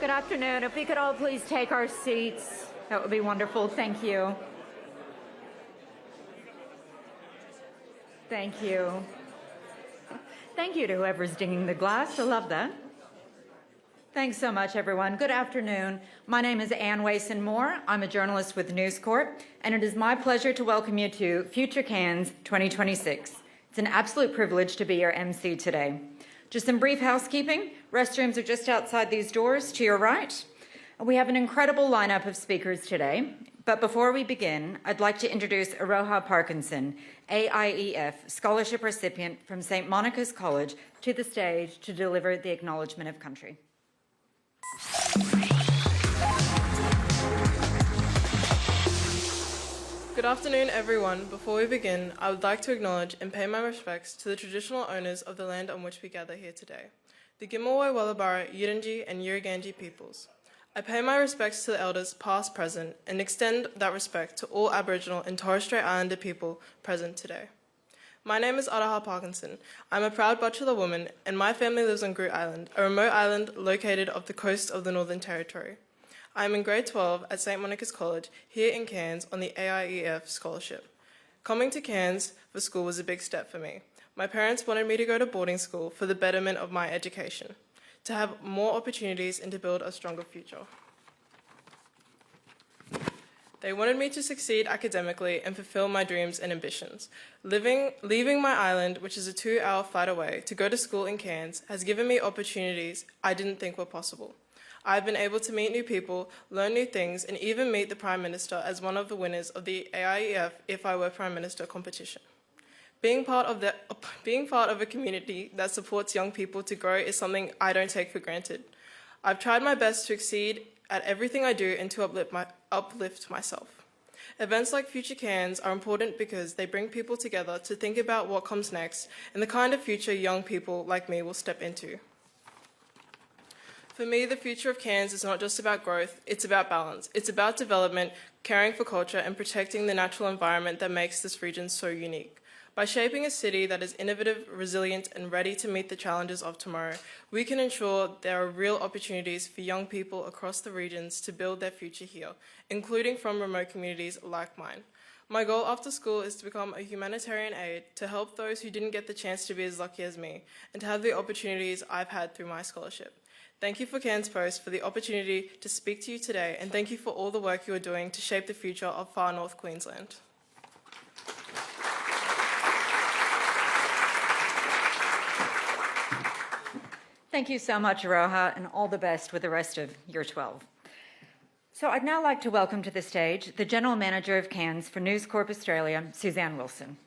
Good afternoon. If we could all please take our seats, that would be wonderful. Thank you. Thank you. Thank you to whoever's dinging the glass. I love that. Thanks so much, everyone. Good afternoon. My name is Ann Wason-Moore. I'm a journalist with News Corp, and it is my pleasure to welcome you to Future Cairns 2026. It's an absolute privilege to be your MC today. Just some brief housekeeping. Restrooms are just outside these doors to your right. We have an incredible lineup of speakers today. But before we begin, I'd like to introduce Aroha Parkinson, AIEF scholarship recipient from St. Monica's College, to the stage to deliver the Acknowledgement of Country. Good afternoon, everyone. Before we begin, I would like to acknowledge and pay my respects to the traditional owners of the land on which we gather here today, the Gimmawai, Wallabara, Yidinji and Yirrkala peoples. I pay my respects to the elders past, present, and extend that respect to all Aboriginal and Torres Strait Islander people present today. My name is Aroha Parkinson. I'm a proud Bachelor woman, and my family lives on Groote Island, a remote island located off the coast of the Northern Territory. I am in grade 12 at St. Monica's College here in Cairns on the AIEF scholarship. Coming to Cairns for school was a big step for me. My parents wanted me to go to boarding school for the betterment of my education, to have more opportunities and to build a stronger future. They wanted me to succeed academically and fulfill my dreams and ambitions. Leaving my island, which is a 2-hour flight away, to go to school in Cairns has given me opportunities I didn't think were possible. I've been able to meet new people, learn new things, and even meet the Prime Minister as one of the winners of the AIEF If I Were Prime Minister competition. Being part of a community that supports young people to grow is something I don't take for granted. I've tried my best to exceed at everything I do and to uplift myself. Events like Future Cairns are important because they bring people together to think about what comes next and the kind of future young people like me will step into. For me, the future of Cairns is not just about growth, it's about balance. It's about development, caring for culture, and protecting the natural environment that makes this region so unique. By shaping a city that is innovative, resilient, and ready to meet the challenges of tomorrow, we can ensure there are real opportunities for young people across the regions to build their future here, including from remote communities like mine. My goal after school is to become a humanitarian aid to help those who didn't get the chance to be as lucky as me, and to have the opportunities I've had through my scholarship. Thank you for Cairns Post for the opportunity to speak to you today, and thank you for all the work you are doing to shape the future of far north Queensland. Thank you so much, Aroha, and all the best with the rest of Year 12. So I'd now like to welcome to the stage the General Manager of Cairns for News Corp Australia, Suzanne Wilson.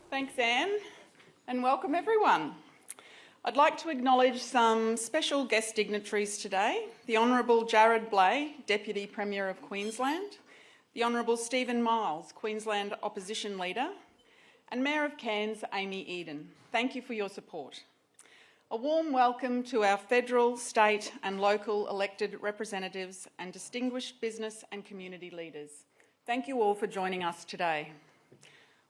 Thanks, Anne, and welcome everyone. I'd like to acknowledge some special guest dignitaries today: the Honourable Jared Blay, Deputy Premier of Queensland, the Honourable Stephen Miles, Queensland Opposition Leader, and Mayor of Cairns, Amy Eden. Thank you for your support. A warm welcome to our federal, state and local elected representatives and distinguished business and community leaders. Thank you all for joining us today.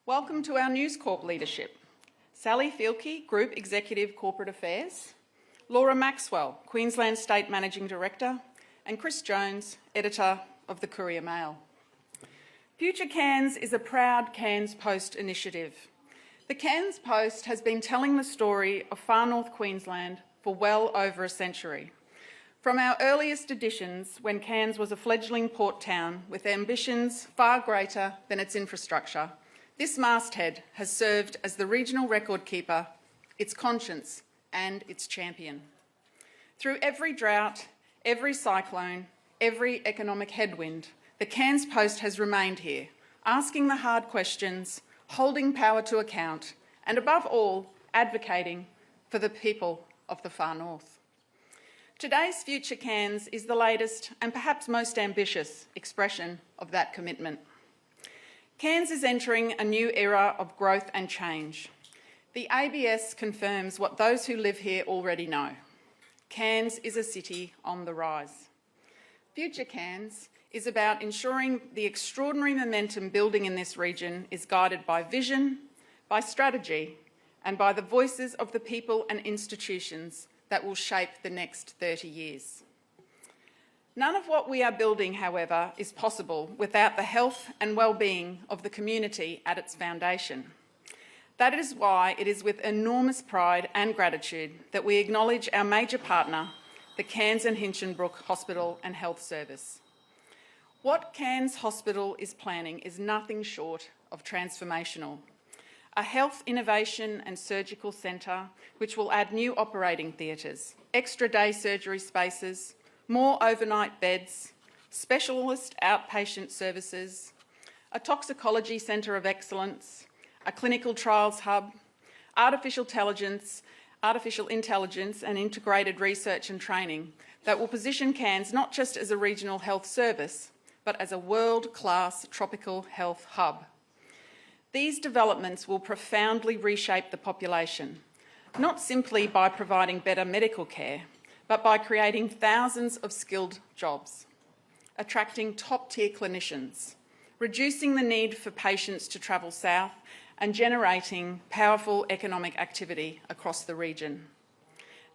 Welcome to our News Corp leadership: Sally Fielke, Group Executive Corporate Affairs, Laura Maxwell, Queensland State Managing Director, and Chris Jones, Editor of the Courier Mail. Future Cairns is a proud Cairns Post initiative. The Cairns Post has been telling the story of far north Queensland for well over a century. From our earliest editions, when Cairns was a fledgling port town with ambitions far greater than its infrastructure, this masthead has served as the regional record keeper, its conscience and its champion. Through every drought, every cyclone, every economic headwind, the Cairns Post has remained here, asking the hard questions, holding power to account, and above all, advocating for the people of the far north. Today's Future Cairns is the latest and perhaps most ambitious expression of that commitment. Cairns is entering a new era of growth and change. The ABS confirms what those who live here already know. Cairns is a city on the rise. Future Cairns is about ensuring the extraordinary momentum building in this region is guided by vision, by strategy, and by the voices of the people and institutions that will shape the next 30 years. None of what we are building, however, is possible without the health and well-being of the community at its foundation. That is why it is with enormous pride and gratitude that we acknowledge our major partner, the Cairns and Hinchinbrook Hospital and Health Service. What Cairns Hospital is planning is nothing short of transformational. A health innovation and surgical centre which will add new operating theatres, extra day surgery spaces, more overnight beds, specialist outpatient services, a toxicology centre of excellence, a clinical trials hub, artificial intelligence and integrated research and training that will position Cairns not just as a regional health service, but as a world-class tropical health hub. These developments will profoundly reshape the population, not simply by providing better medical care, but by creating thousands of skilled jobs, attracting top-tier clinicians, reducing the need for patients to travel south, and generating powerful economic activity across the region.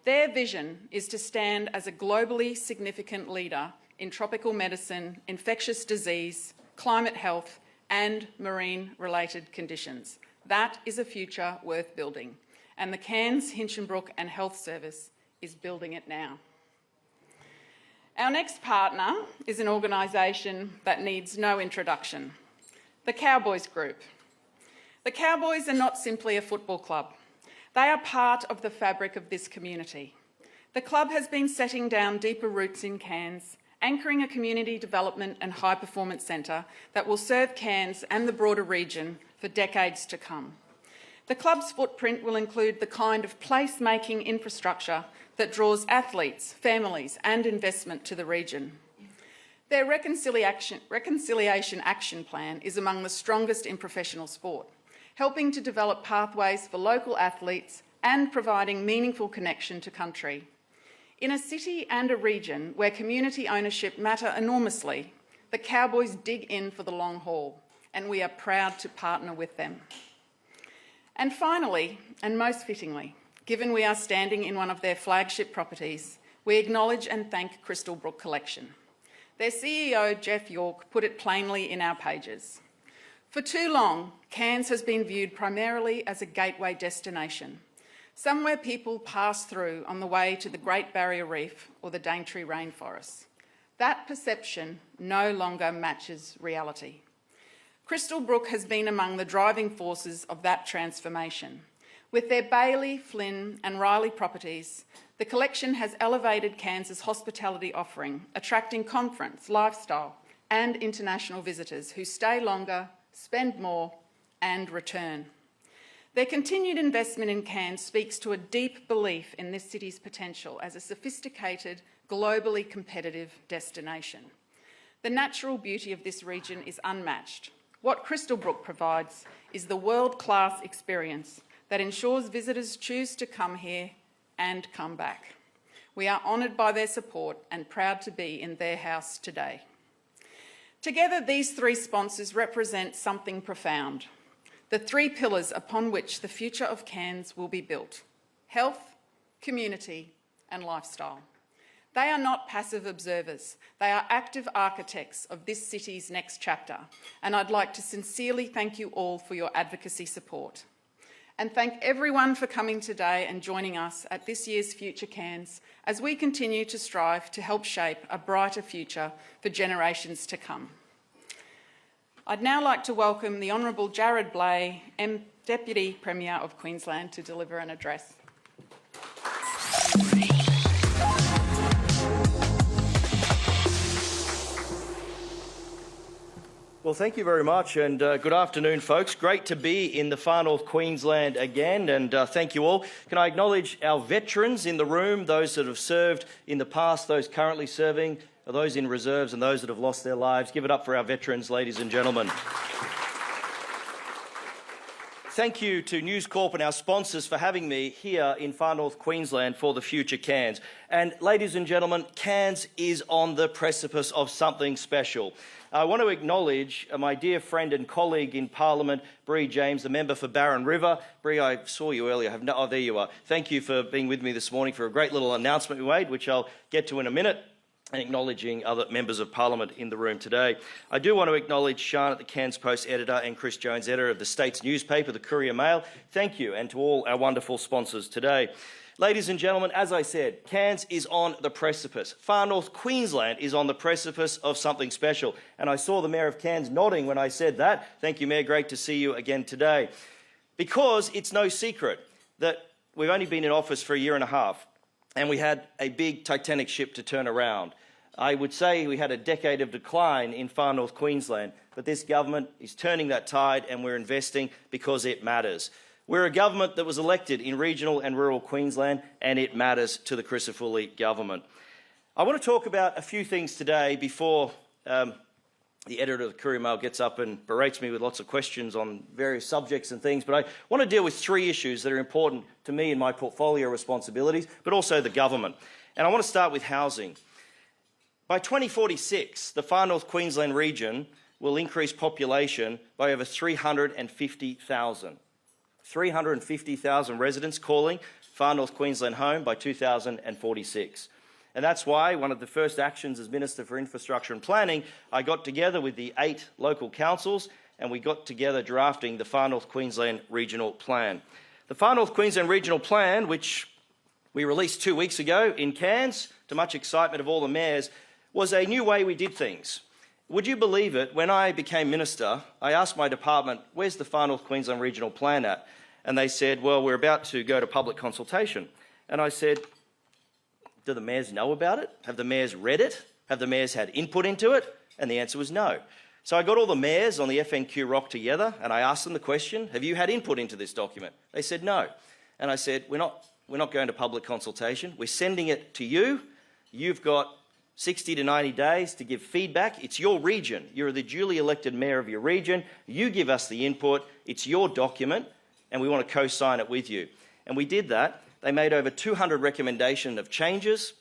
Their vision is to stand as a globally significant leader in tropical medicine, infectious disease, climate health, and marine-related conditions. That is a future worth building, and the Cairns, Hinchinbrook and Health Service is building it now. Our next partner is an organisation that needs no introduction, the Cowboys Group. The Cowboys are not simply a football club. They are part of the fabric of this community. The club has been setting down deeper roots in Cairns, anchoring a community development and high-performance centre that will serve Cairns and the broader region for decades to come. The club's footprint will include the kind of place-making infrastructure that draws athletes, families and investment to the region. Their reconciliation action plan is among the strongest in professional sport, helping to develop pathways for local athletes and providing meaningful connection to country. In a city and a region where community ownership matter enormously, the Cowboys dig in for the long haul, and we are proud to partner with them. And finally, and most fittingly, given we are standing in one of their flagship properties, we acknowledge and thank Crystal Brook Collection. Their CEO, Jeff York, put it plainly in our pages. For too long, Cairns has been viewed primarily as a gateway destination, somewhere people pass through on the way to the Great Barrier Reef or the Daintree rainforests. That perception no longer matches reality. Crystal Brook has been among the driving forces of that transformation. With their Bailey, Flynn and Riley properties, the collection has elevated Cairns' hospitality offering, attracting conference, lifestyle and international visitors who stay longer, spend more and return. Their continued investment in Cairns speaks to a deep belief in this city's potential as a sophisticated, globally competitive destination. The natural beauty of this region is unmatched. What Crystal Brook provides is the world-class experience that ensures visitors choose to come here and come back. We are honoured by their support and proud to be in their house today. Together, these three sponsors represent something profound, the three pillars upon which the future of Cairns will be built: health, community and lifestyle. They are not passive observers, they are active architects of this city's next chapter, and I'd like to sincerely thank you all for your advocacy support. And thank everyone for coming today and joining us at this year's Future Cairns as we continue to strive to help shape a brighter future for generations to come. I'd now like to welcome the Honourable Jared Blay, Deputy Premier of Queensland, to deliver an address. Well, thank you very much, and good afternoon, folks. Great to be in the far north Queensland again, and thank you all. Can I acknowledge our veterans in the room, those that have served in the past, those currently serving, those in reserves and those that have lost their lives. Give it up for our veterans, ladies and gentlemen. thank you to News Corp and our sponsors for having me here in Far North Queensland for the Future Cairns. And ladies and gentlemen, Cairns is on the precipice of something special. I want to acknowledge my dear friend and colleague in Parliament, Bree James, the member for Barron River. Bree, I saw you earlier. Oh, there you are. Thank you for being with me this morning for a great little announcement we made, which I'll get to in a minute, and acknowledging other members of Parliament in the room today. I do want to acknowledge Sian, the Cairns Post editor, and Chris Jones, editor of the state's newspaper, the Courier Mail. Thank you, and to all our wonderful sponsors today. Ladies and gentlemen, as I said, Cairns is on the precipice. Far North Queensland is on the precipice of something special. And I saw the Mayor of Cairns nodding when I said that. Thank you, Mayor. Great to see you again today. Because it's no secret that we've only been in office for a year and a half, and we had a big Titanic ship to turn around. I would say we had a decade of decline in Far North Queensland, but this government is turning that tide, and we're investing because it matters. We're a government that was elected in regional and rural Queensland, and it matters to the Crisafulli government. I want to talk about a few things today before the editor of the Courier Mail gets up and berates me with lots of questions on various subjects and things, but I want to deal with three issues that are important to me in my portfolio responsibilities, but also the government. And I want to start with housing. By 2046, the Far North Queensland region will increase population by over 350,000. 350,000 residents calling Far North Queensland home by 2046. And that's why one of the first actions as Minister for Infrastructure and Planning, I got together with the 8 local councils and we got together drafting the Far North Queensland Regional Plan. The Far North Queensland Regional Plan, which we released 2 weeks ago in Cairns, to much excitement of all the mayors, was a new way we did things. Would you believe it, when I became Minister, I asked my department, where's the Far North Queensland Regional Plan at? And they said, well, we're about to go to public consultation. And I said, do the mayors know about it? Have the mayors read it? Have the mayors had input into it? And the answer was no. So I got all the mayors on the FNQ Rock together and I asked them the question, have you had input into this document? They said no. And I said, we're not going to public consultation. We're sending it to you. You've got 60 to 90 days to give feedback. It's your region. You're the duly elected mayor of your region. You give us the input. It's your document and we want to co-sign it with you. And we did that. They made over 200 recommendations of changes.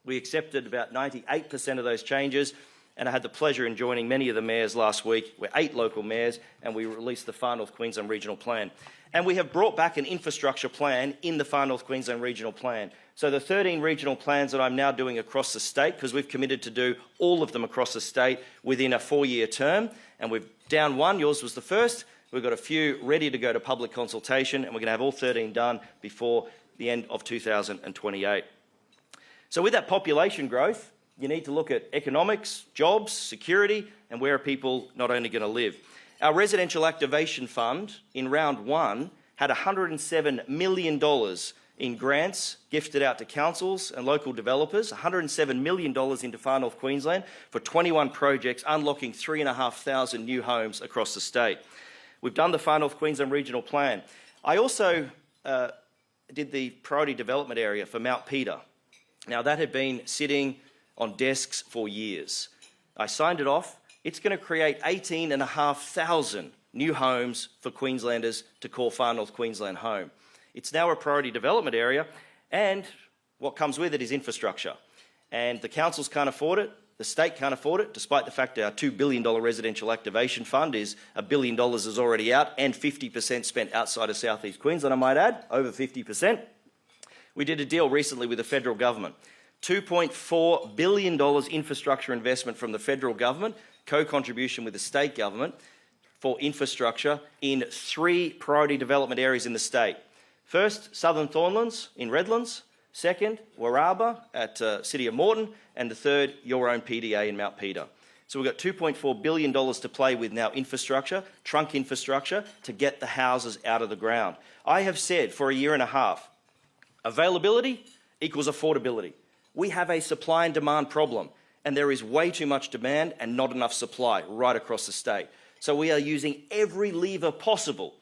We accepted about 98% of those changes, and I had the pleasure in joining many of the mayors last week. We're 8 local mayors, and we released the Far North Queensland Regional Plan. And we have brought back an infrastructure plan in the Far North Queensland Regional Plan. So the 13 regional plans that I'm now doing across the state, because we've committed to do all of them across the state within a 4-year term, and we've down one, yours was the first. We've got a few ready to go to public consultation, and we're going to have all 13 done before the end of 2028. So with that population growth, you need to look at economics, jobs, security, and where are people not only going to live. Our Residential Activation Fund in round 1 had $107 million in grants gifted out to councils and local developers, $107 million into Far North Queensland for 21 projects, unlocking 3,500 new homes across the state. We've done the Far North Queensland Regional Plan. I also did the priority development area for Mount Peter. Now, that had been sitting on desks for years. I signed it off. It's going to create 18,500 new homes for Queenslanders to call Far North Queensland home. It's now a priority development area, and what comes with it is infrastructure. And the councils can't afford it. The state can't afford it, despite the fact that our $2 billion residential activation fund is $1 billion is already out and 50% spent outside of South East Queensland, I might add, over 50%. We did a deal recently with the federal government. $2.4 billion infrastructure investment from the federal government, co-contribution with the state government for infrastructure in 3 priority development areas in the state. First, Southern Thornlands in Redlands. Second, Warraba at City of Moreton. And the third, your own PDA in Mount Peter. So we've got $2.4 billion to play with now, infrastructure, trunk infrastructure, to get the houses out of the ground. I have said for a year and a half, availability equals affordability. We have a supply and demand problem, and there is way too much demand and not enough supply right across the state. So we are using every lever possible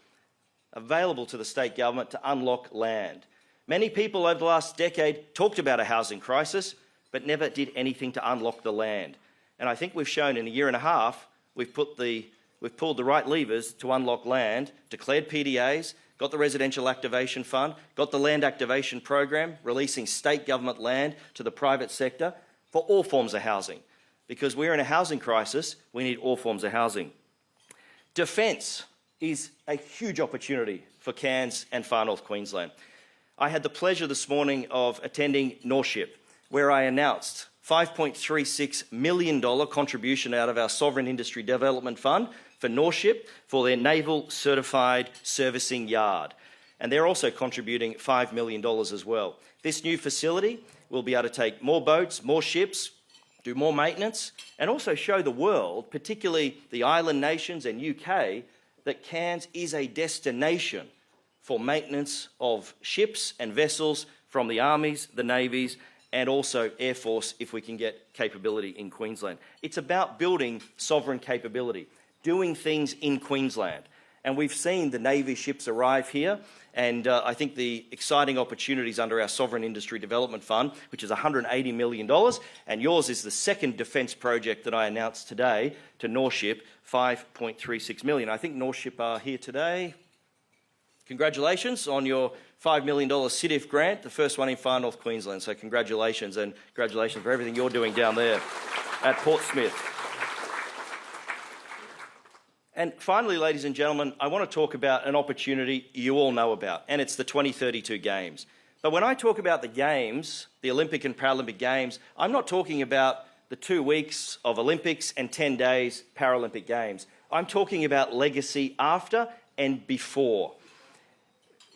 available to the state government to unlock land. Many people over the last decade talked about a housing crisis, but never did anything to unlock the land. And I think we've shown in a year and a half, we've put the we've pulled the right levers to unlock land, declared PDAs, got the Residential Activation Fund, got the Land Activation Program, releasing state government land to the private sector for all forms of housing. Because we're in a housing crisis, we need all forms of housing. Defence is a huge opportunity for Cairns and Far North Queensland. I had the pleasure this morning of attending Norship, where I announced $5.36 million contribution out of our Sovereign Industry Development Fund for Norship for their Naval Certified Servicing Yard. And they're also contributing $5 million as well. This new facility will be able to take more boats, more ships, do more maintenance, and also show the world, particularly the island nations and UK, that Cairns is a destination for maintenance of ships and vessels from the armies, the navies, and also Air Force if we can get capability in Queensland. It's about building sovereign capability, doing things in Queensland. And we've seen the Navy ships arrive here, and I think the exciting opportunities under our Sovereign Industry Development Fund, which is $180 million, and yours is the second defence project that I announced today to Norship, $5.36 million. I think Norship are here today. Congratulations on your $5 million CITIF grant, the first one in Far North Queensland. So congratulations, and congratulations for everything you're doing down there at Portsmouth. And finally, ladies and gentlemen, I want to talk about an opportunity you all know about, and it's the 2032 Games. But when I talk about the Games, the Olympic and Paralympic Games, I'm not talking about the 2 weeks of Olympics and 10 days Paralympic Games. I'm talking about legacy after and before.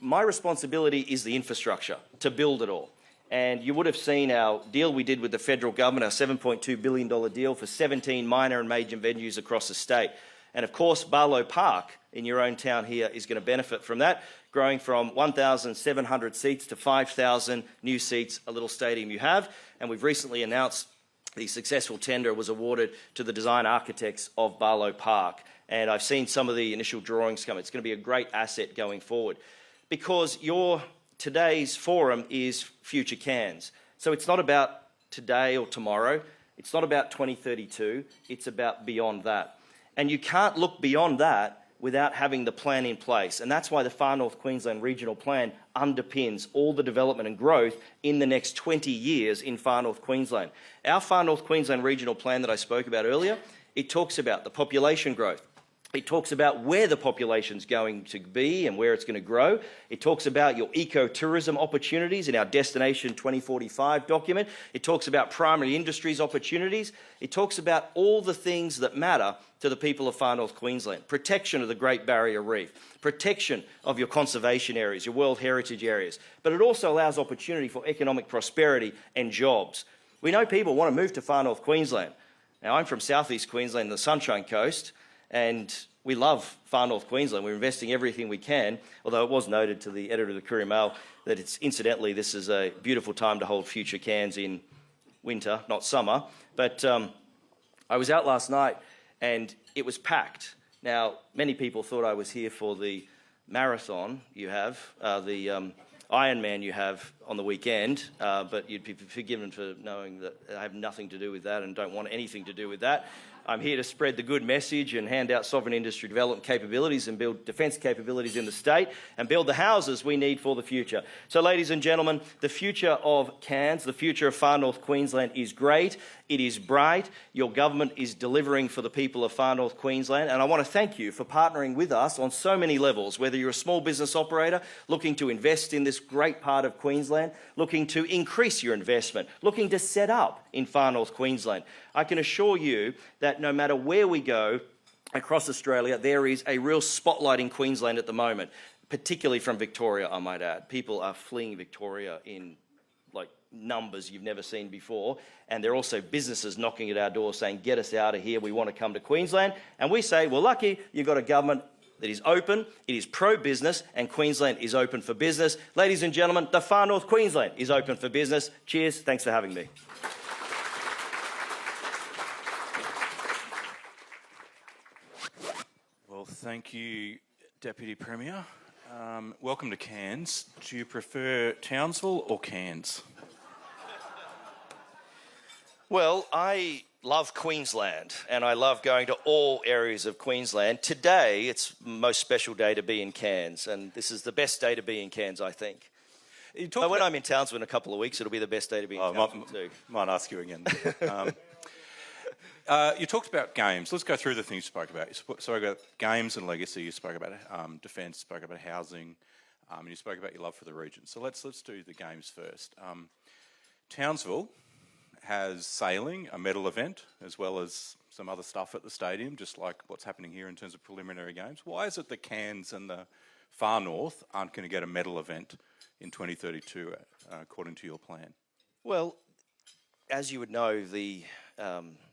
My responsibility is the infrastructure, to build it all. And you would have seen our deal we did with the federal government, our $7.2 billion deal for 17 minor and major venues across the state. And of course, Barlow Park in your own town here is going to benefit from that, growing from 1,700 seats to 5,000 new seats, a little stadium you have. And we've recently announced the successful tender was awarded to the design architects of Barlow Park. And I've seen some of the initial drawings come. It's going to be a great asset going forward. Because today's forum is Future Cairns. So it's not about today or tomorrow. It's not about 2032. It's about beyond that. And you can't look beyond that without having the plan in place. And that's why the Far North Queensland Regional Plan underpins all the development and growth in the next 20 years in Far North Queensland. Our Far North Queensland Regional Plan that I spoke about earlier, it talks about the population growth. It talks about where the population's going to be and where it's going to grow. It talks about your ecotourism opportunities in our Destination 2045 document. It talks about primary industries opportunities. It talks about all the things that matter to the people of Far North Queensland. Protection of the Great Barrier Reef, protection of your conservation areas, your World Heritage areas. But it also allows opportunity for economic prosperity and jobs. We know people want to move to Far North Queensland. Now, I'm from Southeast Queensland, the Sunshine Coast, and we love Far North Queensland. We're investing everything we can, although it was noted to the editor of the Courier Mail that incidentally, this is a beautiful time to hold Future Cairns in winter, not summer. But I was out last night and it was packed. Now, many people thought I was here for the marathon you have, the Ironman you have on the weekend, but you'd be forgiven for knowing that I have nothing to do with that and don't want anything to do with that. I'm here to spread the good message and hand out sovereign industry development capabilities and build defence capabilities in the state and build the houses we need for the future. So, ladies and gentlemen, the future of Cairns, the future of Far North Queensland is great. It is bright. Your government is delivering for the people of Far North Queensland, and I want to thank you for partnering with us on so many levels, whether you're a small business operator looking to invest in this great part of Queensland, looking to increase your investment, looking to set up in Far North Queensland. I can assure you that no matter where we go across Australia, there is a real spotlight in Queensland at the moment, particularly from Victoria, I might add. People are fleeing Victoria in numbers you've never seen before, and there are also businesses knocking at our door saying, get us out of here, we want to come to Queensland. And we say, well, lucky you've got a government that is open, it is pro-business, and Queensland is open for business. Ladies and gentlemen, the Far North Queensland is open for business. Cheers, thanks for having me. Well, thank you, Deputy Premier. Welcome to Cairns. Do you prefer Townsville or Cairns? Well, I love Queensland, and I love going to all areas of Queensland. Today, it's the most special day to be in Cairns, and this is the best day to be in Cairns, I think. But when I'm in Townsville in a couple of weeks, it'll be the best day to be in Townsville too. Might ask you again. You talked about games. Let's go through the things you spoke about. You spoke about games and legacy. You spoke about defence. Spoke about housing, and you spoke about your love for the region. So let's do the games first. Townsville has sailing, a medal event, as well as some other stuff at the stadium, just like what's happening here in terms of preliminary games. Why is it that Cairns and the far north aren't going to get a medal event in 2032, according to your plan? Well, as you would know, the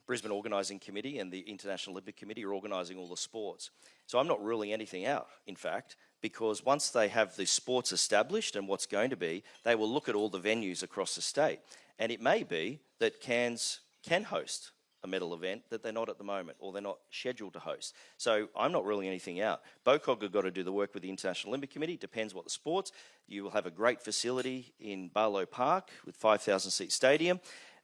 Brisbane Organising Committee and the International Olympic Committee are organising all the sports. So I'm not ruling anything out, in fact, because once they have the sports established and what's going to be, they will look at all the venues across the state. And it may be that Cairns can host a medal event that they're not at the moment, or they're not scheduled to host. So I'm not ruling anything out. BOCOG have got to do the work with the International Olympic Committee. Depends what the sports. You will have a great facility in Barlow Park with 5,000 seat stadium.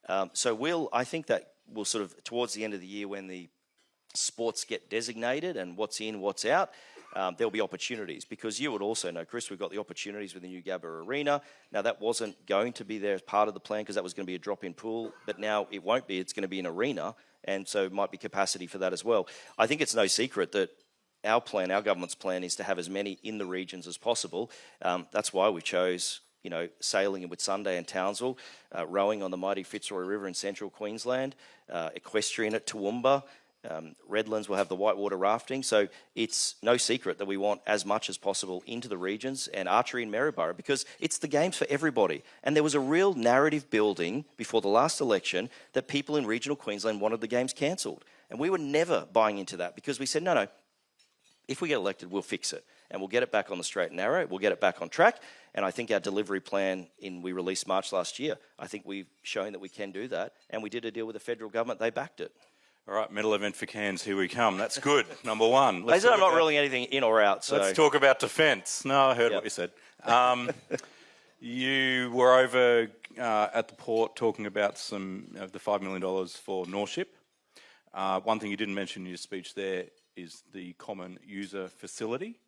I think that will sort of, towards the end of the year when the sports get designated and what's in, what's out, there'll be opportunities, because you would also know, Chris, we've got the opportunities with the new Gabba Arena. Now, that wasn't going to be there as part of the plan because that was going to be a drop-in pool, but now it won't be. It's going to be an arena, and so might be capacity for that as well. I think it's no secret that our plan, our government's plan, is to have as many in the regions as possible. That's why we chose, sailing in Whitsunday and Townsville, rowing on the mighty Fitzroy River in central Queensland, equestrian at Toowoomba. Redlands will have the whitewater rafting. So it's no secret that we want as much as possible into the regions, and archery in Maryborough, because it's the games for everybody. And there was a real narrative building before the last election that people in regional Queensland wanted the games cancelled. And we were never buying into that, because we said, no, if we get elected, we'll fix it. And we'll get it back on the straight and narrow. We'll get it back on track. And I think our delivery plan we released March last year, I think we've shown that we can do that. And we did a deal with the federal government. They backed it. All right, medal event for Cairns, here we come. That's good, number one. They said I'm not ruling anything in or out. So. Let's talk about defence. No, I heard what you said. You were over at the port talking about some of the $5 million for Norship. One thing you didn't mention in your speech there is the common user facility,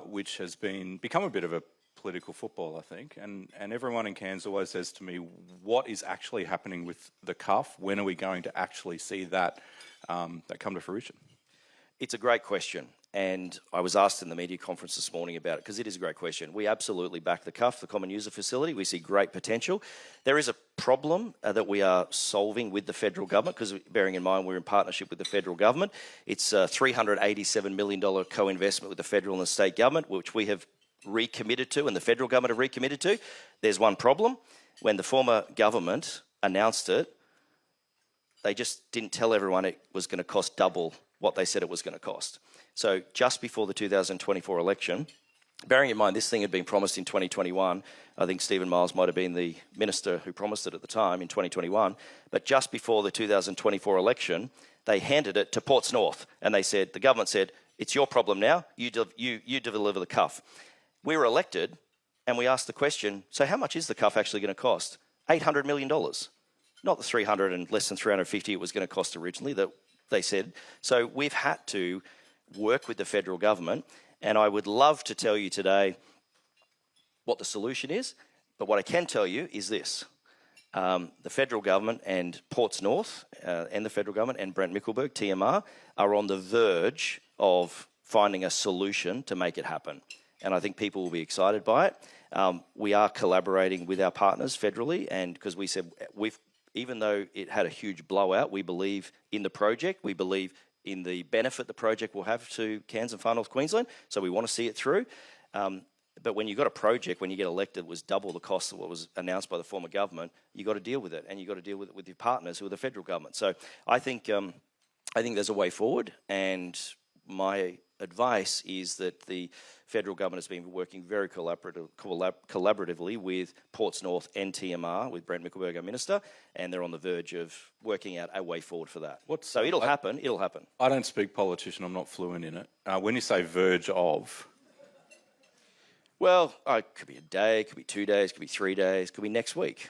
which has become a bit of a political football, I think, and everyone in Cairns always says to me, what is actually happening with the cuff? When are we going to actually see that come to fruition? It's a great question, and I was asked in the media conference this morning about it, because it is a great question. We absolutely back the cuff, the common user facility. We see great potential. There is a problem that we are solving with the federal government, because bearing in mind we're in partnership with the federal government. It's a $387 million co-investment with the federal and the state government, which we have recommitted to, and the federal government have recommitted to. There's one problem. When the former government announced it, they just didn't tell everyone it was going to cost double what they said it was going to cost. So just before the 2024 election, bearing in mind this thing had been promised in 2021, I think Stephen Miles might have been the minister who promised it at the time in 2021, but just before the 2024 election, they handed it to Ports North, and the government said, it's your problem now, you deliver the cuff. We were elected, and we asked the question, so how much is the cuff actually going to cost? $800 million. Not the 300 and less than 350 it was going to cost originally, that they said. So we've had to work with the federal government, and I would love to tell you today what the solution is, but what I can tell you is this. The federal government and Ports North and the federal government and Brent Mickelberg, TMR, are on the verge of finding a solution to make it happen. And I think people will be excited by it. We are collaborating with our partners federally, and because we said even though it had a huge blowout, we believe in the project. We believe in the benefit the project will have to Cairns and Far North Queensland, so we want to see it through. But when you've got a project, when you get elected, was double the cost of what was announced by the former government, you've got to deal with it, and you've got to deal with it with your partners who are the federal government. So I think there's a way forward, and my advice is that the federal government has been working very collaboratively with Ports North and TMR, with Brent Mickelberg, our minister, and they're on the verge of working out a way forward for that. So it'll happen. I don't speak politician. I'm not fluent in it. When you say verge of... Well, it could be a day, it could be 2 days, it could be 3 days, it could be next week.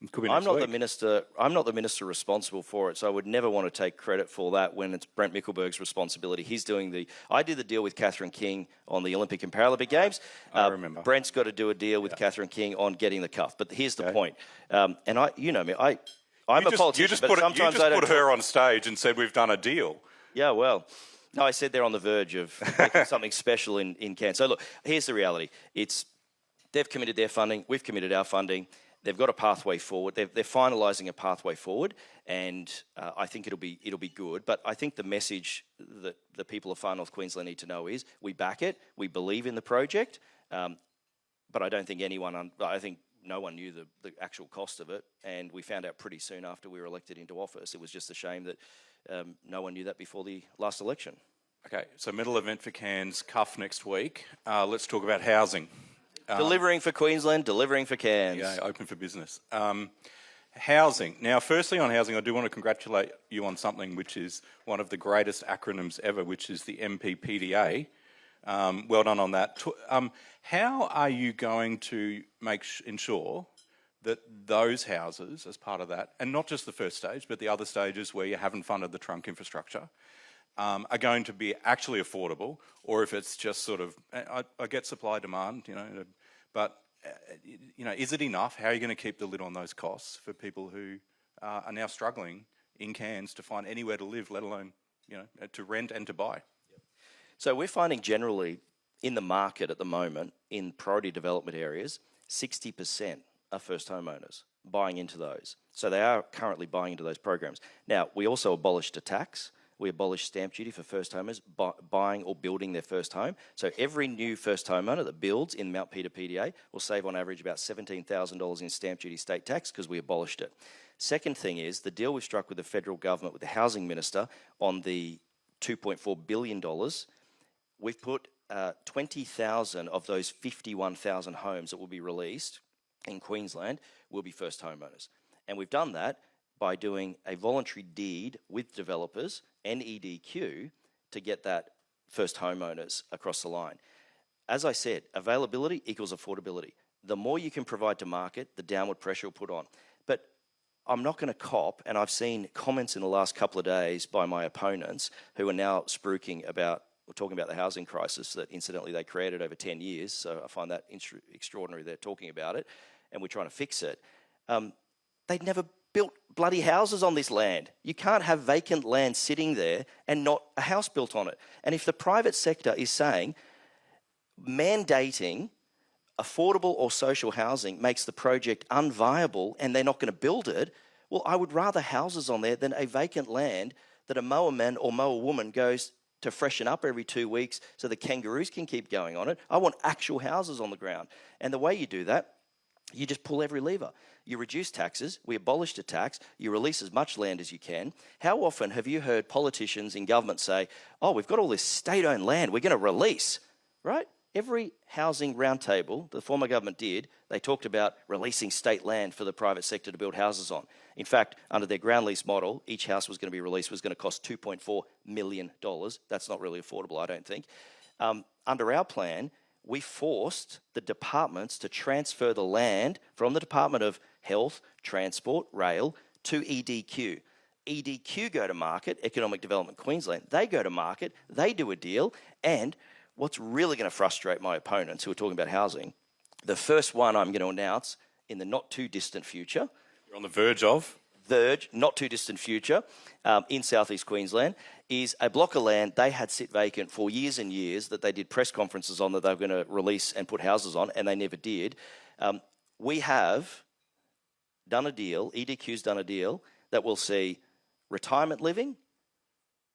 It could be I'm next not week. the minister. I'm not the minister responsible for it, so I would never want to take credit for that when it's Brent Mickelberg's responsibility. He's doing the. I did the deal with Catherine King on the Olympic and Paralympic Games. I remember. Brent's got to do a deal with Catherine King on getting the cuff. But here's the point. And you know me. I'm a politician, You just but put, sometimes you just I don't put her on stage and said we've done a deal. Yeah, well, no, I said they're on the verge of making something special in Cairns. So look, here's the reality. They've committed their funding. We've committed our funding. They've got a pathway forward. They're finalising a pathway forward, and I think it'll be good. But I think the message that the people of Far North Queensland need to know is we back it. We believe in the project, but I don't think I think no one knew the actual cost of it, and we found out pretty soon after we were elected into office. It was just a shame that no one knew that before the last election. Okay, so middle event for Cairns, cuff next week. Let's talk about housing. Delivering for Queensland, delivering for Cairns. Yeah, open for business. Housing. Now, firstly on housing, I do want to congratulate you on something which is one of the greatest acronyms ever, which is the MPPDA. Well done on that. How are you going to ensure that those houses, as part of that, and not just the first stage, but the other stages where you haven't funded the trunk infrastructure, are going to be actually affordable, or if it's just sort of, I get supply demand, but is it enough? How are you going to keep the lid on those costs for people who are now struggling in Cairns to find anywhere to live, let alone to rent and to buy? So we're finding generally in the market at the moment, in priority development areas, 60% are first homeowners buying into those. So they are currently buying into those programs. Now, we also abolished a tax. We abolished stamp duty for first homers buying or building their first home. So every new first homeowner that builds in Mount Peter PDA will save on average about $17,000 in stamp duty state tax because we abolished it. Second thing is the deal we struck with the federal government, with the housing minister on the $2.4 billion, we've put 20,000 of those 51,000 homes that will be released in Queensland will be first homeowners. And we've done that by doing a voluntary deed with developers, NEDQ, to get that first homeowners across the line. As I said, availability equals affordability. The more you can provide to market, the downward pressure will put on. But I'm not going to cop, and I've seen comments in the last couple of days by my opponents who are now spruiking about, or talking about the housing crisis that incidentally they created over 10 years, so I find that extraordinary they're talking about it, and we're trying to fix it. They'd never built bloody houses on this land. You can't have vacant land sitting there and not a house built on it. And if the private sector is saying mandating affordable or social housing makes the project unviable and they're not going to build it, well, I would rather houses on there than a vacant land that a mower man or mower woman goes to freshen up every 2 weeks so the kangaroos can keep going on it. I want actual houses on the ground. And the way you do that, you just pull every lever. You reduce taxes, we abolished a tax, you release as much land as you can. How often have you heard politicians in government say, oh, we've got all this state-owned land, we're going to release, right? Every housing roundtable the former government did, they talked about releasing state land for the private sector to build houses on. In fact, under their ground lease model, each house was going to be released was going to cost $2.4 million. That's not really affordable, I don't think. Under our plan, we forced the departments to transfer the land from the Department of Health, Transport, Rail to EDQ. EDQ go to market, Economic Development Queensland. They go to market, they do a deal, and what's really going to frustrate my opponents who are talking about housing, the first one I'm going to announce in the not too distant future. You're on the verge of? Not too distant future, in southeast Queensland, is a block of land they had sit vacant for years and years that they did press conferences on that they were going to release and put houses on, and they never did. We have done a deal, EDQ's done a deal, that will see retirement living,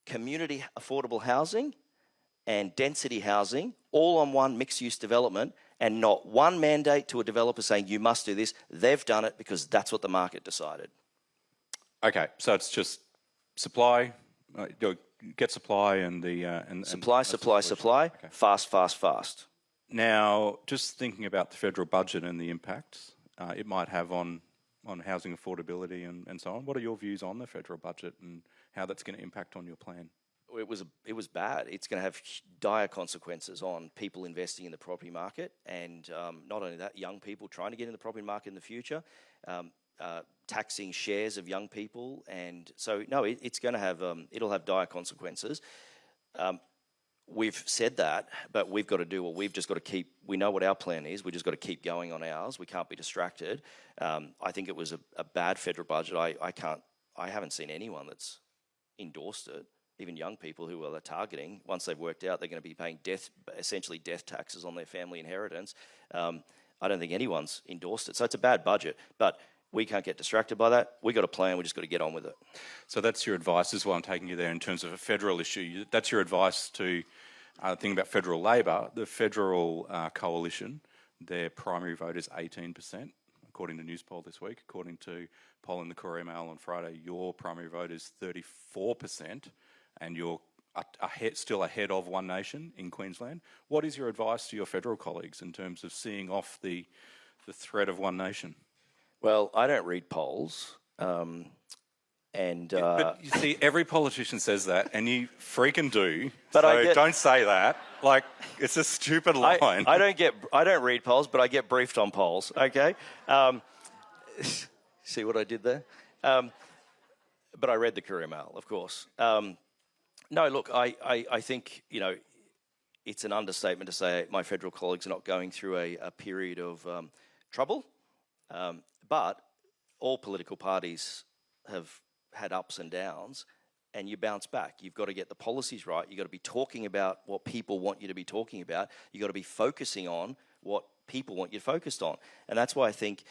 community affordable housing, and density housing all on one mixed-use development, and not one mandate to a developer saying you must do this. They've done it because that's what the market decided. Okay, so it's just supply, get supply and the... Supply. Okay. Fast. Now, just thinking about the federal budget and the impacts it might have on housing affordability and so on, what are your views on the federal budget and how that's going to impact on your plan? It was bad. It's going to have dire consequences on people investing in the property market, and not only that, young people trying to get in the property market in the future. taxing shares of young people, and so no, it's going to have it'll have dire consequences. We've said that, but we've got to do what we've just got to keep. We know what our plan is. We just got to keep going on ours. We can't be distracted. I think it was a bad federal budget. I haven't seen anyone that's endorsed it. Even young people who are targeting, once they've worked out they're going to be paying essentially death taxes on their family inheritance. I don't think anyone's endorsed it. So it's a bad budget, but we can't get distracted by that. We've got a plan. We just got to get on with it. So that's your advice as well. I'm taking you there in terms of a federal issue. That's your advice to think about federal Labor. The federal coalition, their primary vote is 18%, according to Newspoll this week. According to poll in the Courier-Mail on Friday, your primary vote is 34%, and you're still ahead of One Nation in Queensland. What is your advice to your federal colleagues in terms of seeing off the threat of One Nation? Well, I don't read polls, but you see, every politician says that, and you freaking do. But so don't say that. Like, it's a stupid line. I don't read polls, but I get briefed on polls. Okay, see what I did there? But I read the Courier-Mail, of course. No, look, I think it's an understatement to say my federal colleagues are not going through a period of trouble. But all political parties have had ups and downs, and you bounce back. You've got to get the policies right. You've got to be talking about what people want you to be talking about. You've got to be focusing on what people want you focused on. And that's why I think,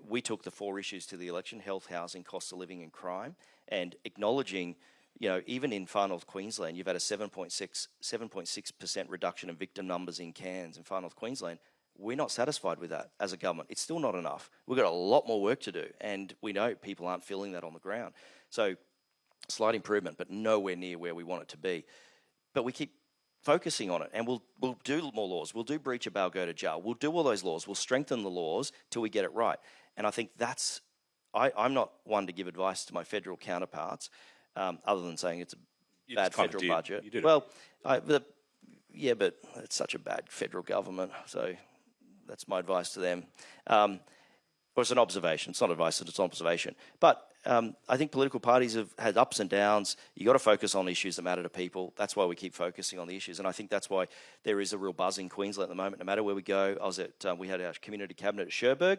we took the 4 issues to the election: health, housing, cost of living and crime, and acknowledging, even in Far North Queensland, you've had a 7.6% reduction in victim numbers in Cairns in Far North Queensland. We're not satisfied with that as a government. It's still not enough. We've got a lot more work to do, and we know people aren't feeling that on the ground. So, slight improvement, but nowhere near where we want it to be. But we keep focusing on it, and we'll do more laws. We'll do breach of bail, go to jail. We'll do all those laws. We'll strengthen the laws till we get it right. And I think that's... I'm not one to give advice to my federal counterparts, other than saying it's a bad federal budget. You did. Well, but it's such a bad federal government, so... That's my advice to them. Well, it's an observation. It's not advice, it's an observation. But I think political parties have had ups and downs. You've got to focus on issues that matter to people. That's why we keep focusing on the issues. And I think that's why there is a real buzz in Queensland at the moment. No matter where we go, we had our community cabinet at Cherbourg.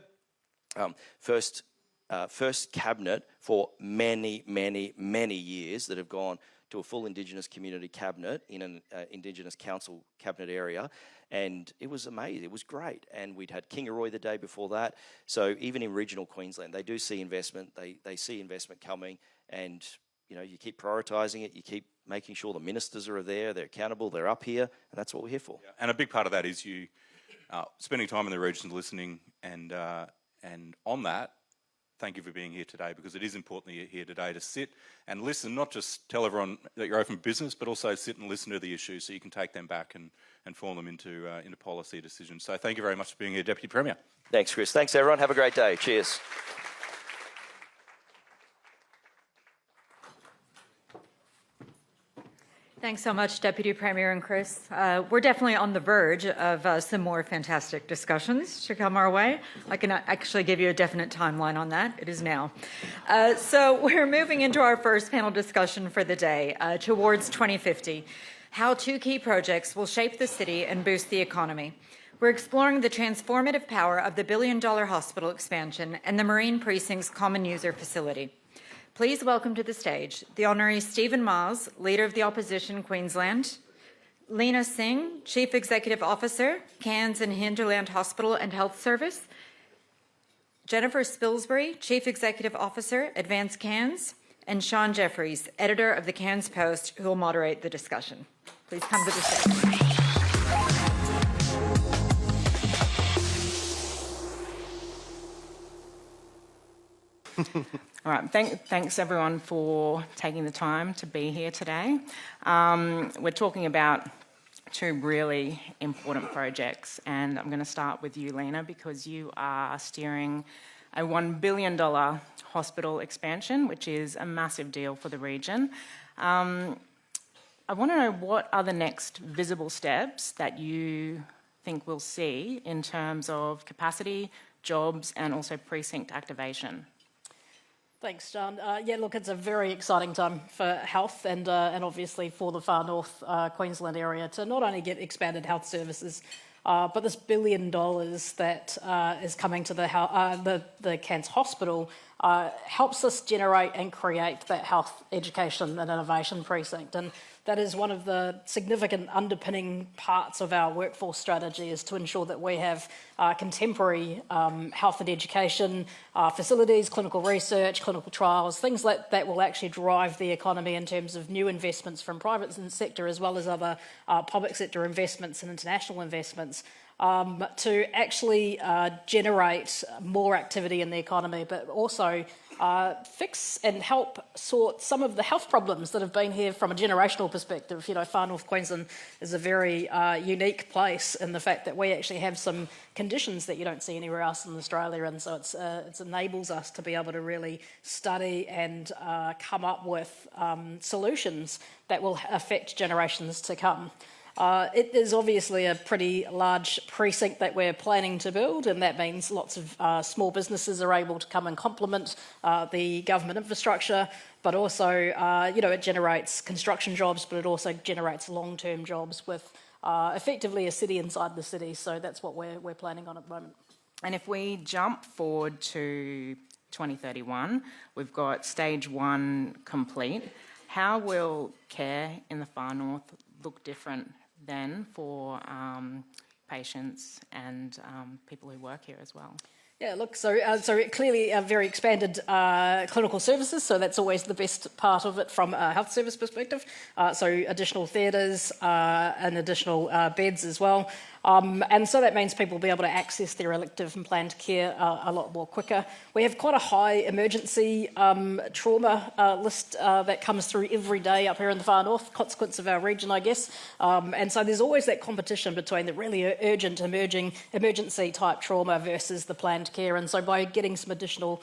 First cabinet for many, many, many years that have gone to a full Indigenous community cabinet in an Indigenous council cabinet area. And it was amazing. It was great. And we'd had Kingaroy the day before that. So even in regional Queensland, they do see investment. They see investment coming. And, you keep prioritising it. You keep making sure the ministers are there. They're accountable. They're up here. And that's what we're here for. Yeah. And a big part of that is you spending time in the regions, listening. And on that, thank you for being here today, because it is important that you're here today to sit and listen, not just tell everyone that you're open for business, but also sit and listen to the issues so you can take them back and form them into policy decisions. So thank you very much for being here, Deputy Premier. Thanks, Chris. Thanks, everyone. Have a great day. Cheers. Thanks so much, Deputy Premier and Chris. We're definitely on the verge of some more fantastic discussions to come our way. I can actually give you a definite timeline on that. It is now. So we're moving into our first panel discussion for the day, towards 2050, how 2 key projects will shape the city and boost the economy. We're exploring the transformative power of the billion-dollar hospital expansion and the Marine Precinct's common user facility. Please welcome to the stage the Honorary Stephen Miles, Leader of the Opposition Queensland, Lena Singh, Chief Executive Officer, Cairns and Hinterland Hospital and Health Service, Jennifer Spilsbury, Chief Executive Officer, Advance Cairns, and Sean Jeffries, Editor of the Cairns Post, who will moderate the discussion. Please come to the stage. All right, thanks everyone for taking the time to be here today. We're talking about 2 really important projects, and I'm going to start with you, Lena, because you are steering a $1 billion hospital expansion, which is a massive deal for the region. I want to know, what are the next visible steps that you think we'll see in terms of capacity, jobs, and also precinct activation? Thanks, John. Yeah, look, it's a very exciting time for health and obviously for the far north Queensland area to not only get expanded health services, but this $1 billion that is coming to the Cairns Hospital helps us generate and create that health, education and innovation precinct. And that is one of the significant underpinning parts of our workforce strategy, is to ensure that we have contemporary health and education facilities, clinical research, clinical trials, things like that will actually drive the economy in terms of new investments from private sector as well as other public sector investments and international investments. To actually generate more activity in the economy, but also fix and help sort some of the health problems that have been here from a generational perspective. You know, far north Queensland is a very unique place in the fact that we actually have some conditions that you don't see anywhere else in Australia, and so it enables us to be able to really study and come up with solutions that will affect generations to come. It is obviously a pretty large precinct that we're planning to build, and that means lots of small businesses are able to come and complement the government infrastructure, but also, it generates construction jobs, but it also generates long-term jobs with effectively a city inside the city. So that's what we're planning on at the moment. And if we jump forward to 2031, we've got stage 1 complete. How will care in the far north look different then for patients and people who work here as well? Yeah, look, so clearly a very expanded clinical services, so that's always the best part of it from a health service perspective. So additional theatres and additional beds as well. And so that means people will be able to access their elective and planned care a lot more quicker. We have quite a high emergency trauma list that comes through every day up here in the far north, consequence of our region, I guess. And so there's always that competition between the really urgent emergency type trauma versus the planned care. And so by getting some additional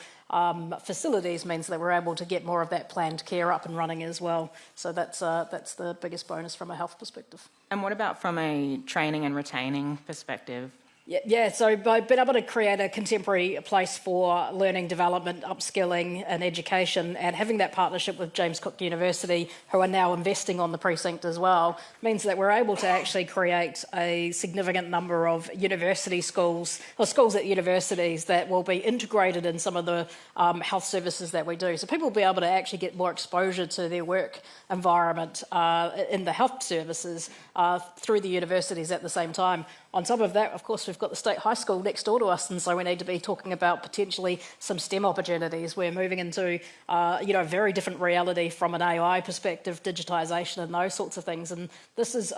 facilities means that we're able to get more of that planned care up and running as well. So that's the biggest bonus from a health perspective. And what about from a training and retaining perspective? Yeah, so by being able to create a contemporary place for learning, development, upskilling and education, and having that partnership with James Cook University, who are now investing on the precinct as well, means that we're able to actually create a significant number of university schools, or schools at universities, that will be integrated in some of the health services that we do. So people will be able to actually get more exposure to their work environment in the health services through the universities at the same time. On top of that, of course, we've got the state high school next door to us, and so we need to be talking about potentially some STEM opportunities. We're moving into, a very different reality from an AI perspective, digitisation and those sorts of things. And this is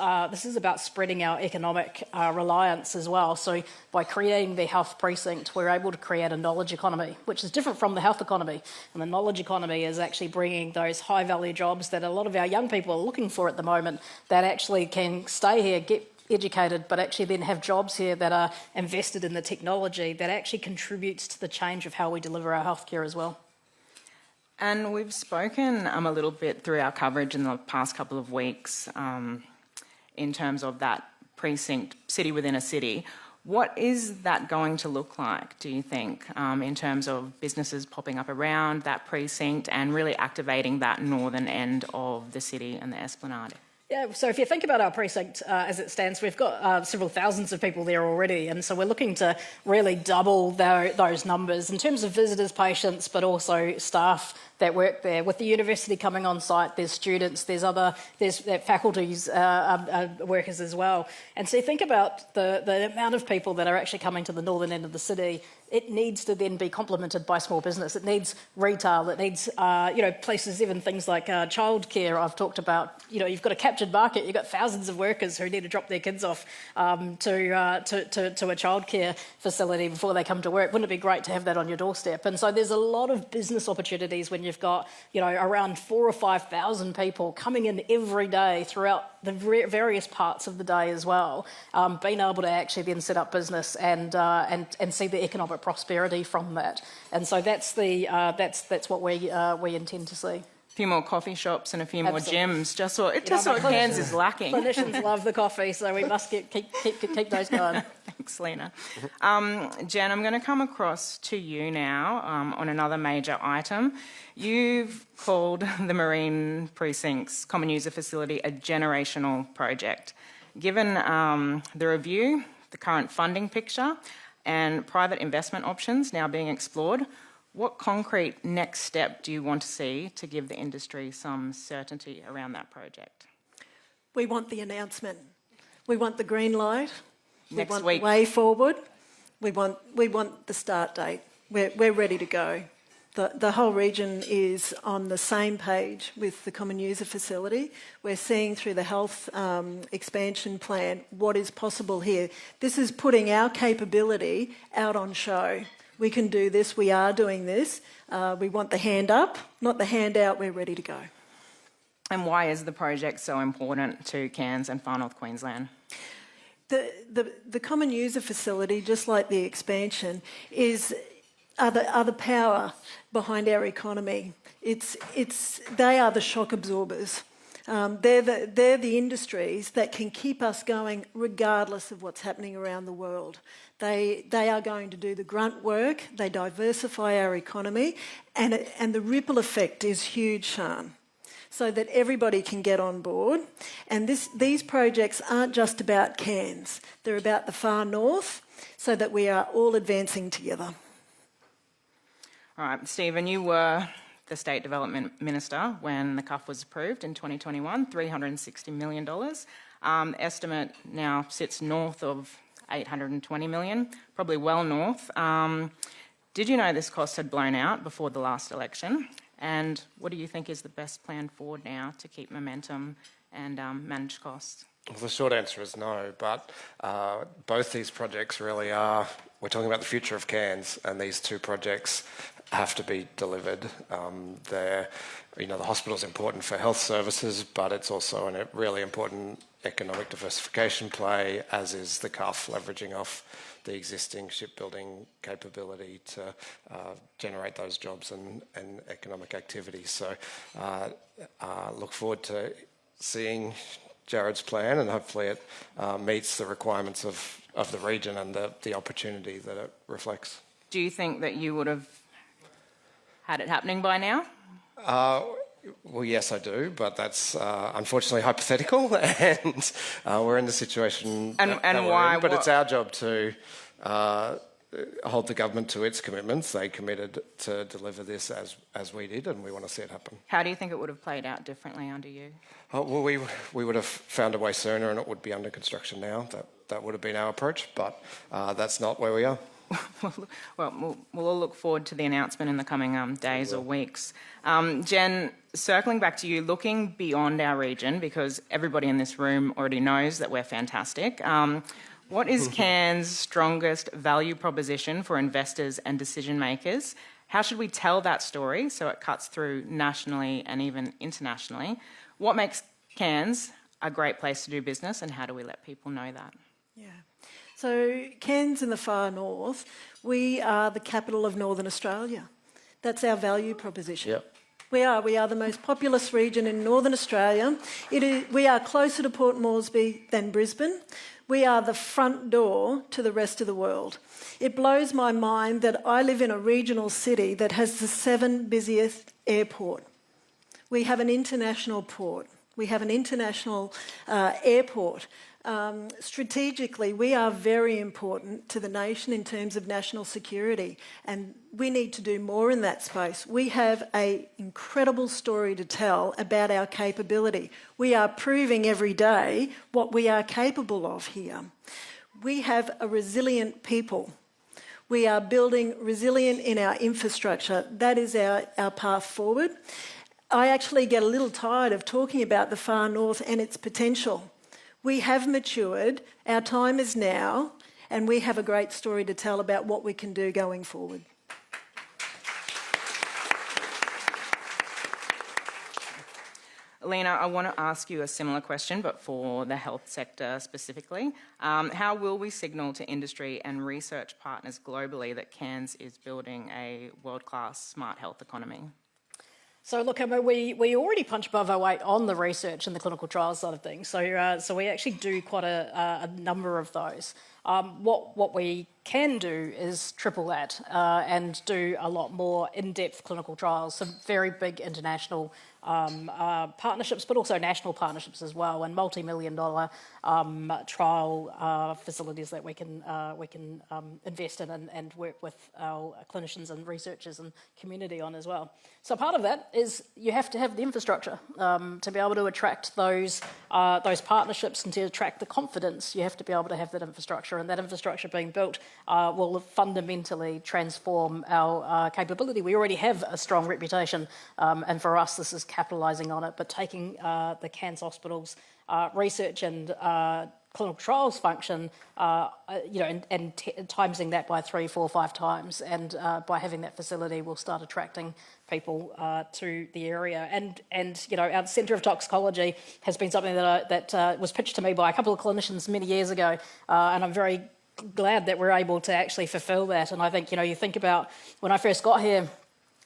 about spreading our economic reliance as well. So by creating the health precinct, we're able to create a knowledge economy, which is different from the health economy. And the knowledge economy is actually bringing those high-value jobs that a lot of our young people are looking for at the moment, that actually can stay here, get educated, but actually then have jobs here that are invested in the technology that actually contributes to the change of how we deliver our healthcare as well. And we've spoken a little bit through our coverage in the past couple of weeks in terms of that precinct, city within a city. What is that going to look like, do you think, in terms of businesses popping up around that precinct and really activating that northern end of the city and the Esplanade? Yeah, so if you think about our precinct as it stands, we've got several thousands of people there already, and so we're looking to really double those numbers in terms of visitors, patients, but also staff that work there. With the university coming on site, there's students, there's faculties, workers as well. And so you think about the amount of people that are actually coming to the northern end of the city. It needs to then be complemented by small business. It needs retail. It needs, places, even things like childcare. I've talked about, you've got a captured market. You've got thousands of workers who need to drop their kids off to a childcare facility before they come to work. Wouldn't it be great to have that on your doorstep? And so there's a lot of business opportunities when you've got, around 4,000 or 5,000 people coming in every day throughout the various parts of the day as well, being able to actually then set up business and see the economic prosperity from that. And so that's what we intend to see. A few more coffee shops and a few more gyms. Just what Cairns is lacking. Clinicians love the coffee, so we must keep those going. Thanks, Lena. Jen, I'm going to come across to you now on another major item. You've called the Marine Precinct's Common User Facility a generational project. Given the review, the current funding picture, and private investment options now being explored, what concrete next step do you want to see to give the industry some certainty around that project? We want the announcement. We want the green light. Next we want week. the way forward. We want the start date. We're ready to go. The whole region is on the same page with the Common User Facility. We're seeing through the health expansion plan what is possible here. This is putting our capability out on show. We can do this. We are doing this. We want the hand up, not the hand out. We're ready to go. And why is the project so important to Cairns and Far North Queensland? The Common User Facility, just like the expansion, are the power behind our economy. They are the shock absorbers. They're the industries that can keep us going regardless of what's happening around the world. They are going to do the grunt work. They diversify our economy, and the ripple effect is huge, Sian, so that everybody can get on board. And these projects aren't just about Cairns. They're about the far north, so that we are all advancing together. All right, Stephen, you were the State Development Minister when the CUF was approved in 2021, $360 million. Estimate now sits north of $820 million, probably well north. Did you know this cost had blown out before the last election? And what do you think is the best plan forward now to keep momentum and manage costs? Well, the short answer is no, but both these projects really are, we're talking about the future of Cairns, and these two projects have to be delivered. The hospital's important for health services, but it's also a really important economic diversification play, as is the CUF, leveraging off the existing shipbuilding capability to generate those jobs and economic activity. So look forward to seeing Jared's plan, and hopefully it meets the requirements of the region and the opportunity that it reflects. Do you think that you would have had it happening by now? Well, yes, I do, but that's unfortunately hypothetical, and we're in the situation that we're why? in. But it's our job to hold the government to its commitments. They committed to deliver this as we did, and we want to see it happen. How do you think it would have played out differently under you? Well, we would have found a way sooner, and it would be under construction now. That would have been our approach, but that's not where we are. Well, we'll all look forward to the announcement in the coming days or weeks. Jen, circling back to you, looking beyond our region, because everybody in this room already knows that we're fantastic, what is Cairns' strongest value proposition for investors and decision makers? How should we tell that story so it cuts through nationally and even internationally? What makes Cairns a great place to do business, and how do we let people know that? Yeah. So Cairns in the far north, we are the capital of Northern Australia. That's our value proposition. Yep. We are the most populous region in Northern Australia. We are closer to Port Moresby than Brisbane. We are the front door to the rest of the world. It blows my mind that I live in a regional city that has the 7th busiest airport. We have an international port. We have an international airport. Strategically, we are very important to the nation in terms of national security, and we need to do more in that space. We have an incredible story to tell about our capability. We are proving every day what we are capable of here. We have a resilient people. We are building resilient in our infrastructure. That is our path forward. I actually get a little tired of talking about the far north and its potential. We have matured, our time is now, and we have a great story to tell about what we can do going forward. Lena, I want to ask you a similar question, but for the health sector specifically. How will we signal to industry and research partners globally that Cairns is building a world-class smart health economy? So look, I mean, we already punch above our weight on the research and the clinical trials side of things. So we actually do quite a number of those. What we can do is triple that and do a lot more in-depth clinical trials, some very big international partnerships, but also national partnerships as well, and multi-million-dollar trial facilities that we can invest in and work with our clinicians and researchers and community on as well. So part of that is you have to have the infrastructure to be able to attract those partnerships and to attract the confidence. You have to be able to have that infrastructure, and that infrastructure being built will fundamentally transform our capability. We already have a strong reputation, and for us, this is capitalising on it, but taking the Cairns Hospital's research and clinical trials function, and timesing that by 3, 4, 5 times, and by having that facility, we'll start attracting people to the area. And our Centre of Toxicology has been something that was pitched to me by a couple of clinicians many years ago, and I'm very glad that we're able to actually fulfil that. And I think, you think about when I first got here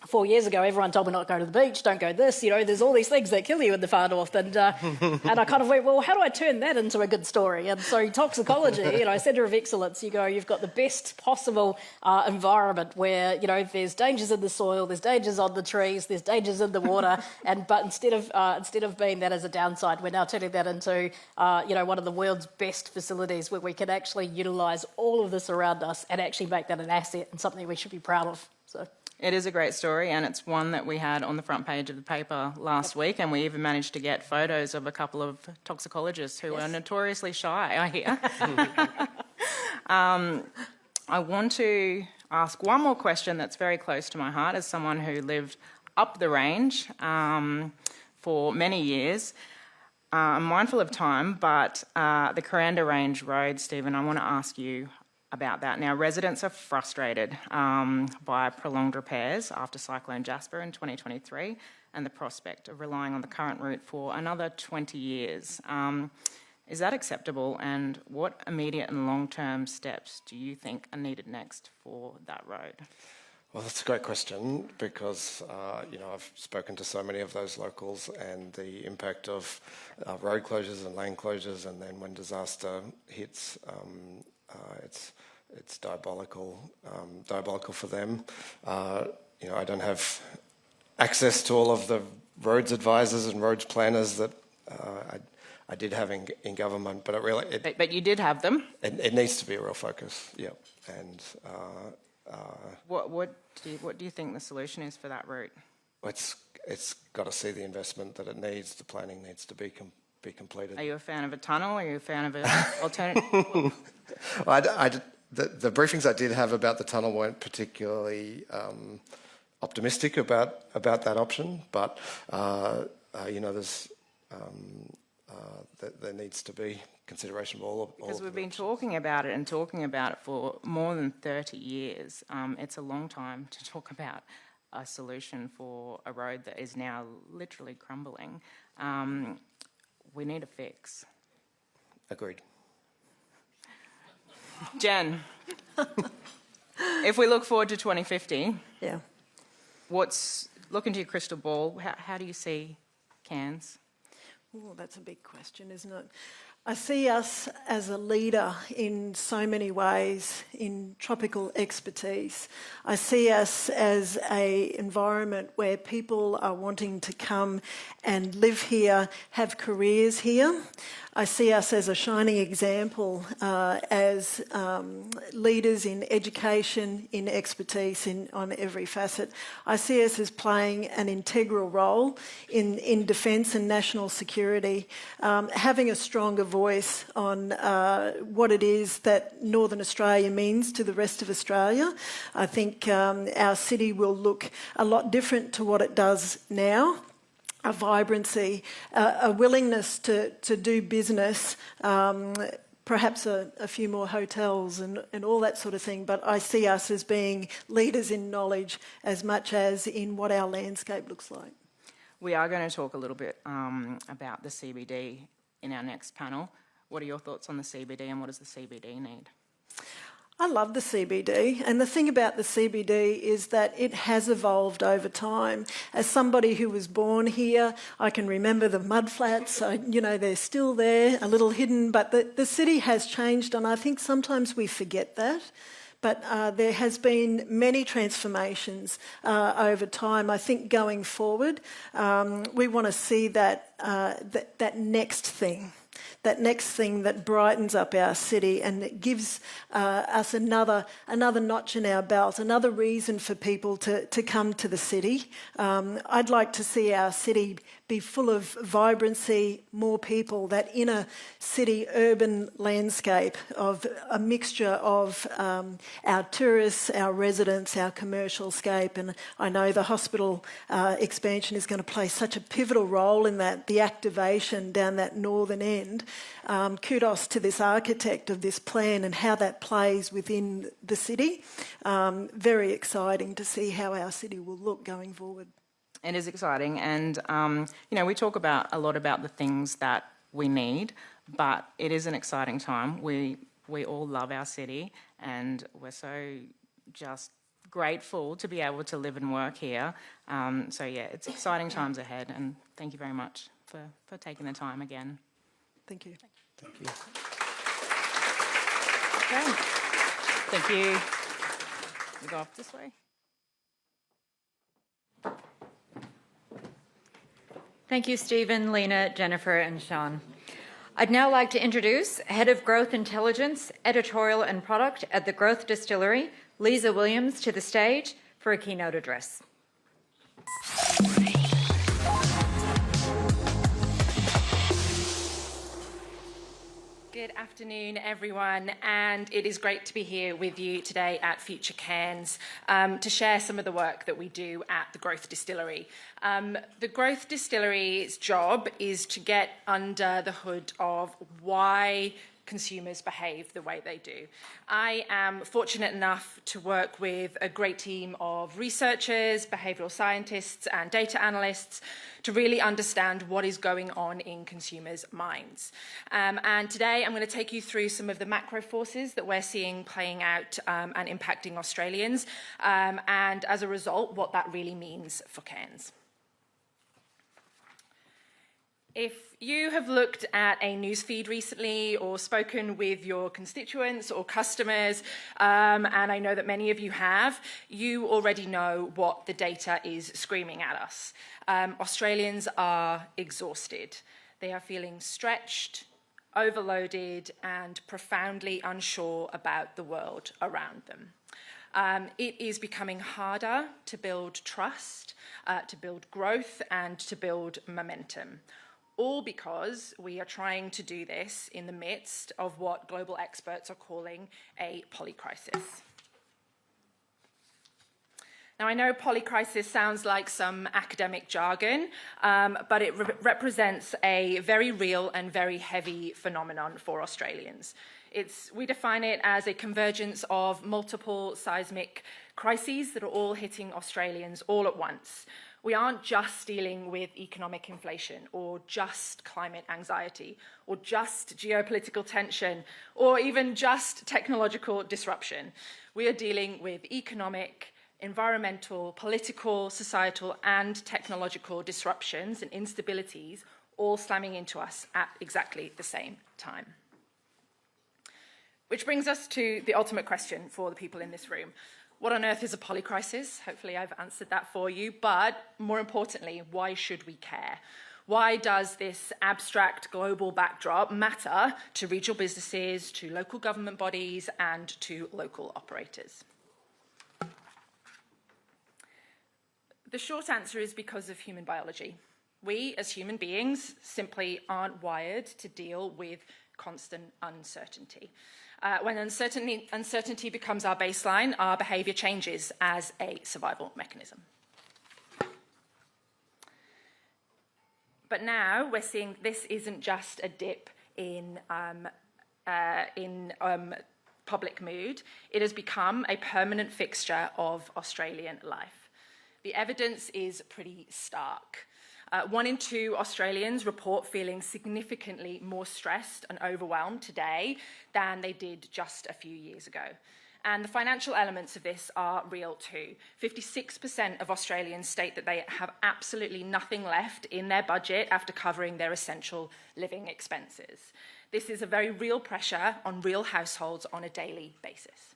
4 years ago, everyone told me not to go to the beach, don't go this, there's all these things that kill you in the far north. And I kind of went, well, how do I turn that into a good story? And so toxicology, Centre of Excellence, you've got the best possible environment where, there's dangers in the soil, there's dangers on the trees, there's dangers in the water. But instead of being that as a downside, we're now turning that into, one of the world's best facilities where we can actually utilise all of this around us and actually make that an asset and something we should be proud of. So. It is a great story, and it's one that we had on the front page of the paper last week, and we even managed to get photos of a couple of toxicologists who are notoriously shy, I hear. I want to ask one more question that's very close to my heart as someone who lived up the range for many years. I'm mindful of time, but the Coranda Range Road, Stephen, I want to ask you about that. Now, residents are frustrated by prolonged repairs after Cyclone Jasper in 2023 and the prospect of relying on the current route for another 20 years. Is that acceptable, and what immediate and long-term steps do you think are needed next for that road? Well, that's a great question because, I've spoken to so many of those locals, and the impact of road closures and lane closures, and then when disaster hits, it's diabolical for them. I don't have access to all of the roads advisors and roads planners that I did have in government, but But you did have them. It needs to be a real focus, yeah. And what do you think the solution is for that route? It's got to see the investment that it needs. The planning needs to be completed. Are you a fan of a tunnel? Are you a fan of an alternative? Well, the briefings I did have about the tunnel weren't particularly optimistic about that option, but there needs to be consideration of all because of we've the been options. talking about it for more than 30 years. It's a long time to talk about a solution for a road that is now literally crumbling. We need a fix. Agreed. Jen, if we look forward to 2050, Yeah. look into your crystal ball, how do you see Cairns? Oh, that's a big question, isn't it? I see us as a leader in so many ways in tropical expertise. I see us as an environment where people are wanting to come and live here, have careers here. I see us as a shining example as leaders in education, in expertise, on every facet. I see us as playing an integral role in defence and national security, having a stronger voice on what it is that Northern Australia means to the rest of Australia. I think our city will look a lot different to what it does now. A vibrancy, a willingness to do business, perhaps a few more hotels and all that sort of thing. But I see us as being leaders in knowledge as much as in what our landscape looks like. We are going to talk a little bit about the CBD in our next panel. What are your thoughts on the CBD, and what does the CBD need? I love the CBD, and the thing about the CBD is that it has evolved over time. As somebody who was born here, I can remember the mudflats, so, they're still there, a little hidden, but the city has changed, and I think sometimes we forget that. But there has been many transformations over time. I think going forward, we want to see that next thing. That next thing that brightens up our city and that gives us another notch in our belt, another reason for people to come to the city. I'd like to see our city be full of vibrancy, more people, that inner city-urban landscape of a mixture of our tourists, our residents, our commercial scape. And I know the hospital expansion is going to play such a pivotal role in that, the activation down that northern end. Kudos to this architect of this plan and how that plays within the city. Very exciting to see how our city will look going forward. It is exciting, and we talk a lot about the things that we need, but it is an exciting time. We all love our city, and we're so just grateful to be able to live and work here. It's exciting times ahead, and thank you very much for taking the time again. Thank you. Thank you. Okay. Thank you. We go off this way. Thank you, Stephen, Lena, Jennifer, and Sean. I'd now like to introduce Head of Growth Intelligence, Editorial and Product at the Growth Distillery, Lisa Williams, to the stage for a keynote address. Good afternoon, everyone, and it is great to be here with you today at Future Cairns to share some of the work that we do at the Growth Distillery. The Growth Distillery's job is to get under the hood of why consumers behave the way they do. I am fortunate enough to work with a great team of researchers, behavioural scientists and data analysts to really understand what is going on in consumers' minds. And today I'm going to take you through some of the macro forces that we're seeing playing out and impacting Australians, and as a result, what that really means for Cairns. If you have looked at a newsfeed recently or spoken with your constituents or customers, and I know that many of you have, you already know what the data is screaming at us. Australians are exhausted. They are feeling stretched, overloaded, and profoundly unsure about the world around them. It is becoming harder to build trust, to build growth, and to build momentum. All because we are trying to do this in the midst of what global experts are calling a polycrisis. Now, I know polycrisis sounds like some academic jargon, but it represents a very real and very heavy phenomenon for Australians. We define it as a convergence of multiple seismic crises that are all hitting Australians all at once. We aren't just dealing with economic inflation or just climate anxiety or just geopolitical tension or even just technological disruption. We are dealing with economic, environmental, political, societal and technological disruptions and instabilities all slamming into us at exactly the same time. Which brings us to the ultimate question for the people in this room. What on earth is a polycrisis? Hopefully I've answered that for you, but more importantly, why should we care? Why does this abstract global backdrop matter to regional businesses, to local government bodies, and to local operators? The short answer is because of human biology. We, as human beings, simply aren't wired to deal with constant uncertainty. When uncertainty becomes our baseline, our behaviour changes as a survival mechanism. But now we're seeing this isn't just a dip in public mood. It has become a permanent fixture of Australian life. The evidence is pretty stark. 1 in 2 Australians report feeling significantly more stressed and overwhelmed today than they did just a few years ago. And the financial elements of this are real too. 56% of Australians state that they have absolutely nothing left in their budget after covering their essential living expenses. This is a very real pressure on real households on a daily basis.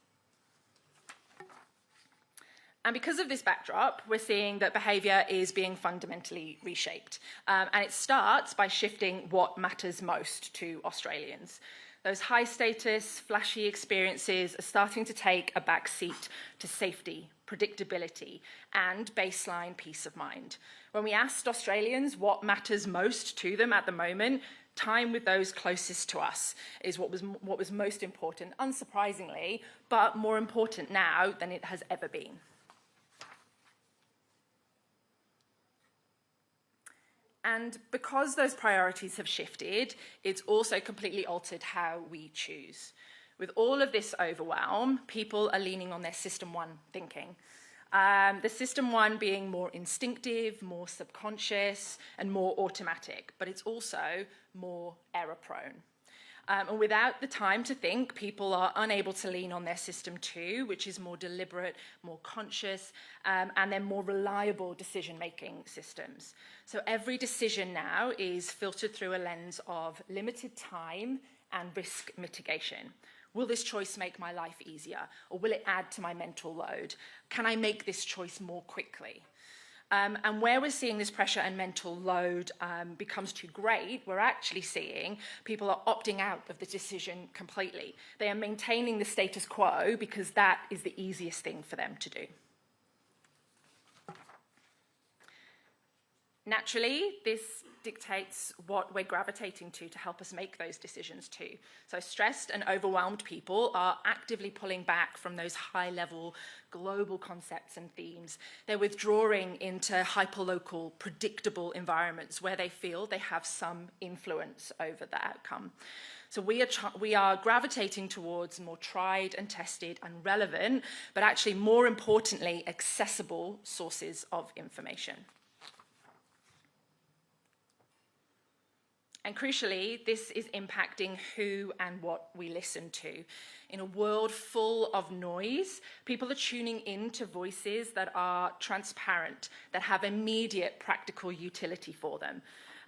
And because of this backdrop, we're seeing that behaviour is being fundamentally reshaped. And it starts by shifting what matters most to Australians. Those high-status, flashy experiences are starting to take a back seat to safety, predictability, and baseline peace of mind. When we asked Australians what matters most to them at the moment, time with those closest to us is what was most important, unsurprisingly, but more important now than it has ever been. And because those priorities have shifted, it's also completely altered how we choose. With all of this overwhelm, people are leaning on their System 1 thinking. The System 1 being more instinctive, more subconscious, and more automatic, but it's also more error-prone. And without the time to think, people are unable to lean on their System 2, which is more deliberate, more conscious, and then more reliable decision-making systems. So every decision now is filtered through a lens of limited time and risk mitigation. Will this choice make my life easier, or will it add to my mental load? Can I make this choice more quickly? And where we're seeing this pressure and mental load becomes too great, we're actually seeing people are opting out of the decision completely. They are maintaining the status quo because that is the easiest thing for them to do. Naturally, this dictates what we're gravitating to help us make those decisions too. So stressed and overwhelmed people are actively pulling back from those high-level global concepts and themes. They're withdrawing into hyperlocal, predictable environments where they feel they have some influence over the outcome. So we are gravitating towards more tried and tested and relevant, but actually more importantly, accessible sources of information. And crucially, this is impacting who and what we listen to. In a world full of noise, people are tuning in to voices that are transparent, that have immediate practical utility for them.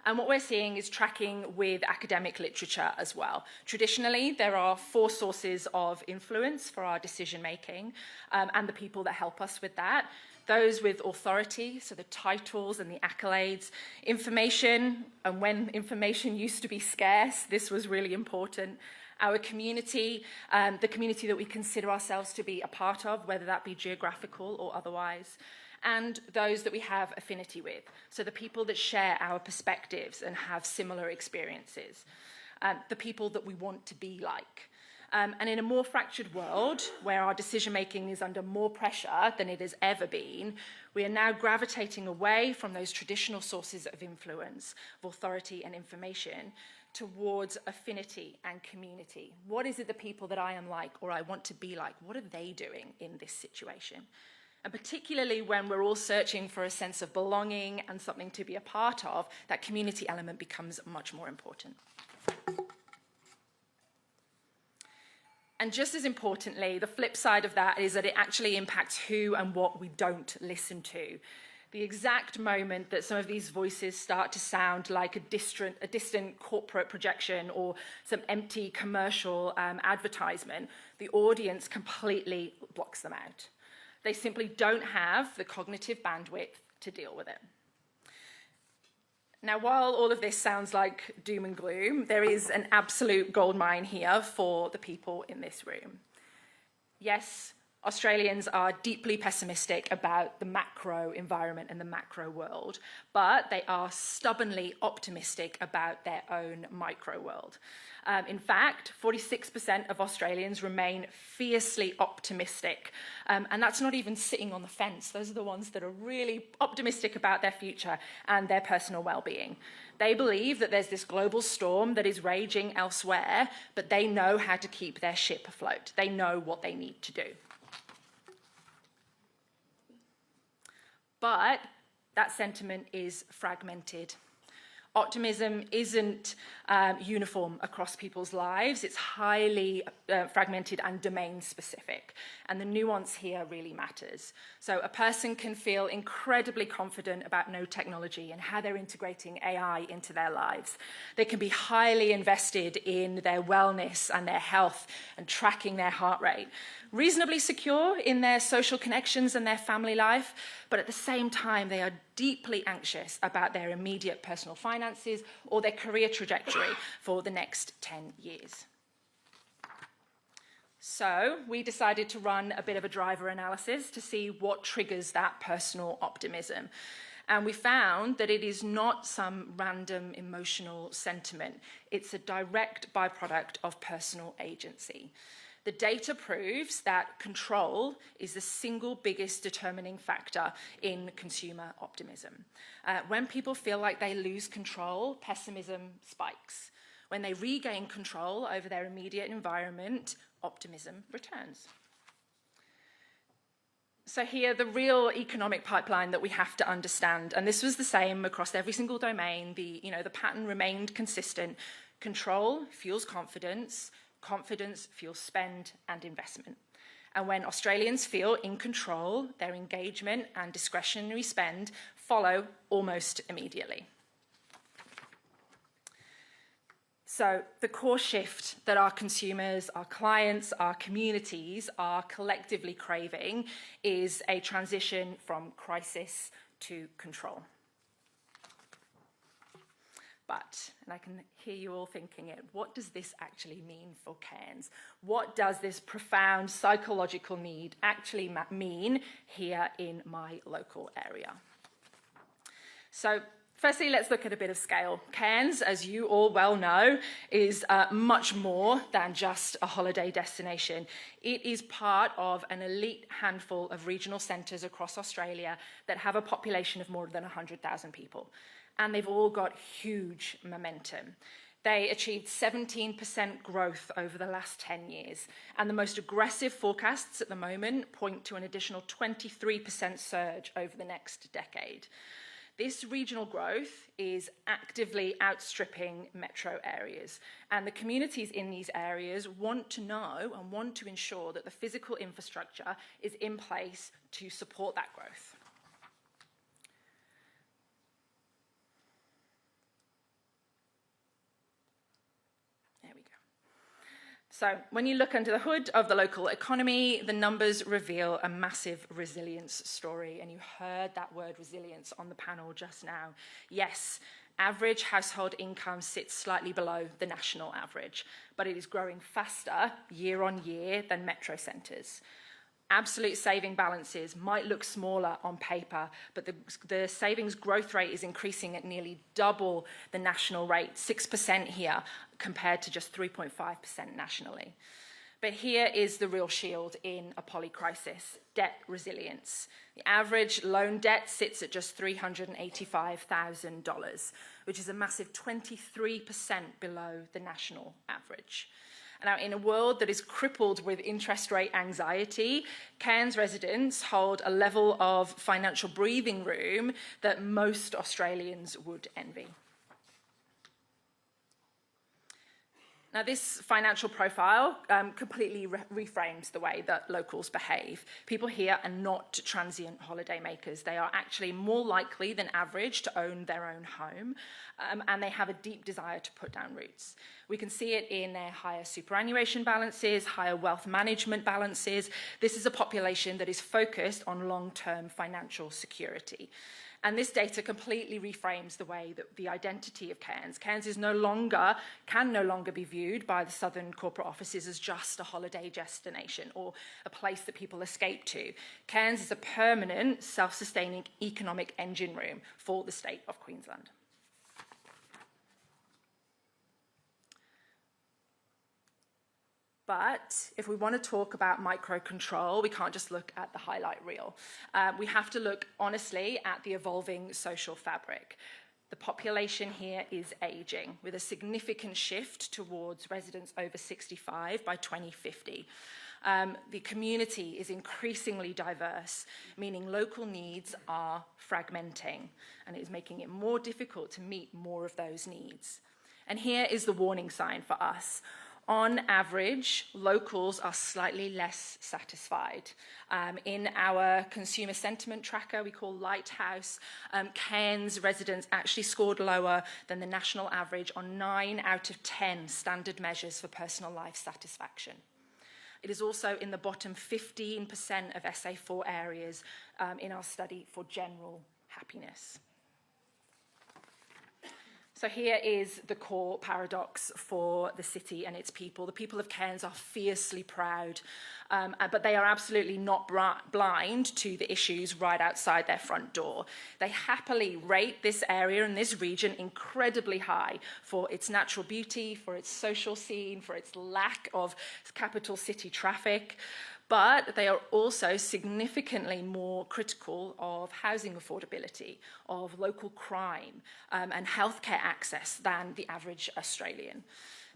And what we're seeing is tracking with academic literature as well. Traditionally, there are 4 sources of influence for our decision-making and the people that help us with that. Those with authority, so the titles and the accolades, information, and when information used to be scarce, this was really important. Our community, the community that we consider ourselves to be a part of, whether that be geographical or otherwise, and those that we have affinity with, so the people that share our perspectives and have similar experiences, the people that we want to be like. And in a more fractured world, where our decision-making is under more pressure than it has ever been, we are now gravitating away from those traditional sources of influence, of authority and information, towards affinity and community. What is it the people that I am like or I want to be like, what are they doing in this situation? And particularly when we're all searching for a sense of belonging and something to be a part of, that community element becomes much more important. And just as importantly, the flip side of that is that it actually impacts who and what we don't listen to. The exact moment that some of these voices start to sound like a distant corporate projection or some empty commercial advertisement, the audience completely blocks them out. They simply don't have the cognitive bandwidth to deal with it. Now, while all of this sounds like doom and gloom, there is an absolute goldmine here for the people in this room. Yes, Australians are deeply pessimistic about the macro environment and the macro world, but they are stubbornly optimistic about their own micro world. In fact, 46% of Australians remain fiercely optimistic, and that's not even sitting on the fence. Those are the ones that are really optimistic about their future and their personal well-being. They believe that there's this global storm that is raging elsewhere, but they know how to keep their ship afloat. They know what they need to do. But that sentiment is fragmented. Optimism isn't uniform across people's lives. It's highly fragmented and domain specific. And the nuance here really matters. So a person can feel incredibly confident about no technology and how they're integrating AI into their lives. They can be highly invested in their wellness and their health and tracking their heart rate. Reasonably secure in their social connections and their family life, but at the same time, they are deeply anxious about their immediate personal finances or their career trajectory for the next 10 years. So we decided to run a bit of a driver analysis to see what triggers that personal optimism. And we found that it is not some random emotional sentiment. It's a direct byproduct of personal agency. The data proves that control is the single biggest determining factor in consumer optimism. When people feel like they lose control, pessimism spikes. When they regain control over their immediate environment, optimism returns. So here, the real economic pipeline that we have to understand, and this was the same across every single domain, the pattern remained consistent. Control fuels confidence, confidence fuels spend and investment. And when Australians feel in control, their engagement and discretionary spend follow almost immediately. So the core shift that our consumers, our clients, our communities are collectively craving is a transition from crisis to control. But, and I can hear you all thinking it, what does this actually mean for Cairns? What does this profound psychological need actually mean here in my local area? So, firstly, let's look at a bit of scale. Cairns, as you all well know, is much more than just a holiday destination. It is part of an elite handful of regional centres across Australia that have a population of more than 100,000 people. And they've all got huge momentum. They achieved 17% growth over the last 10 years. And the most aggressive forecasts at the moment point to an additional 23% surge over the next decade. This regional growth is actively outstripping metro areas, and the communities in these areas want to know and want to ensure that the physical infrastructure is in place to support that growth. So when you look under the hood of the local economy, the numbers reveal a massive resilience story. And you heard that word resilience on the panel just now. Yes, average household income sits slightly below the national average, but it is growing faster year on year than metro centres. Absolute saving balances might look smaller on paper, but the savings growth rate is increasing at nearly double the national rate, 6% here, compared to just 3.5% nationally. But here is the real shield in a polycrisis: debt resilience. The average loan debt sits at just $385,000, which is a massive 23% below the national average. Now, in a world that is crippled with interest rate anxiety, Cairns residents hold a level of financial breathing room that most Australians would envy. Now, this financial profile completely reframes the way that locals behave. People here are not transient holiday makers. They are actually more likely than average to own their own home, and they have a deep desire to put down roots. We can see it in their higher superannuation balances, higher wealth management balances. This is a population that is focused on long-term financial security. And this data completely reframes the way that the identity of Cairns. Cairns can no longer be viewed by the southern corporate offices as just a holiday destination or a place that people escape to. Cairns is a permanent, self-sustaining economic engine room for the state of Queensland. But if we want to talk about micro-control, we can't just look at the highlight reel. We have to look honestly at the evolving social fabric. The population here is ageing, with a significant shift towards residents over 65 by 2050. The community is increasingly diverse, meaning local needs are fragmenting, and it is making it more difficult to meet more of those needs. And here is the warning sign for us. On average, locals are slightly less satisfied. In our consumer sentiment tracker we call Lighthouse, Cairns residents actually scored lower than the national average on 9 out of 10 standard measures for personal life satisfaction. It is also in the bottom 15% of SA4 areas in our study for general happiness. So here is the core paradox for the city and its people. The people of Cairns are fiercely proud, but they are absolutely not blind to the issues right outside their front door. They happily rate this area and this region incredibly high for its natural beauty, for its social scene, for its lack of capital city traffic. But they are also significantly more critical of housing affordability, of local crime, and healthcare access than the average Australian.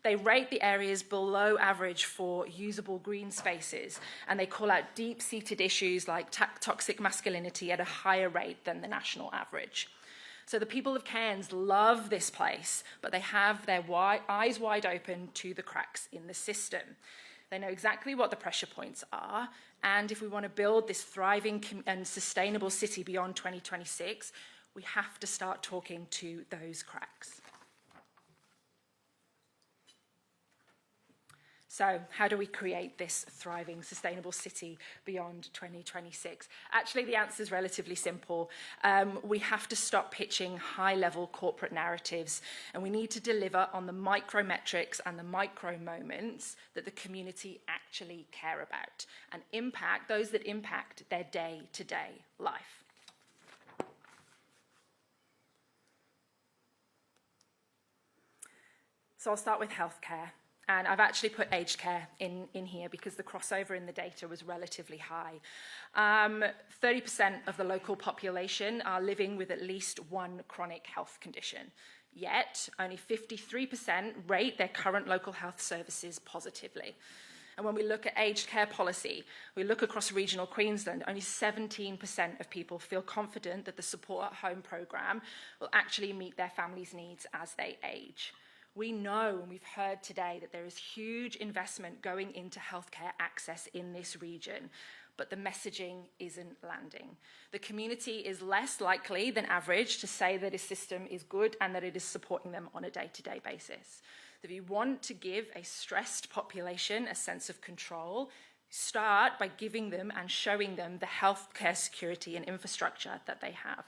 They rate the areas below average for usable green spaces, and they call out deep-seated issues like toxic masculinity at a higher rate than the national average. So the people of Cairns love this place, but they have their eyes wide open to the cracks in the system. They know exactly what the pressure points are, and if we want to build this thriving and sustainable city beyond 2026, we have to start talking to those cracks. So how do we create this thriving, sustainable city beyond 2026? Actually, the answer is relatively simple. We have to stop pitching high-level corporate narratives, and we need to deliver on the micrometrics and the micro moments that the community actually care about and impact those that impact their day-to-day life. So I'll start with healthcare. And I've actually put aged care in here because the crossover in the data was relatively high. 30% of the local population are living with at least one chronic health condition. Yet, only 53% rate their current local health services positively. And when we look at aged care policy, we look across regional Queensland, only 17% of people feel confident that the Support at Home programme will actually meet their families' needs as they age. We know, and we've heard today, that there is huge investment going into healthcare access in this region, but the messaging isn't landing. The community is less likely than average to say that a system is good and that it is supporting them on a day-to-day basis. If you want to give a stressed population a sense of control, start by giving them and showing them the healthcare security and infrastructure that they have.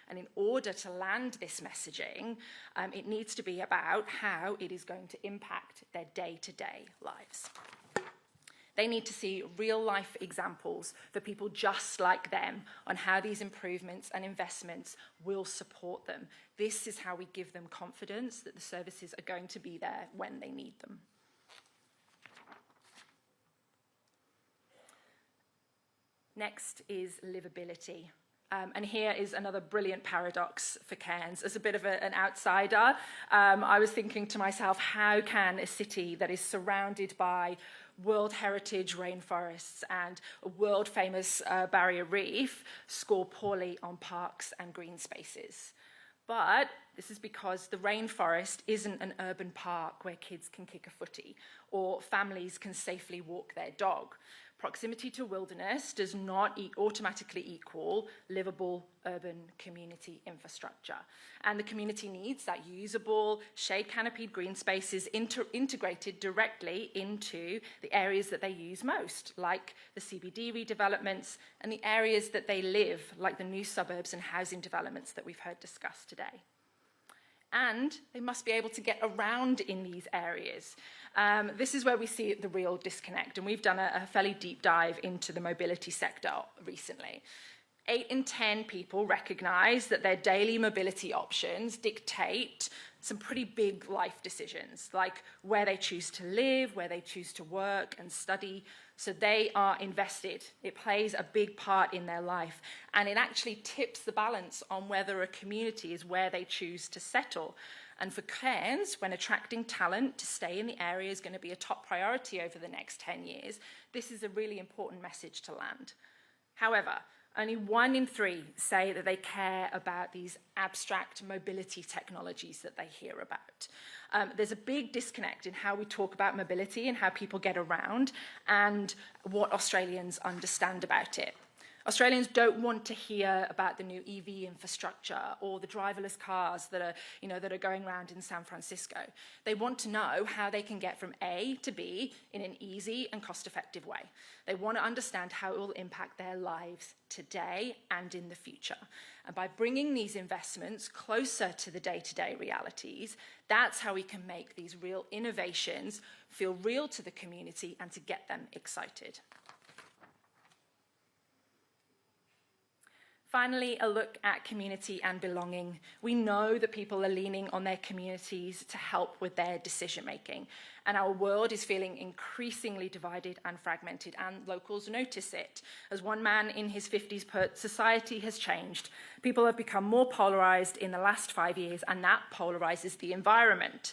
And in order to land this messaging, it needs to be about how it is going to impact their day-to-day lives. They need to see real-life examples for people just like them on how these improvements and investments will support them. This is how we give them confidence that the services are going to be there when they need them. Next is livability. And here is another brilliant paradox for Cairns. As a bit of an outsider, I was thinking to myself, how can a city that is surrounded by World Heritage rainforests and a world-famous barrier reef score poorly on parks and green spaces? But this is because the rainforest isn't an urban park where kids can kick a footy or families can safely walk their dog. Proximity to wilderness does not automatically equal livable urban community infrastructure. And the community needs that usable, shade-canopied green spaces integrated directly into the areas that they use most, like the CBD redevelopments, and the areas that they live, like the new suburbs and housing developments that we've heard discussed today. And they must be able to get around in these areas. This is where we see the real disconnect, and we've done a fairly deep dive into the mobility sector recently. 8 in 10 people recognise that their daily mobility options dictate some pretty big life decisions, like where they choose to live, where they choose to work and study. So they are invested. It plays a big part in their life, and it actually tips the balance on whether a community is where they choose to settle. And for Cairns, when attracting talent to stay in the area is going to be a top priority over the next 10 years, this is a really important message to land. However, only 1 in 3 say that they care about these abstract mobility technologies that they hear about. There's a big disconnect in how we talk about mobility and how people get around and what Australians understand about it. Australians don't want to hear about the new EV infrastructure or the driverless cars that are going around in San Francisco. They want to know how they can get from A to B in an easy and cost-effective way. They want to understand how it will impact their lives today and in the future. And by bringing these investments closer to the day-to-day realities, that's how we can make these real innovations feel real to the community and to get them excited. Finally, a look at community and belonging. We know that people are leaning on their communities to help with their decision-making, and our world is feeling increasingly divided and fragmented, and locals notice it. As one man in his 50s put, society has changed. People have become more polarised in the last 5 years, and that polarises the environment.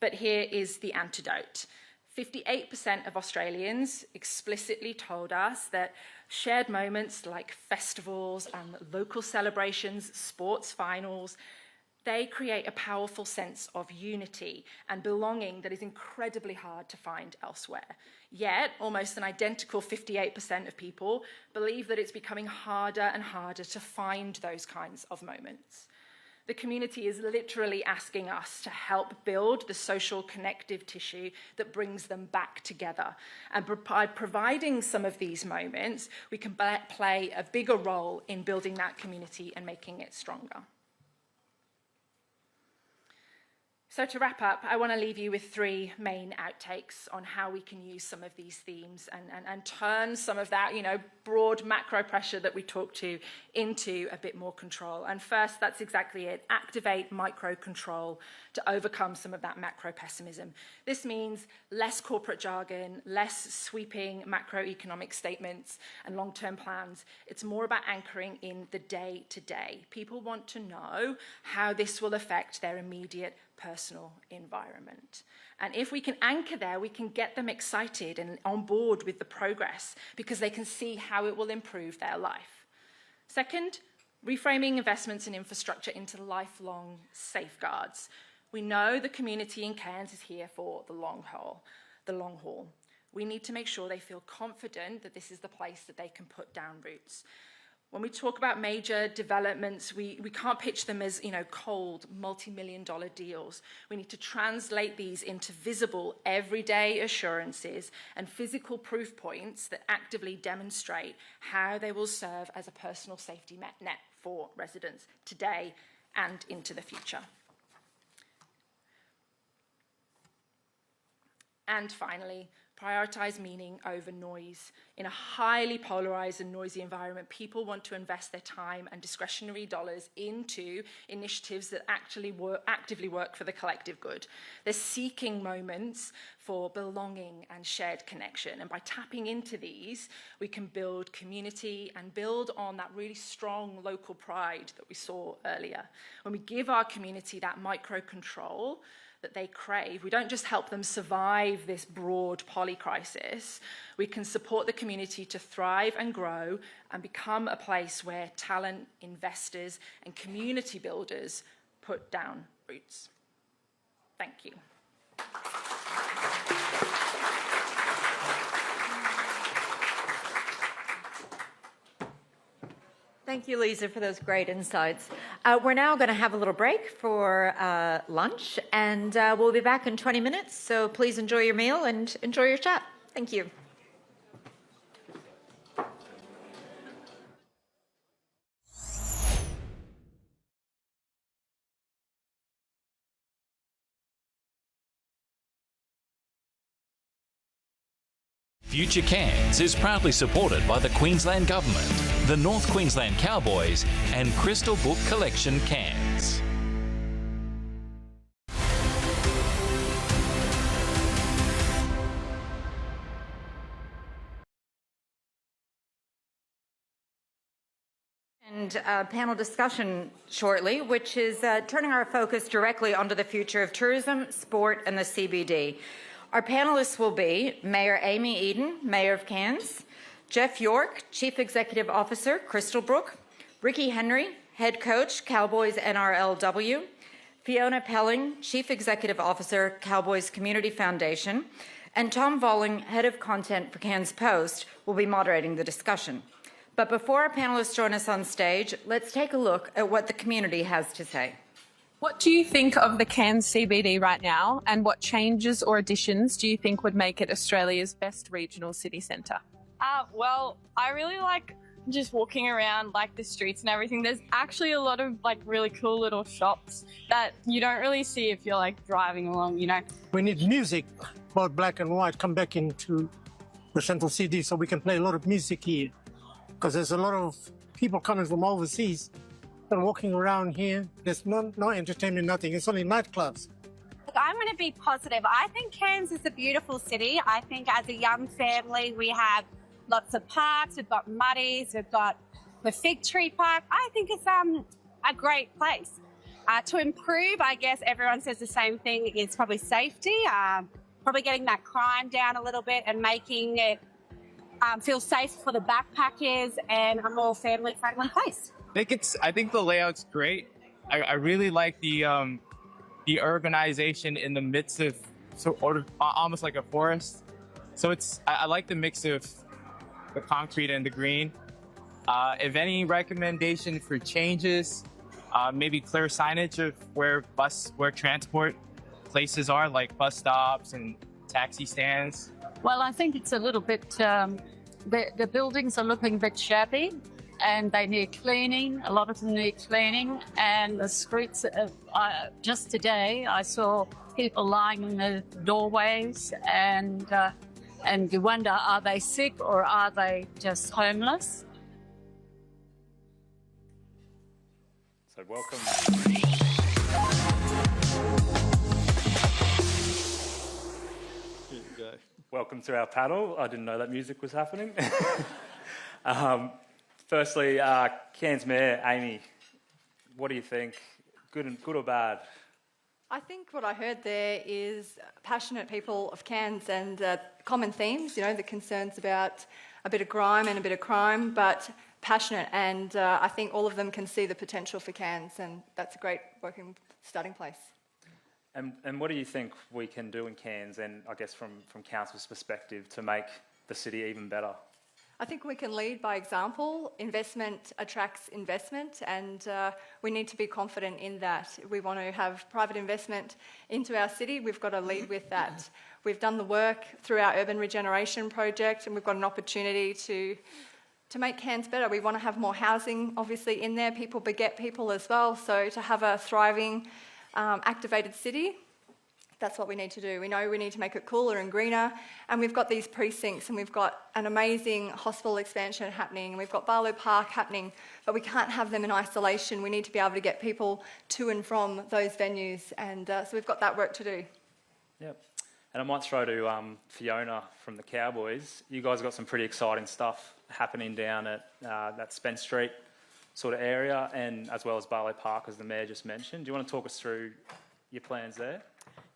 But here is the antidote. 58% of Australians explicitly told us that shared moments like festivals and local celebrations, sports finals, they create a powerful sense of unity and belonging that is incredibly hard to find elsewhere. Yet, almost an identical 58% of people believe that it's becoming harder and harder to find those kinds of moments. The community is literally asking us to help build the social connective tissue that brings them back together. And by providing some of these moments, we can play a bigger role in building that community and making it stronger. So to wrap up, I want to leave you with 3 main outtakes on how we can use some of these themes and turn some of that, broad macro pressure that we talked to into a bit more control. And first, that's exactly it. Activate micro control to overcome some of that macro pessimism. This means less corporate jargon, less sweeping macroeconomic statements and long-term plans. It's more about anchoring in the day-to-day. People want to know how this will affect their immediate personal environment. And if we can anchor there, we can get them excited and on board with the progress because they can see how it will improve their life. Second, reframing investments in infrastructure into lifelong safeguards. We know the community in Cairns is here for the long haul. We need to make sure they feel confident that this is the place that they can put down roots. When we talk about major developments, we can't pitch them as, cold, multi-million-dollar deals. We need to translate these into visible, everyday assurances and physical proof points that actively demonstrate how they will serve as a personal safety net for residents today and into the future. And finally, prioritise meaning over noise. In a highly polarised and noisy environment, people want to invest their time and discretionary dollars into initiatives that actively work for the collective good. They're seeking moments for belonging and shared connection. And by tapping into these, we can build community and build on that really strong local pride that we saw earlier. When we give our community that micro control that they crave, we don't just help them survive this broad polycrisis, we can support the community to thrive and grow and become a place where talent, investors, and community builders put down roots. Thank you. Thank you, Lisa, for those great insights. We're now going to have a little break for lunch, and we'll be back in 20 minutes. So please enjoy your meal and enjoy your chat. Thank you. Future Cairns is proudly supported by the Queensland Government. the North Queensland Cowboys and Crystal Book Collection Cairns. And panel discussion shortly, which is turning our focus directly onto the future of tourism, sport and the CBD. Our panelists will be Mayor Amy Eden, Mayor of Cairns, Jeff York, Chief Executive Officer, Crystal Brook, Ricky Henry, Head Coach, Cowboys NRLW, Fiona Pelling, Chief Executive Officer, Cowboys Community Foundation, and Tom Volling, Head of Content for Cairns Post, will be moderating the discussion. But before our panelists join us on stage, let's take a look at what the community has to say. What do you think of the Cairns CBD right now, and what changes or additions do you think would make it Australia's best regional city centre? Well, I really like just walking around like the streets and everything. There's actually a lot of like really cool little shops that you don't really see if you're like driving along, you know. We need music, both black and white, come back into the central city so we can play a lot of music here. Because there's a lot of people coming from overseas and walking around here. There's no entertainment, nothing. It's only nightclubs. I'm going to be positive. I think Cairns is a beautiful city. I think as a young family, we have lots of parks. We've got Muddies. We've got the Fig Tree Park. I think it's a great place. To improve, I guess everyone says the same thing, is probably safety, probably getting that crime down a little bit and making it feel safe for the backpackers and a more family-friendly place. I think the layout's great. I really like the urbanization in the midst of almost like a forest. So I like the mix of the concrete and the green. If any recommendation for changes, maybe clear signage of where transport places are, like bus stops and taxi stands. Well, I think it's a little bit, the buildings are looking a bit shabby and they need cleaning. A lot of them need cleaning, and the streets, just today I saw people lying in the doorways, and you wonder, are they sick or are they just homeless? So welcome. Welcome to our panel. I didn't know that music was happening. Firstly, Cairns Mayor Amy, what do you think? Good or bad? I think what I heard there is passionate people of Cairns and common themes, you know, the concerns about a bit of grime and a bit of crime, but passionate, and I think all of them can see the potential for Cairns, and that's a great starting place. And what do you think we can do in Cairns, and I guess from Council's perspective, to make the city even better? I think we can lead by example. Investment attracts investment, and we need to be confident in that. We want to have private investment into our city. We've got to lead with that. We've done the work through our urban regeneration project, and we've got an opportunity to make Cairns better. We want to have more housing, obviously, in there. People beget people as well, so to have a thriving, activated city, that's what we need to do. We know we need to make it cooler and greener, and we've got these precincts, and we've got an amazing hospital expansion happening, and we've got Barlow Park happening, but we can't have them in isolation. We need to be able to get people to and from those venues, and so we've got that work to do. Yep. And I might throw to Fiona from the Cowboys. You guys got some pretty exciting stuff happening down at that Spence Street sort of area, and as well as Barlow Park, as the Mayor just mentioned. Do you want to talk us through your plans there?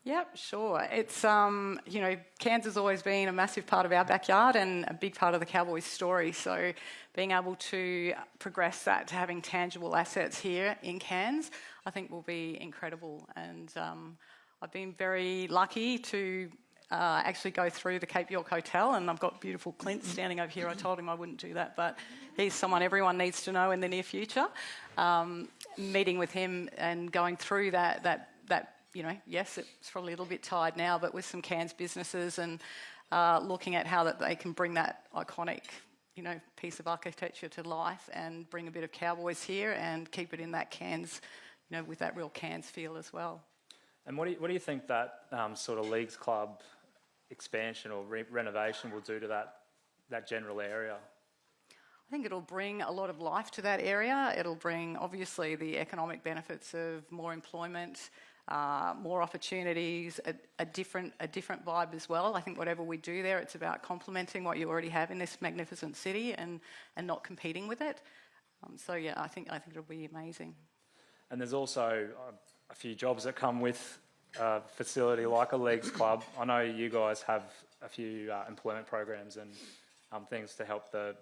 Yep, sure. It's, you know, Cairns has always been a massive part of our backyard and a big part of the Cowboys' story. So being able to progress that to having tangible assets here in Cairns, I think will be incredible. And I've been very lucky to actually go through the Cape York Hotel, and I've got beautiful Clint standing over here. I told him I wouldn't do that, but he's someone everyone needs to know in the near future. Meeting with him and going through that, you know, yes, it's probably a little bit tired now, but with some Cairns businesses and looking at how that they can bring that iconic, you know, piece of architecture to life and bring a bit of Cowboys here and keep it in that Cairns, you know, with that real Cairns feel as well. And what do you think that sort of Leagues Club expansion or renovation will do to that general area? I think it'll bring a lot of life to that area. It'll bring, obviously, the economic benefits of more employment, more opportunities, a different vibe as well. I think whatever we do there, it's about complementing what you already have in this magnificent city and not competing with it. So yeah, I think it'll be amazing. And there's also a few jobs that come with a facility like a Leagues Club. I know you guys have a few employment programs and things to help the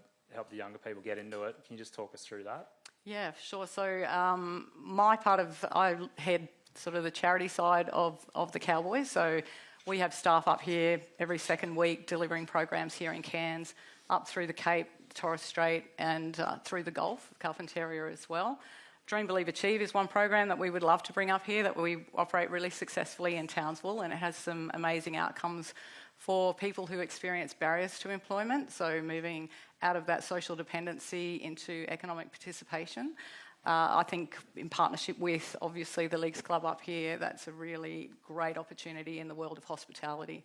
younger people get into it. Can you just talk us through that? Yeah, sure. So I head sort of the charity side of the Cowboys. So we have staff up here every second week delivering programs here in Cairns, up through the Cape, Torres Strait, and through the Gulf, Carpentaria as well. Dream, Believe, Achieve is one program that we would love to bring up here that we operate really successfully in Townsville, and it has some amazing outcomes for people who experience barriers to employment, so moving out of that social dependency into economic participation. I think in partnership with, obviously, the Leagues Club up here, that's a really great opportunity in the world of hospitality.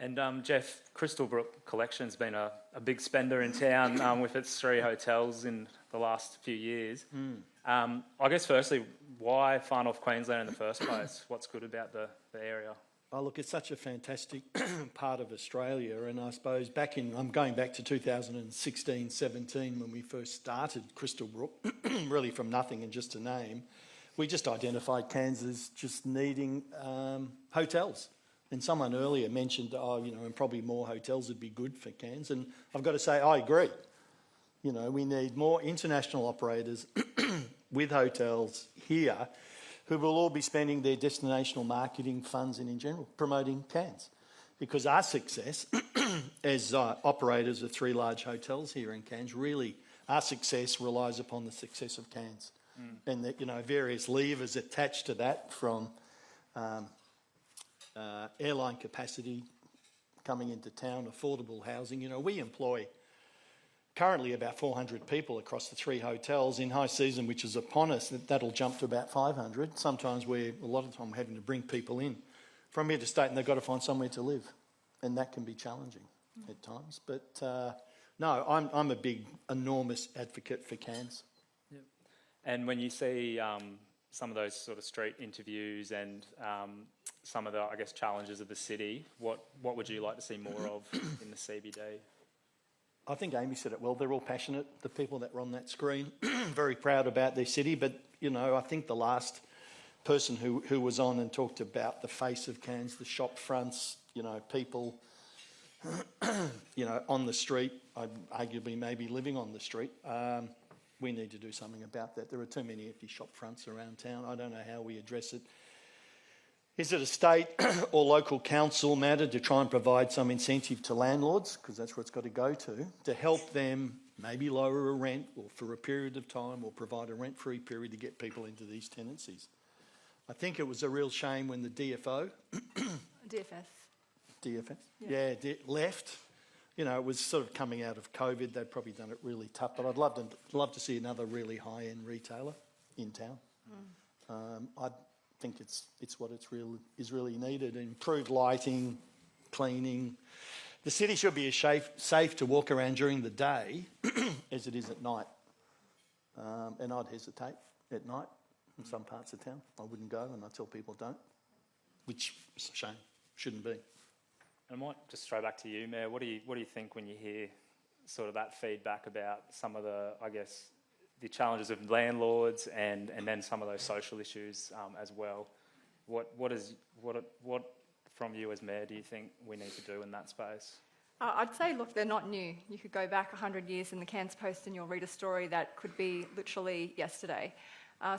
And Jeff, Crystal Brook Collection's been a big spender in town with its 3 hotels in the last few years. I guess firstly, why Far North Queensland in the first place? What's good about the area? Oh, look, it's such a fantastic part of Australia, and I suppose I'm going back to 2016-17 when we first started Crystal Brook, really from nothing and just a name. We just identified Cairns as just needing hotels. And someone earlier mentioned, and probably more hotels would be good for Cairns, and I've got to say, I agree. We need more international operators with hotels here who will all be spending their destinational marketing funds and in general promoting Cairns. Because our success as operators of 3 large hotels here in Cairns, really our success relies upon the success of Cairns. And that, various levers attached to that from airline capacity coming into town, affordable housing. We employ currently about 400 people across the 3 hotels. In high season, which is upon us, that'll jump to about 500. Sometimes a lot of the time, we're having to bring people in from interstate and they've got to find somewhere to live. And that can be challenging at times. But no, I'm a big, enormous advocate for Cairns. Yep. And when you see some of those sort of street interviews and some of the, I guess, challenges of the city, what would you like to see more of in the CBD? I think Amy said it well. They're all passionate, the people that were on that screen, very proud about their city. But, I think the last person who was on and talked about the face of Cairns, the shop fronts, people, on the street, arguably maybe living on the street. We need to do something about that. There are too many empty shop fronts around town. I don't know how we address it. Is it a state or local council matter to try and provide some incentive to landlords, because that's where it's got to go to help them maybe lower a rent or for a period of time or provide a rent-free period to get people into these tenancies? I think it was a real shame when the DFO... DFS? Yeah, left. It was sort of coming out of COVID. They'd probably done it really tough, but I'd love to see another really high-end retailer in town. I think it's what is really needed. Improved lighting, cleaning. The city should be as safe to walk around during the day as it is at night. And I'd hesitate at night in some parts of town. I wouldn't go, and I tell people don't, which is a shame. Shouldn't be. And I might just throw back to you, Mayor. What do you think when you hear sort of that feedback about some of the, I guess, the challenges of landlords and then some of those social issues as well? What from you as Mayor do you think we need to do in that space? I'd say, look, they're not new. You could go back 100 years in the Cairns Post and you'll read a story that could be literally yesterday.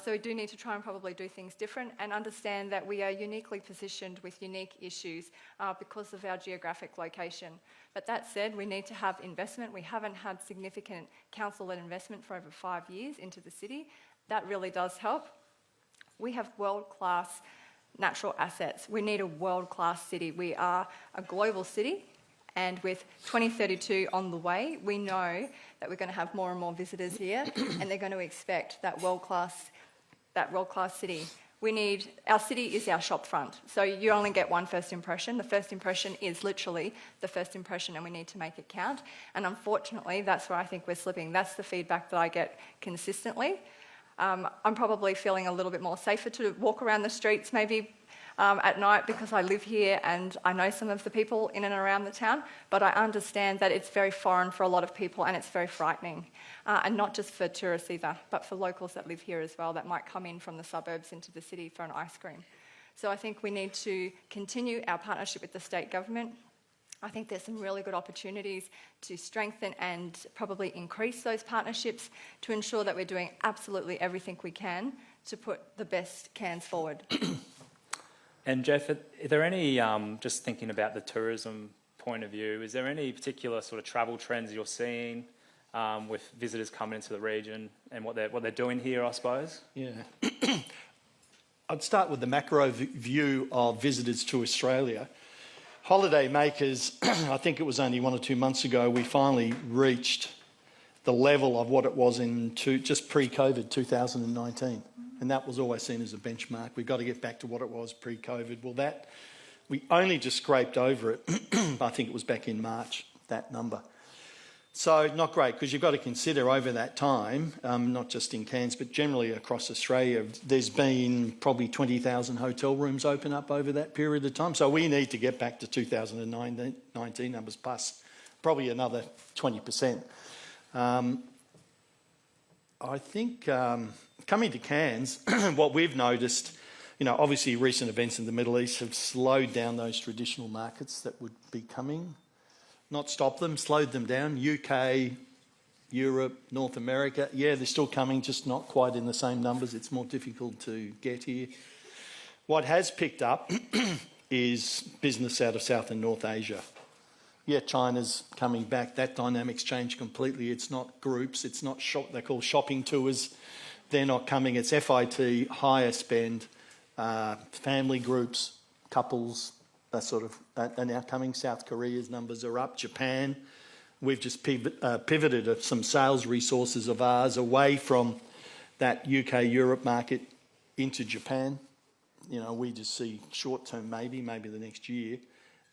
So we do need to try and probably do things different and understand that we are uniquely positioned with unique issues because of our geographic location. But that said, we need to have investment. We haven't had significant council-led investment for over 5 years into the city. That really does help. We have world-class natural assets. We need a world-class city. We are a global city. And with 2032 on the way, we know that we're going to have more and more visitors here, and they're going to expect that world-class city. Our city is our shop front, so you only get one first impression. The first impression is literally the first impression, and we need to make it count. And unfortunately, that's where I think we're slipping. That's the feedback that I get consistently. I'm probably feeling a little bit more safer to walk around the streets maybe at night because I live here and I know some of the people in and around the town, but I understand that it's very foreign for a lot of people and it's very frightening. And not just for tourists either, but for locals that live here as well that might come in from the suburbs into the city for an ice cream. So I think we need to continue our partnership with the state government. I think there's some really good opportunities to strengthen and probably increase those partnerships to ensure that we're doing absolutely everything we can to put the best Cairns forward. And Jeff, are there any, just thinking about the tourism point of view, is there any particular sort of travel trends you're seeing with visitors coming into the region and what they're doing here, I suppose? Yeah. I'd start with the macro view of visitors to Australia. Holiday makers, I think it was only 1 or 2 months ago, we finally reached the level of what it was in just pre-COVID 2019. And that was always seen as a benchmark. We've got to get back to what it was pre-COVID. Well, we only just scraped over it. I think it was back in March, that number. So not great, because you've got to consider over that time, not just in Cairns, but generally across Australia, there's been probably 20,000 hotel rooms open up over that period of time. So we need to get back to 2019 numbers plus probably another 20%. I think coming to Cairns, what we've noticed, obviously recent events in the Middle East have slowed down those traditional markets that would be coming. Not stopped them, slowed them down. UK, Europe, North America, yeah, they're still coming, just not quite in the same numbers. It's more difficult to get here. What has picked up is business out of South and North Asia. Yeah, China's coming back. That dynamic's changed completely. It's not groups. It's not they're called shopping tours. They're not coming. It's FIT, higher spend, family groups, couples, that sort of are now coming. South Korea's numbers are up. Japan, we've just pivoted some sales resources of ours away from that UK, Europe market into Japan. We just see short term, maybe the next year.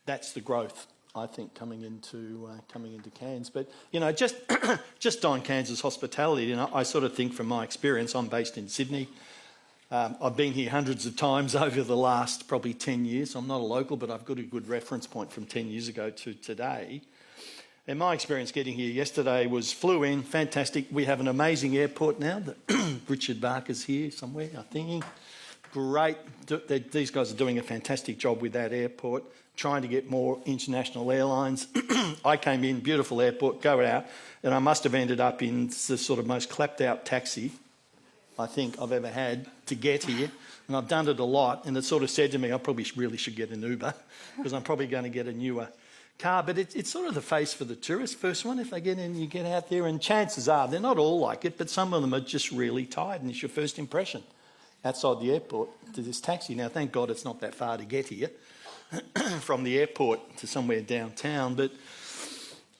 That's the growth, I think, coming into Cairns. But just on Cairns' hospitality, I sort of think from my experience, I'm based in Sydney. I've been here hundreds of times over the last probably 10 years. I'm not a local, but I've got a good reference point from 10 years ago to today. And my experience getting here yesterday flew in, fantastic. We have an amazing airport now. Richard Barker's here somewhere, I think. Great. These guys are doing a fantastic job with that airport, trying to get more international airlines. I came in, beautiful airport, go out, and I must have ended up in the sort of most clapped out taxi I think I've ever had to get here, and I've done it a lot, and it sort of said to me I probably really should get an Uber because I'm probably going to get a newer car. But it's sort of the face for the tourist, first one. If they get in, you get out there, and chances are they're not all like it, but some of them are just really tired, and it's your first impression outside the airport to this taxi. Now, thank God it's not that far to get here from the airport to somewhere downtown, but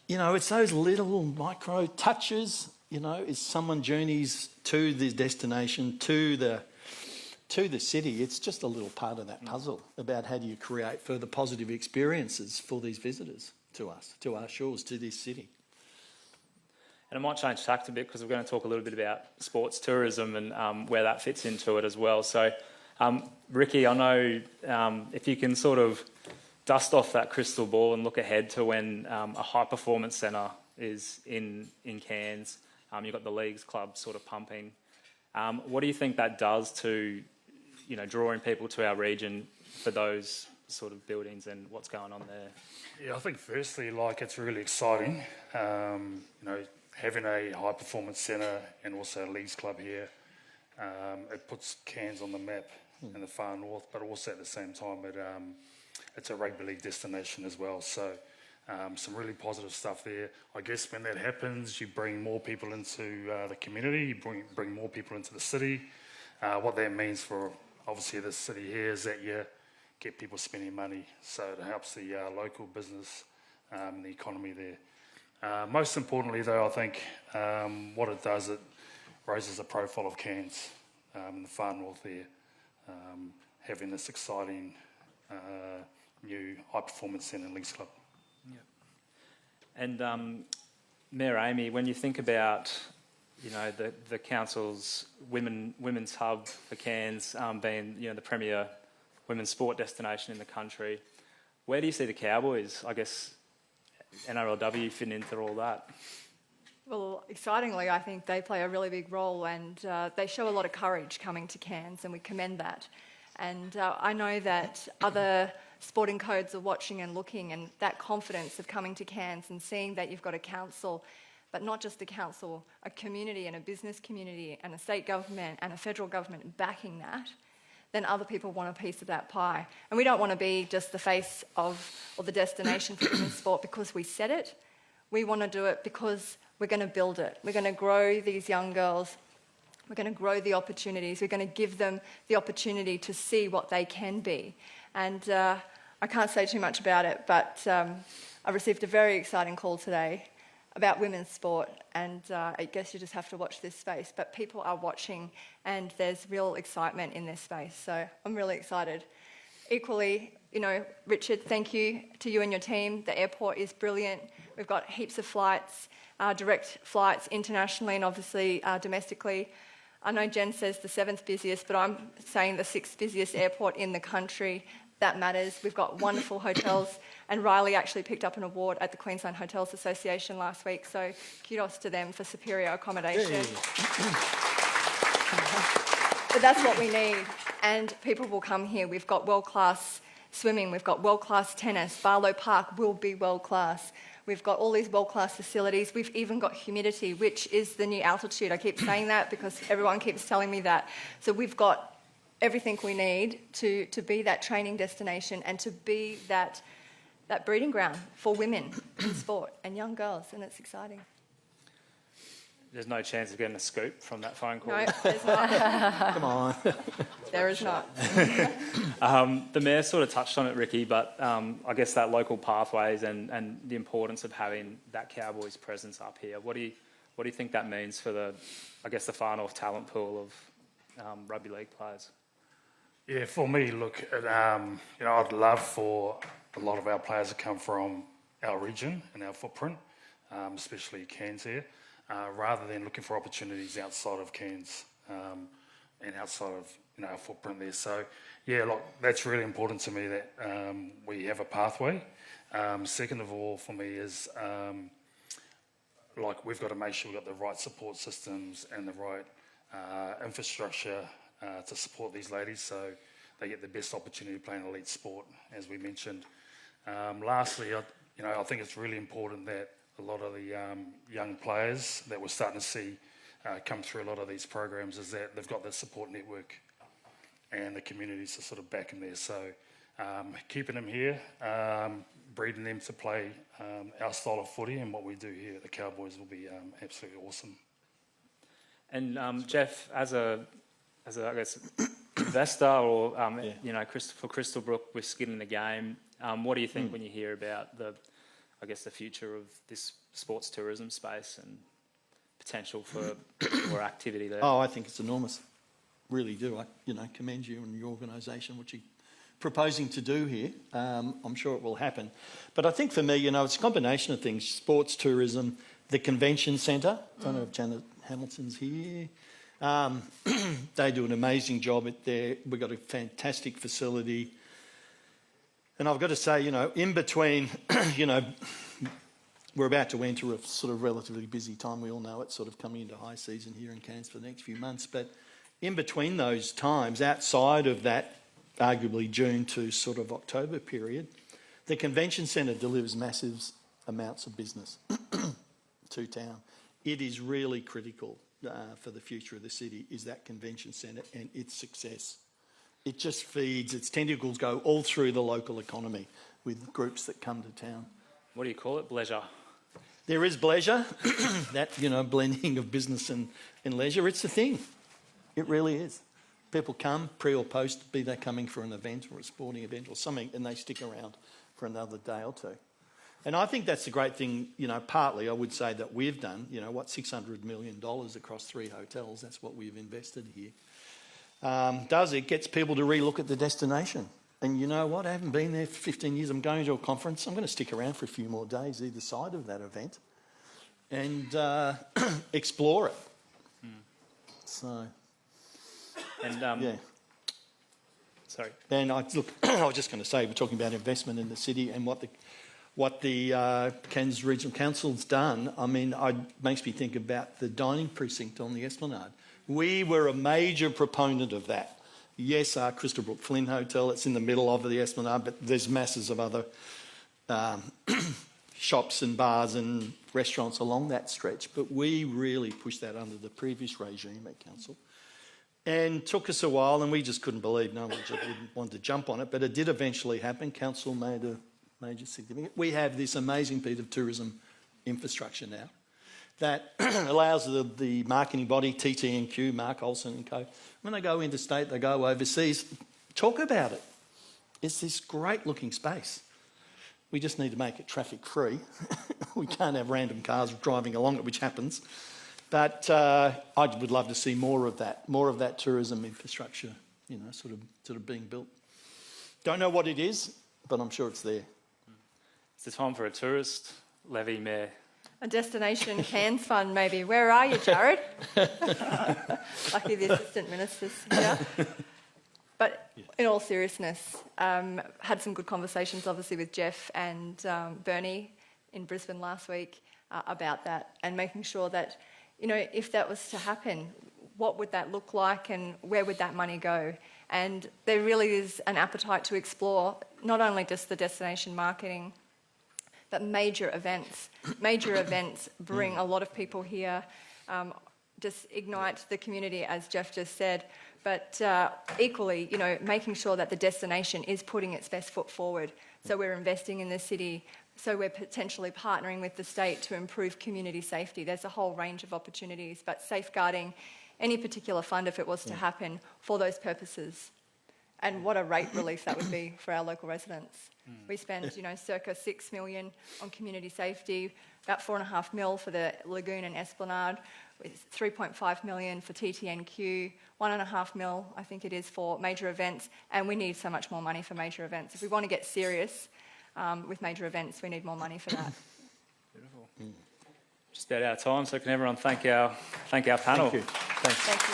it's those little micro touches. As someone journeys to the destination, to the city, it's just a little part of that puzzle about how do you create further positive experiences for these visitors to us, to our shores, to this city. And I might change tact a bit because we're going to talk a little bit about sports tourism and where that fits into it as well. So, Ricky, I know if you can sort of dust off that crystal ball and look ahead to when a high-performance centre is in Cairns. You've got the leagues club sort of pumping. What do you think that does to, drawing people to our region for those sort of buildings and what's going on there? Yeah, I think firstly, it's really exciting. Having a high performance centre and also a leagues club here, it puts Cairns on the map in the far north, but also at the same time, it's a rugby league destination as well. So. Some really positive stuff there. I guess when that happens, you bring more people into the community, you bring more people into the city. What that means for, obviously, this city here is that you get people spending money, so it helps the local business and the economy there. Most importantly, though, I think what it does, it raises the profile of Cairns in the far north there. having this exciting new high-performance centre and links club. And Mayor Amy, when you think about, you know, the council's women's hub for Cairns being, you know, the premier women's sport destination in the country, where do you see the Cowboys, I guess, NRLW fitting into all that? Well, excitingly, I think they play a really big role, and they show a lot of courage coming to Cairns, and we commend that. And I know that other sporting codes are watching and looking, and that confidence of coming to Cairns and seeing that you've got a council, but not just a council, a community and a business community and a state government and a federal government backing that, then other people want a piece of that pie. And we don't want to be just the face of or the destination for women's sport because we said it. We want to do it because we're going to build it. We're going to grow these young girls. We're going to grow the opportunities. We're going to give them the opportunity to see what they can be. And I can't say too much about it, but I received a very exciting call today about women's sport, and I guess you just have to watch this space. But people are watching, and there's real excitement in this space. So I'm really excited. Equally, you know, Richard, thank you to you and your team. The airport is brilliant. We've got heaps of flights, direct flights internationally and obviously domestically. I know Jen says the 7th busiest, but I'm saying the 6th busiest airport in the country. That matters. We've got wonderful hotels, and Riley actually picked up an award at the Queensland Hotels Association last week, so kudos to them for superior accommodation. But that's what we need, and people will come here. We've got world-class swimming, we've got world-class tennis. Barlow Park will be world-class. We've got all these world-class facilities. We've even got humidity, which is the new altitude. I keep saying that because everyone keeps telling me that. So we've got everything we need to be that training destination and to be that breeding ground for women in sport and young girls, and it's exciting. There's no chance of getting a scoop from that phone call. No, there's not. Come on. There is not. The Mayor sort of touched on it, Ricky, but I guess that local pathways and the importance of having that Cowboys presence up here. What do you think that means for the Far North talent pool of rugby league players? Yeah, for me, look, you know, I'd love for a lot of our players to come from our region and our footprint, especially Cairns here, rather than looking for opportunities outside of Cairns and outside of, you know, our footprint there. So, yeah, look, that's really important to me that we have a pathway. Second of all, for me, is like we've got to make sure we've got the right support systems and the right infrastructure to support these ladies so they get the best opportunity to play an elite sport, as we mentioned. Lastly, I think it's really important that a lot of the young players that we're starting to see come through a lot of these programs is that they've got the support network and the communities to sort of back them there. So keeping them here, breeding them to play our style of footy and what we do here at the Cowboys will be absolutely awesome. And Jeff, as a I guess investor or you know, for Crystal Brook with skin in the game, what do you think when you hear about the future of this sports tourism space and potential for more activity there? Oh, I think it's enormous. Really do. I commend you and your organisation, what you're proposing to do here. I'm sure it will happen. But I think for me, it's a combination of things: sports tourism, the convention centre. I don't know if Janet Hamilton's here. They do an amazing job at there. We've got a fantastic facility. And I've got to say, in between, we're about to enter a sort of relatively busy time. We all know it's sort of coming into high season here in Cairns for the next few months. But in between those times, outside of that, arguably June to sort of October period, the convention centre delivers massive amounts of business to town. It is really critical for the future of the city, is that convention centre and its success. It just feeds, its tentacles go all through the local economy with groups that come to town. What do you call it? Bleisure? There is bleisure, that, blending of business and leisure. It's a thing. It really is. People come pre or post, be they coming for an event or a sporting event or something, and they stick around for another day or two. And I think that's the great thing, partly I would say that we've done, $600 million across 3 hotels. That's what we've invested here. does, it gets people to relook at the destination. And you know what? I haven't been there for 15 years. I'm going to a conference. I'm going to stick around for a few more days either side of that event and explore it. So, And yeah. Sorry. And I was just going to say, we're talking about investment in the city and what the Cairns Regional Council's done. I mean, it makes me think about the dining precinct on the Esplanade. We were a major proponent of that. Yes, our Crystal Brook Flynn Hotel, it's in the middle of the Esplanade, but there's masses of other shops and bars and restaurants along that stretch. But we really pushed that under the previous regime at council. And took us a while, and we just couldn't believe no one just wouldn't want to jump on it. But it did eventually happen. Council made a major significant. We have this amazing piece of tourism infrastructure now that allows the marketing body, TT&Q, Mark Olsen and co, when they go interstate, they go overseas, talk about it. It's this great-looking space. We just need to make it traffic-free. We can't have random cars driving along it, which happens. But I would love to see more of that tourism infrastructure, you know, sort of being built. Don't know what it is, but I'm sure it's there. It's the time for a tourist levy, Mayor. A destination Cairns fund, maybe. Where are you, Jared? Lucky the assistant minister's here. But in all seriousness, had some good conversations, obviously, with Jeff and Bernie in Brisbane last week about that and making sure that, you know, if that was to happen, what would that look like and where would that money go? And there really is an appetite to explore not only just the destination marketing, but major events. Major events bring a lot of people here, just ignite the community, as Jeff just said, but equally, you know, making sure that the destination is putting its best foot forward. So we're investing in the city, so we're potentially partnering with the state to improve community safety. There's a whole range of opportunities, but safeguarding any particular fund if it was to happen for those purposes. And what a rate relief that would be for our local residents. We spend, you know, circa $6 million on community safety, about $4.5 million for the Lagoon and Esplanade, with $3.5 million for TTNQ, $1.5 million, I think it is, for major events, and we need so much more money for major events. If we want to get serious with major events, we need more money for that. Beautiful. Just about out of time, so can everyone thank our panel? Thank you. Thanks. Thank you.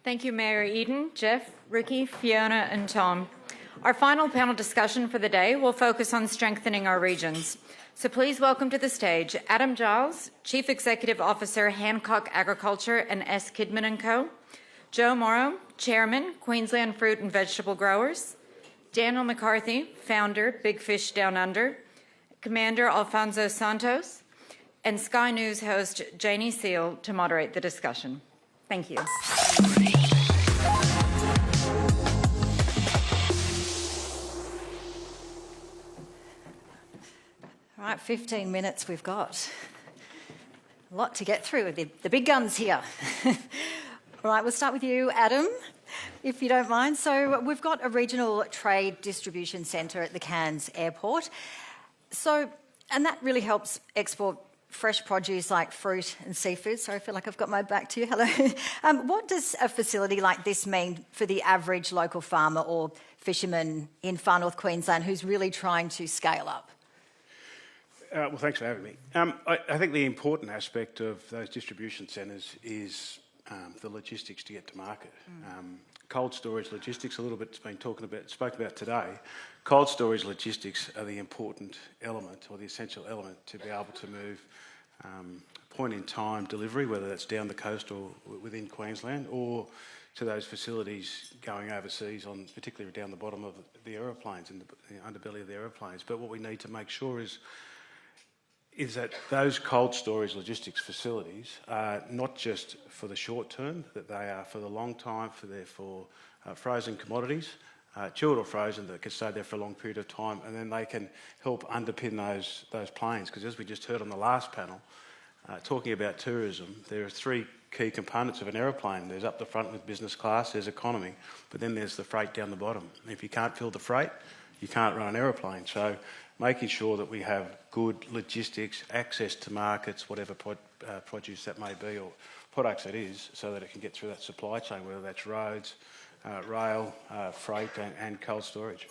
Thank you, Mayor Eden, Jeff, Ricky, Fiona and Tom. Our final panel discussion for the day will focus on strengthening our regions. So please welcome to the stage Adam Giles, Chief Executive Officer, Hancock Agriculture and S. Kidman & Co., Joe Morrow, Chairman, Queensland Fruit and Vegetable Growers, Daniel McCarthy, Founder, Big Fish Down Under, Commander Alfonso Santos, and Sky News host Janie Seal to moderate the discussion. Thank you. All right, 15 minutes we've got. A lot to get through, the big guns here. All right, we'll start with you, Adam, if you don't mind. So we've got a regional trade distribution centre at the Cairns airport. And that really helps export fresh produce like fruit and seafood. Sorry, I feel like I've got my back to you. Hello. What does a facility like this mean for the average local farmer or fisherman in far north Queensland who's really trying to scale up? Well, thanks for having me. I think the important aspect of those distribution centres is the logistics to get to market. Cold storage logistics, a little bit been spoken about today. Cold storage logistics are the important element or the essential element to be able to move point-in-time delivery, whether that's down the coast or within Queensland, or to those facilities going overseas, particularly down the bottom of the aeroplanes, in the underbelly of the aeroplanes. But what we need to make sure is that those cold storage logistics facilities are not just for the short term, that they are for the long time, for frozen commodities, chilled or frozen, that can stay there for a long period of time, and then they can help underpin those planes. Because as we just heard on the last panel, talking about tourism, there are three key components of an aeroplane. There's up the front with business class, there's economy, but then there's the freight down the bottom. And if you can't fill the freight, you can't run an aeroplane. So making sure that we have good logistics, access to markets, whatever produce that may be or products it is, so that it can get through that supply chain, whether that's roads, rail, freight and cold storage.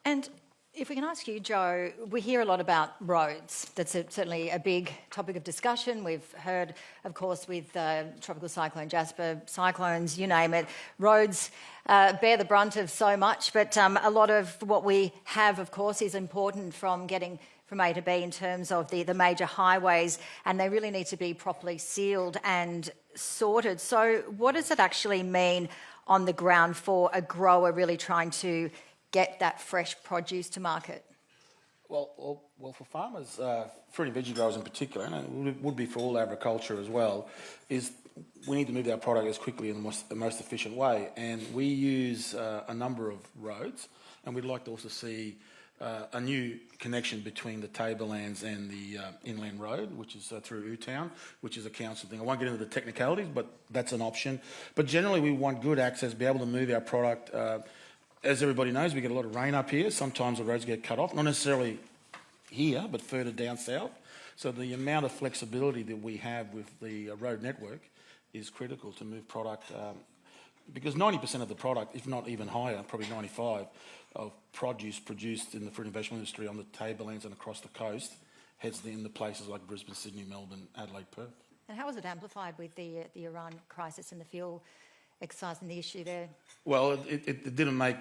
And if we can ask you, Joe, we hear a lot about roads. That's certainly a big topic of discussion. We've heard, of course, with Tropical Cyclone Jasper, cyclones, you name it, roads bear the brunt of so much, but a lot of what we have, of course, is important from getting from A to B in terms of the major highways, and they really need to be properly sealed and sorted. So what does it actually mean on the ground for a grower really trying to get that fresh produce to market? Well, for farmers, fruit and veggie growers in particular, and it would be for all agriculture as well, is we need to move our product as quickly in the most efficient way. And we use a number of roads, and we'd like to also see a new connection between the Tablelands and the Inland Road, which is through Town, which is a council thing. I won't get into the technicalities, but that's an option. But generally, we want good access, be able to move our product. As everybody knows, we get a lot of rain up here. Sometimes the roads get cut off, not necessarily here, but further down south. So the amount of flexibility that we have with the road network is critical to move product, because 90% of the product, if not even higher, probably 95%, of produce produced in the fruit and vegetable industry on the Tablelands and across the coast heads into places like Brisbane, Sydney, Melbourne, Adelaide, Perth. And how was it amplified with the Iran crisis and the fuel exercise and the issue there? Well, it didn't make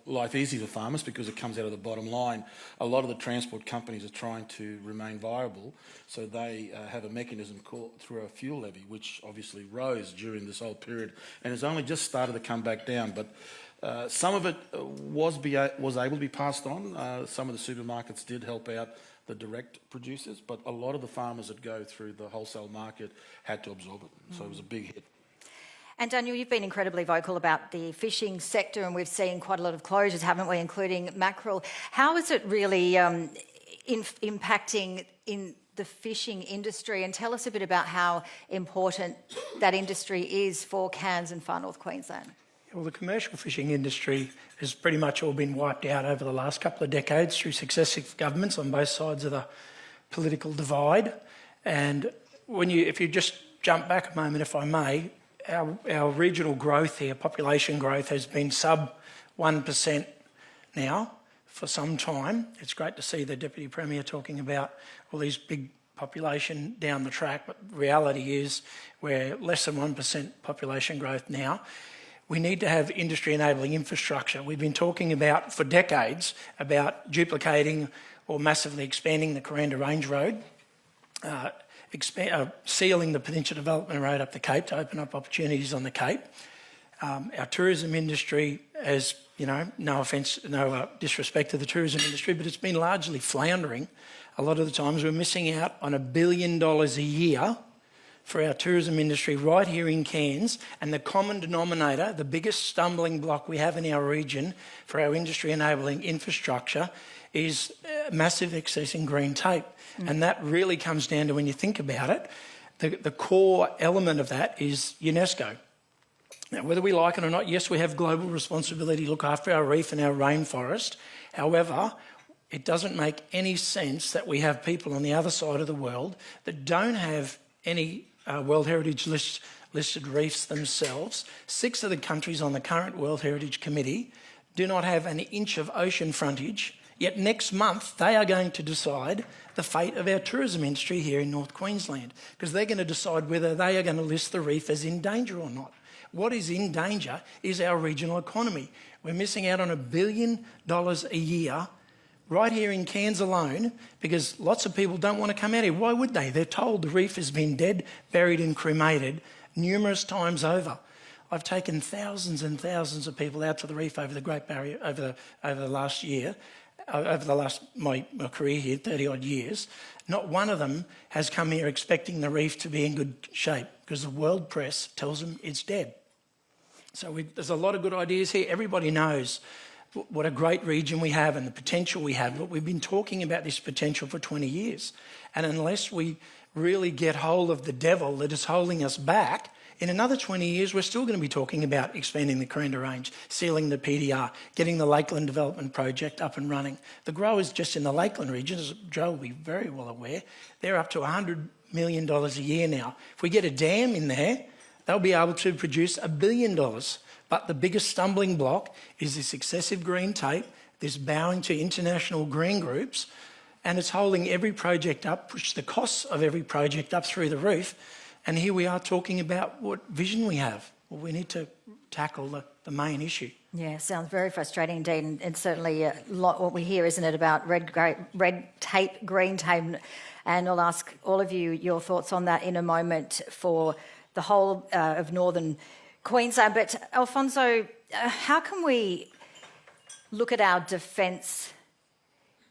life easy for farmers because it comes out of the bottom line. A lot of the transport companies are trying to remain viable, so they have a mechanism called through a fuel levy, which obviously rose during this whole period and has only just started to come back down. But some of it was able to be passed on. Some of the supermarkets did help out the direct producers, but a lot of the farmers that go through the wholesale market had to absorb it. So it was a big hit. And Daniel, you've been incredibly vocal about the fishing sector, and we've seen quite a lot of closures, haven't we, including mackerel. How is it really impacting in the fishing industry? And tell us a bit about how important that industry is for Cairns and Far North Queensland. Well, the commercial fishing industry has pretty much all been wiped out over the last couple of decades through successive governments on both sides of the political divide. And if you just jump back a moment, if I may, our regional growth here, population growth, has been sub 1% now for some time. It's great to see the Deputy Premier talking about all these big population down the track, but reality is we're less than 1% population growth now. We need to have industry enabling infrastructure. We've been talking about for decades about duplicating or massively expanding the Coranda Range Road, sealing the Peninsula Development Road up the Cape to open up opportunities on the Cape. Our tourism industry, as you know, no offence, no disrespect to the tourism industry, but it's been largely floundering. A lot of the times we're missing out on $1 billion a year for our tourism industry right here in Cairns, and the common denominator, the biggest stumbling block we have in our region for our industry enabling infrastructure is massive excess in green tape. And that really comes down to, when you think about it, the core element of that is UNESCO. Now, whether we like it or not, yes, we have global responsibility to look after our reef and our rainforest. However, it doesn't make any sense that we have people on the other side of the world that don't have any World Heritage listed reefs themselves. 6 of the countries on the current World Heritage Committee do not have an inch of ocean frontage, yet next month they are going to decide the fate of our tourism industry here in North Queensland, because they're going to decide whether they are going to list the reef as in danger or not. What is in danger is our regional economy. We're missing out on $1 billion a year right here in Cairns alone, because lots of people don't want to come out here. Why would they? They're told the reef has been dead, buried and cremated numerous times over. I've taken thousands and thousands of people out to the reef over the Great Barrier over the last year, my career here, 30 odd years. Not one of them has come here expecting the reef to be in good shape, because the world press tells them it's dead. So there's a lot of good ideas here. Everybody knows what a great region we have and the potential we have. But we've been talking about this potential for 20 years. And unless we really get hold of the devil that is holding us back, in another 20 years, we're still going to be talking about expanding the Corinda Range, sealing the PDR, getting the Lakeland Development Project up and running. The growers just in the Lakeland region, as Joe will be very well aware, they're up to $100 million a year now. If we get a dam in there, they'll be able to produce $1 billion. But the biggest stumbling block is this excessive green tape, this bowing to international green groups, and it's holding every project up, pushed the costs of every project up through the roof. And here we are talking about what vision we have. Well, we need to tackle the main issue. Yeah, sounds very frustrating indeed, and certainly a lot what we hear, isn't it, about red tape, green tape, and I'll ask all of you your thoughts on that in a moment for the whole of northern Queensland. But Alfonso, how can we look at our defence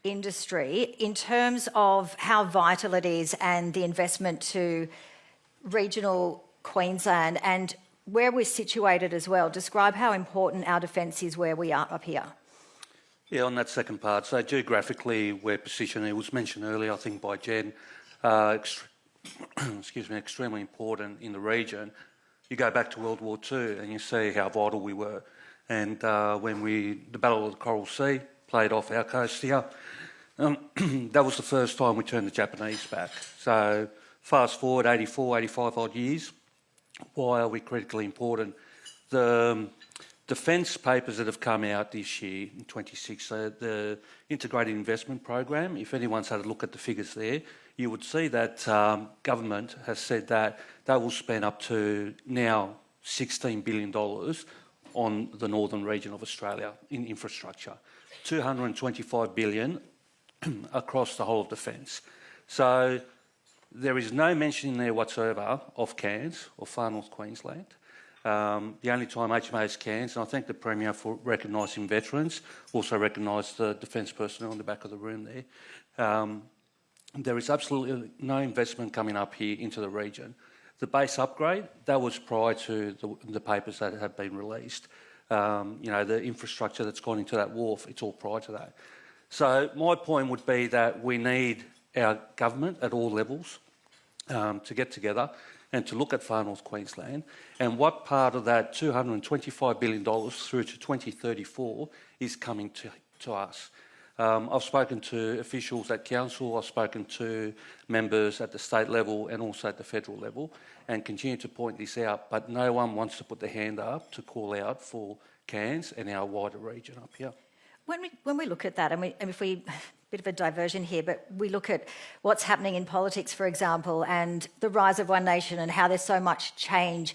industry in terms of how vital it is and the investment to regional Queensland and where we're situated as well? Describe how important our defence is where we are up here. Yeah, on that second part, so geographically we're positioned, it was mentioned earlier I think by Jen, extremely important in the region. You go back to World War II and you see how vital we were. And when the Battle of the Coral Sea played off our coast here, that was the first time we turned the Japanese back. So fast forward 84, 85 odd years, why are we critically important? The defence papers that have come out this year, in 26, the Integrated Investment Program, if anyone's had a look at the figures there, you would see that government has said that they will spend up to now $16 billion on the northern region of Australia in infrastructure, $225 billion across the whole of defence. So there is no mention in there whatsoever of Cairns or Far North Queensland. The only time HMA is Cairns, and I thank the Premier for recognising veterans, also recognised the defence personnel in the back of the room there. There is absolutely no investment coming up here into the region. The base upgrade, that was prior to the papers that have been released. The infrastructure that's gone into that wharf, it's all prior to that. So my point would be that we need our government at all levels to get together and to look at Far North Queensland and what part of that $225 billion through to 2034 is coming to us. I've spoken to officials at council, I've spoken to members at the state level and also at the federal level and continue to point this out, but no one wants to put their hand up to call out for Cairns and our wider region up here. When we look at that, and if we, bit of a diversion here, but we look at what's happening in politics, for example, and the rise of One Nation and how there's so much change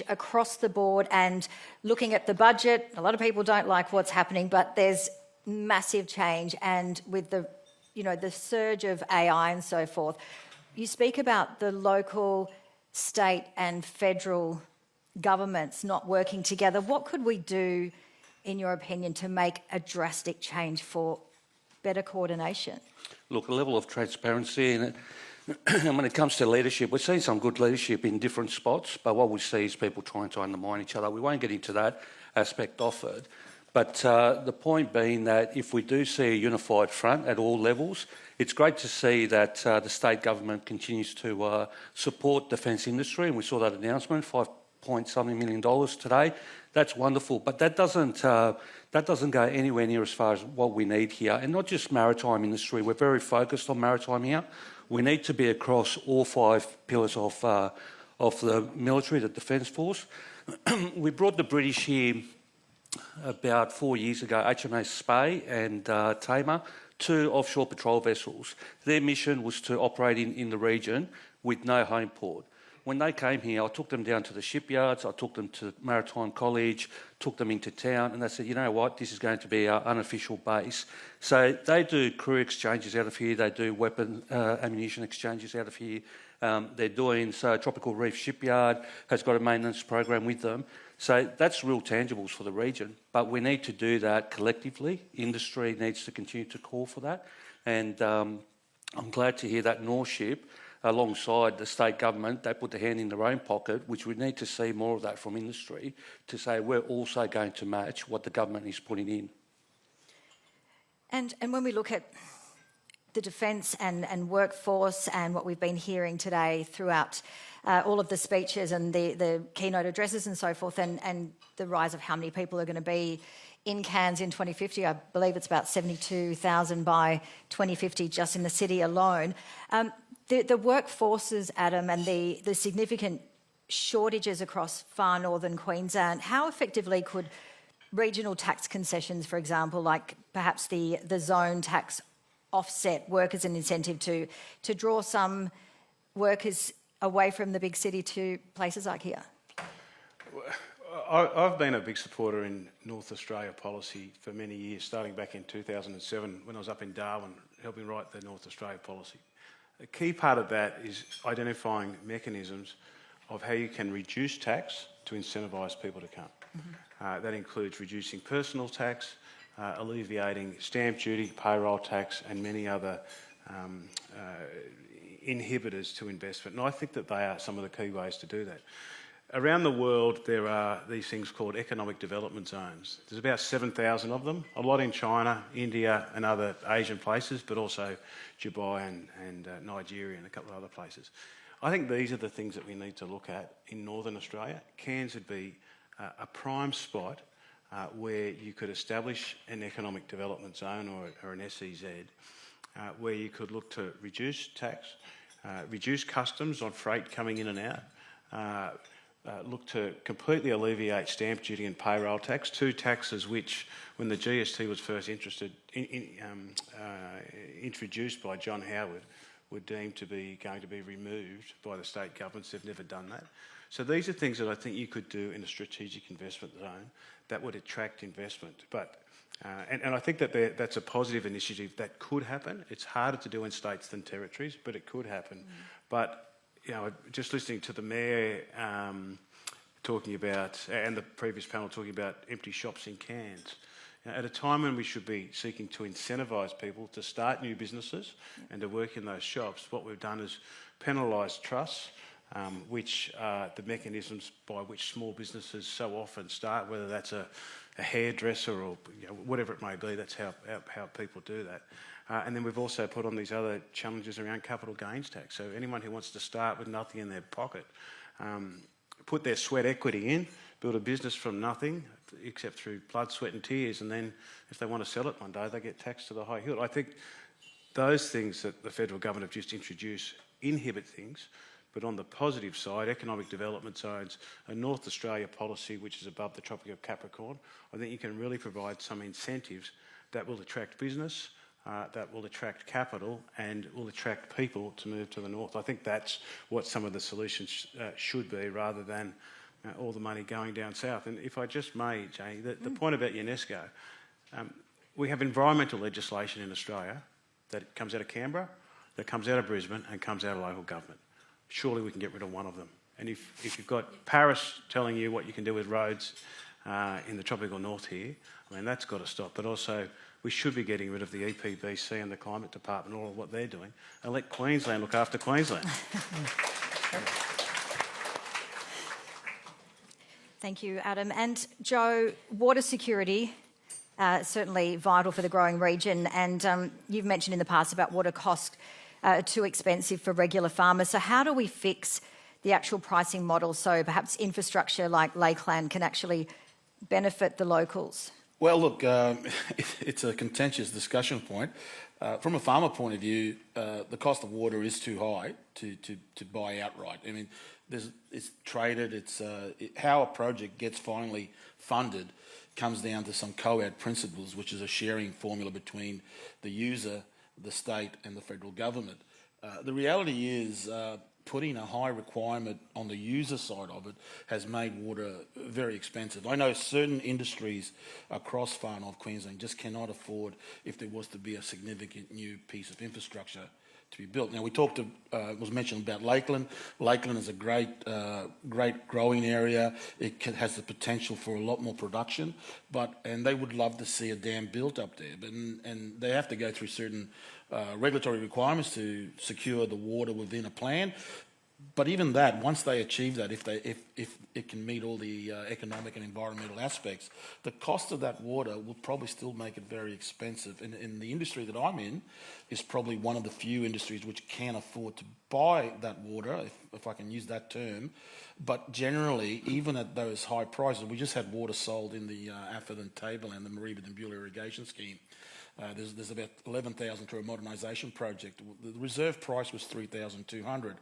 across the board, and looking at the budget, a lot of people don't like what's happening, but there's massive change, and with the surge of AI and so forth, you speak about the local, state and federal governments not working together. What could we do, in your opinion, to make a drastic change for better coordination? Look, a level of transparency and when it comes to leadership, we're seeing some good leadership in different spots, but what we see is people trying to undermine each other. We won't get into that aspect of it. But the point being that if we do see a unified front at all levels, it's great to see that the state government continues to support defence industry, and we saw that announcement, $5.something million today. That's wonderful, but that doesn't go anywhere near as far as what we need here, and not just maritime industry. We're very focused on maritime here. We need to be across all 5 pillars of the military, the Defence Force. We brought the British here about 4 years ago, HMAS Spey and Tamer, 2 offshore patrol vessels. Their mission was to operate in the region with no home port. When they came here, I took them down to the shipyards, I took them to Maritime College, took them into town, and they said, you know what, this is going to be our unofficial base. So they do crew exchanges out of here, they do weapon ammunition exchanges out of here. They're doing, so Tropical Reef Shipyard has got a maintenance program with them. So that's real tangibles for the region. But we need to do that collectively. Industry needs to continue to call for that. And I'm glad to hear that North Ship alongside the state government, they put their hand in their own pocket, which we need to see more of that from industry, to say we're also going to match what the government is putting in. And when we look at the defence and workforce and what we've been hearing today throughout all of the speeches and the keynote addresses and so forth, and the rise of how many people are going to be in Cairns in 2050, I believe it's about 72,000 by 2050 just in the city alone. The workforces, Adam, and the significant shortages across far northern Queensland, how effectively could regional tax concessions, for example, like perhaps the zone tax offset work as an incentive to draw some workers away from the big city to places like here? I've been a big supporter in North Australia policy for many years, starting back in 2007 when I was up in Darwin helping write the North Australia policy. A key part of that is identifying mechanisms of how you can reduce tax to incentivise people to come. That includes reducing personal tax, alleviating stamp duty, payroll tax and many other inhibitors to investment. And I think that they are some of the key ways to do that. Around the world, there are these things called economic development zones. There's about 7,000 of them, a lot in China, India and other Asian places, but also Dubai and Nigeria and a couple of other places. I think these are the things that we need to look at in Northern Australia. Cairns would be a prime spot where you could establish an economic development zone or an SEZ where you could look to reduce tax, reduce customs on freight coming in and out, look to completely alleviate stamp duty and payroll tax, two taxes which, when the GST was first introduced by John Howard, were deemed to be going to be removed by the state governments. They've never done that. So these are things that I think you could do in a strategic investment zone that would attract investment. But and I think that that's a positive initiative that could happen. It's harder to do in states than territories, but it could happen. But you know, just listening to the Mayor talking about, and the previous panel talking about empty shops in Cairns, you know, at a time when we should be seeking to incentivise people to start new businesses and to work in those shops, what we've done is penalise trusts, which are the mechanisms by which small businesses so often start, whether that's a hairdresser or you know, whatever it may be. That's how people do that. And then we've also put on these other challenges around capital gains tax. So anyone who wants to start with nothing in their pocket, put their sweat equity in, build a business from nothing, except through blood, sweat and tears, and then if they want to sell it one day, they get taxed to the high hill. I think those things that the federal government have just introduced inhibit things, but on the positive side, economic development zones, a North Australia policy which is above the Tropic of Capricorn, I think you can really provide some incentives that will attract business, that will attract capital and will attract people to move to the north. I think that's what some of the solutions should be, rather than all the money going down south. And if I just may, Jane, the point about UNESCO, we have environmental legislation in Australia that comes out of Canberra, that comes out of Brisbane and comes out of local government. Surely we can get rid of one of them. And if you've got Paris telling you what you can do with roads in the tropical north here, I mean, that's got to stop. But also, we should be getting rid of the EPBC and the Climate Department, all of what they're doing, and let Queensland look after Queensland. Thank you, Adam. And Joe, water security, certainly vital for the growing region. And you've mentioned in the past about water costs too expensive for regular farmers. So how do we fix the actual pricing model so perhaps infrastructure like Lakeland can actually benefit the locals? Well, look, it's a contentious discussion point. From a farmer point of view, the cost of water is too high to buy outright. I mean, it's traded. How a project gets finally funded comes down to some co-ed principles, which is a sharing formula between the user, the state and the federal government. The reality is putting a high requirement on the user side of it has made water very expensive. I know certain industries across far north Queensland just cannot afford, if there was to be a significant new piece of infrastructure, to be built. Now, we talked was mentioned about Lakeland. Lakeland is a great growing area. It has the potential for a lot more production, and they would love to see a dam built up there. And they have to go through certain regulatory requirements to secure the water within a plan. But even that, once they achieve that, if it can meet all the economic and environmental aspects, the cost of that water will probably still make it very expensive. In the industry that I'm in, is probably one of the few industries which can afford to buy that water, if I can use that term. But generally, even at those high prices, we just had water sold in the Atherton Tableland, the Mareeba and Beulah irrigation scheme. There's about 11,000 to a modernisation project. The reserve price was 3,200.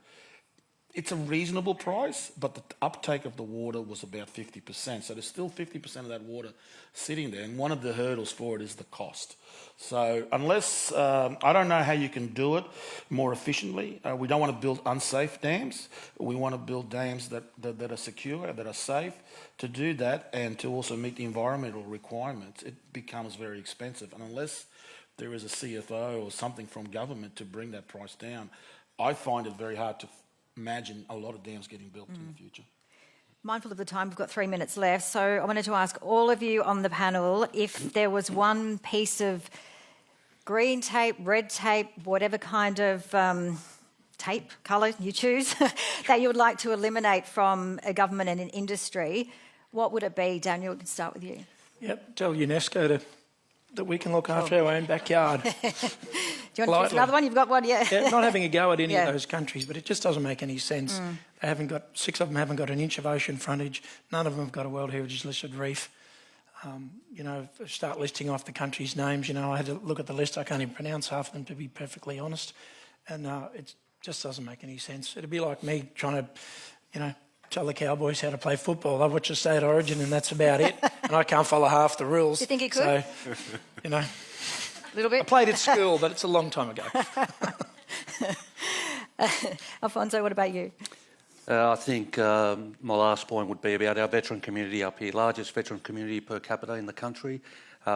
It's a reasonable price, but the uptake of the water was about 50%. So there's still 50% of that water sitting there, and one of the hurdles for it is the cost. So unless, I don't know how you can do it more efficiently. We don't want to build unsafe dams. We want to build dams that are secure, that are safe. To do that and to also meet the environmental requirements, it becomes very expensive. And unless there is a CFO or something from government to bring that price down, I find it very hard to imagine a lot of dams getting built in the future. Mindful of the time, we've got 3 minutes left, so I wanted to ask all of you on the panel if there was one piece of green tape, red tape, whatever kind of tape, colour you choose, that you would like to eliminate from a government and an industry, what would it be? Daniel, we can start with you. Yep, tell UNESCO that we can look after our own backyard. Do you want to choose another one? You've got one, yeah. Not having a go at any of those countries, but it just doesn't make any sense. They haven't got, 6 of them haven't got an inch of ocean frontage. None of them have got a World Heritage listed reef. Start listing off the countries' names. I had to look at the list. I can't even pronounce half of them, to be perfectly honest. And it just doesn't make any sense. It'd be like me trying to, tell the Cowboys how to play football. I watch a state origin and that's about it. And I can't follow half the rules. Do you think you could? So, a little bit? I played at school, but it's a long time ago. Alfonso, what about you? I think my last point would be about our veteran community up here, largest veteran community per capita in the country.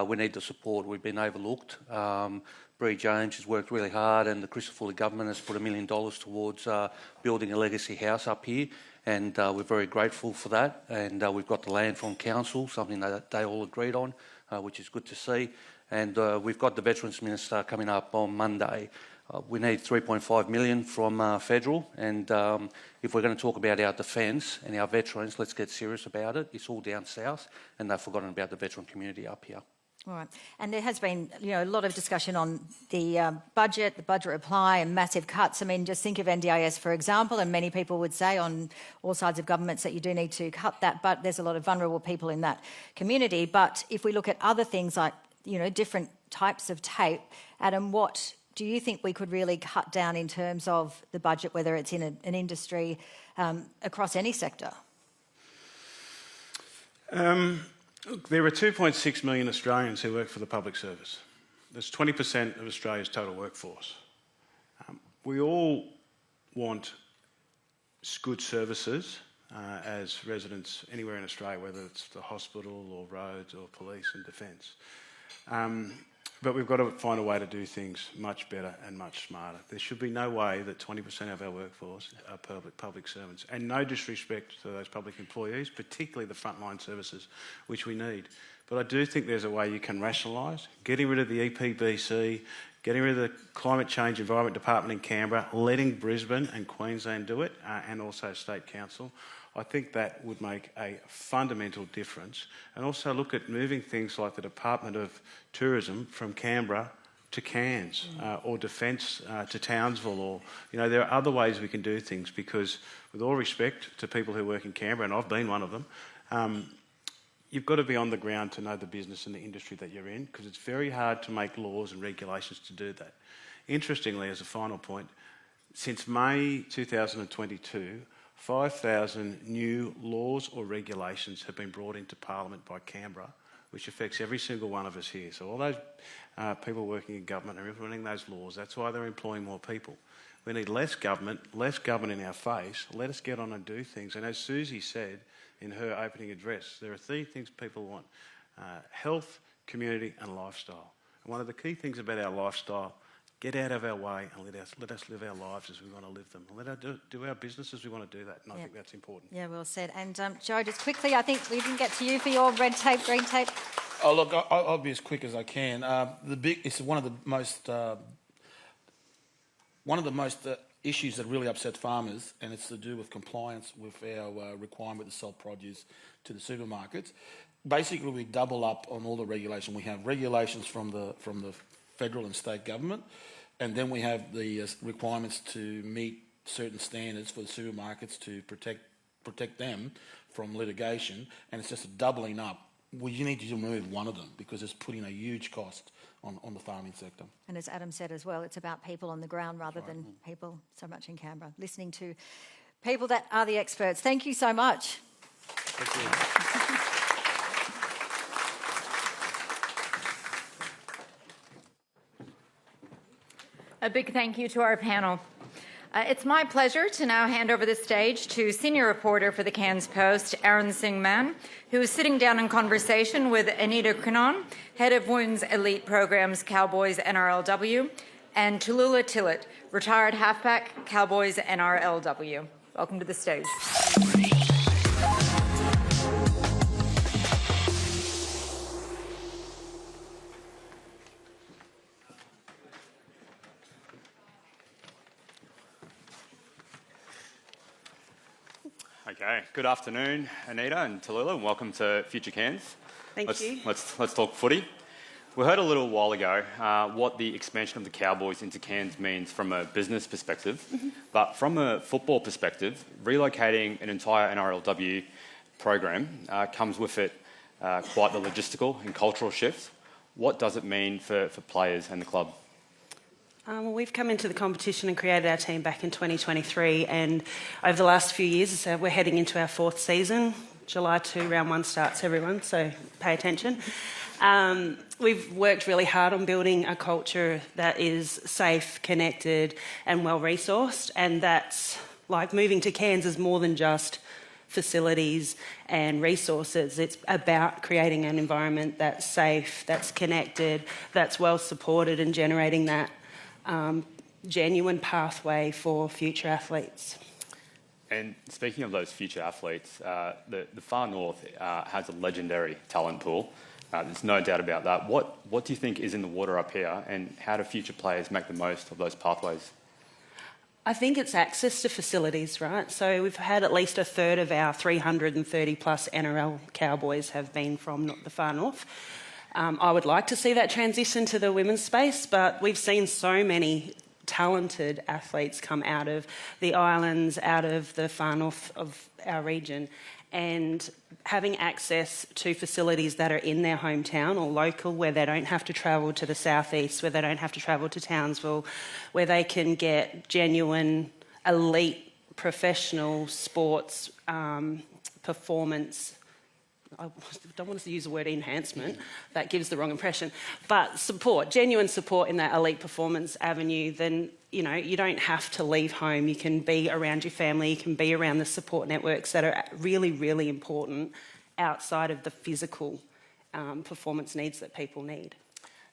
We need the support. We've been overlooked. Bree James has worked really hard, and the Christopher government has put $1 million towards building a legacy house up here, and we're very grateful for that. And we've got the land from council, something that they all agreed on, which is good to see. And we've got the Veterans Minister coming up on Monday. We need $3.5 million from federal, and if we're going to talk about our defence and our veterans, let's get serious about it. It's all down south, and they've forgotten about the veteran community up here. All right. And there has been, a lot of discussion on the budget reply and massive cuts. I mean, just think of NDIS, for example, and many people would say on all sides of governments that you do need to cut that, but there's a lot of vulnerable people in that community. But if we look at other things like, different types of tape, Adam, what do you think we could really cut down in terms of the budget, whether it's in an industry, across any sector? Look, there are 2.6 million Australians who work for the public service. That's 20% of Australia's total workforce. We all want good services as residents anywhere in Australia, whether it's the hospital or roads or police and defence. But we've got to find a way to do things much better and much smarter. There should be no way that 20% of our workforce are public servants, and no disrespect to those public employees, particularly the frontline services, which we need. But I do think there's a way you can rationalise, getting rid of the EPBC, getting rid of the Climate Change Environment Department in Canberra, letting Brisbane and Queensland do it, and also State Council. I think that would make a fundamental difference. And also look at moving things like the Department of Tourism from Canberra to Cairns, or Defence to Townsville, or, there are other ways we can do things, because with all respect to people who work in Canberra, and I've been one of them, you've got to be on the ground to know the business and the industry that you're in, because it's very hard to make laws and regulations to do that. Interestingly, as a final point, since May 2022, 5,000 new laws or regulations have been brought into Parliament by Canberra, which affects every single one of us here. So all those people working in government are implementing those laws. That's why they're employing more people. We need less government in our face. Let us get on and do things. And as Susie said in her opening address, there are 3 things people want: health, community and lifestyle. And one of the key things about our lifestyle get out of our way and let us live our lives as we want to live them. And let us do our business as we want to do that. And I think that's important. Yeah, well said. And Joe, just quickly, I think we didn't get to you for your red tape, green tape. Oh, look, I'll be as quick as I can. It's one of the most issues that really upset farmers, and it's to do with compliance with our requirement to sell produce to the supermarkets. Basically, we double up on all the regulation. We have regulations from the federal and state government, and then we have the requirements to meet certain standards for the supermarkets to protect them from litigation, and it's just a doubling up. Well, you need to remove one of them because it's putting a huge cost on the farming sector. And as Adam said as well, it's about people on the ground rather than people so much in Canberra, listening to people that are the experts. Thank you so much. Thank you. A big thank you to our panel. It's my pleasure to now hand over the stage to senior reporter for the Cairns Post, Aaron Singman, who is sitting down in conversation with Anita Crinon, head of Women's Elite Programs, Cowboys NRLW, and Tallulah Tillett, retired halfback, Cowboys NRLW. Welcome to the stage. Okay, good afternoon, Anita and Tallulah, and welcome to Future Cairns. Thank you. Let's talk footy. We heard a little while ago what the expansion of the Cowboys into Cairns means from a business perspective, but from a football perspective, relocating an entire NRLW program comes with it quite the logistical and cultural shift. What does it mean for players and the club? Well, we've come into the competition and created our team back in 2023, and over the last few years, we're heading into our fourth season. July 2, round 1 starts, everyone, so pay attention. We've worked really hard on building a culture that is safe, connected and well-resourced, and that's like moving to Cairns is more than just facilities and resources. It's about creating an environment that's safe, that's connected, that's well-supported and generating that genuine pathway for future athletes. And speaking of those future athletes, the Far North has a legendary talent pool. There's no doubt about that. What do you think is in the water up here, and how do future players make the most of those pathways? I think it's access to facilities, right? So we've had at least a third of our 330 plus NRL Cowboys have been from the Far North. I would like to see that transition to the women's space, but we've seen so many talented athletes come out of the islands, out of the far north of our region, and having access to facilities that are in their hometown or local, where they don't have to travel to the southeast, where they don't have to travel to Townsville, where they can get genuine elite professional sports performance. I don't want to use the word enhancement, that gives the wrong impression, but support, genuine support in that elite performance avenue, then, you know, you don't have to leave home. You can be around your family, you can be around the support networks that are really, really important outside of the physical performance needs that people need.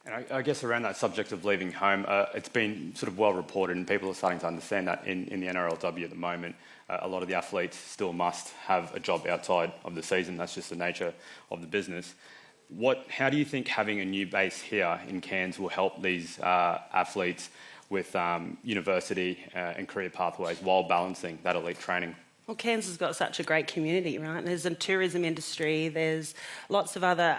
And I guess around that subject of leaving home, it's been sort of well reported, and people are starting to understand that in the NRLW at the moment. A lot of the athletes still must have a job outside of the season. That's just the nature of the business. How do you think having a new base here in Cairns will help these athletes with university and career pathways while balancing that elite training? Well, Cairns has got such a great community, right? There's a tourism industry, there's lots of other,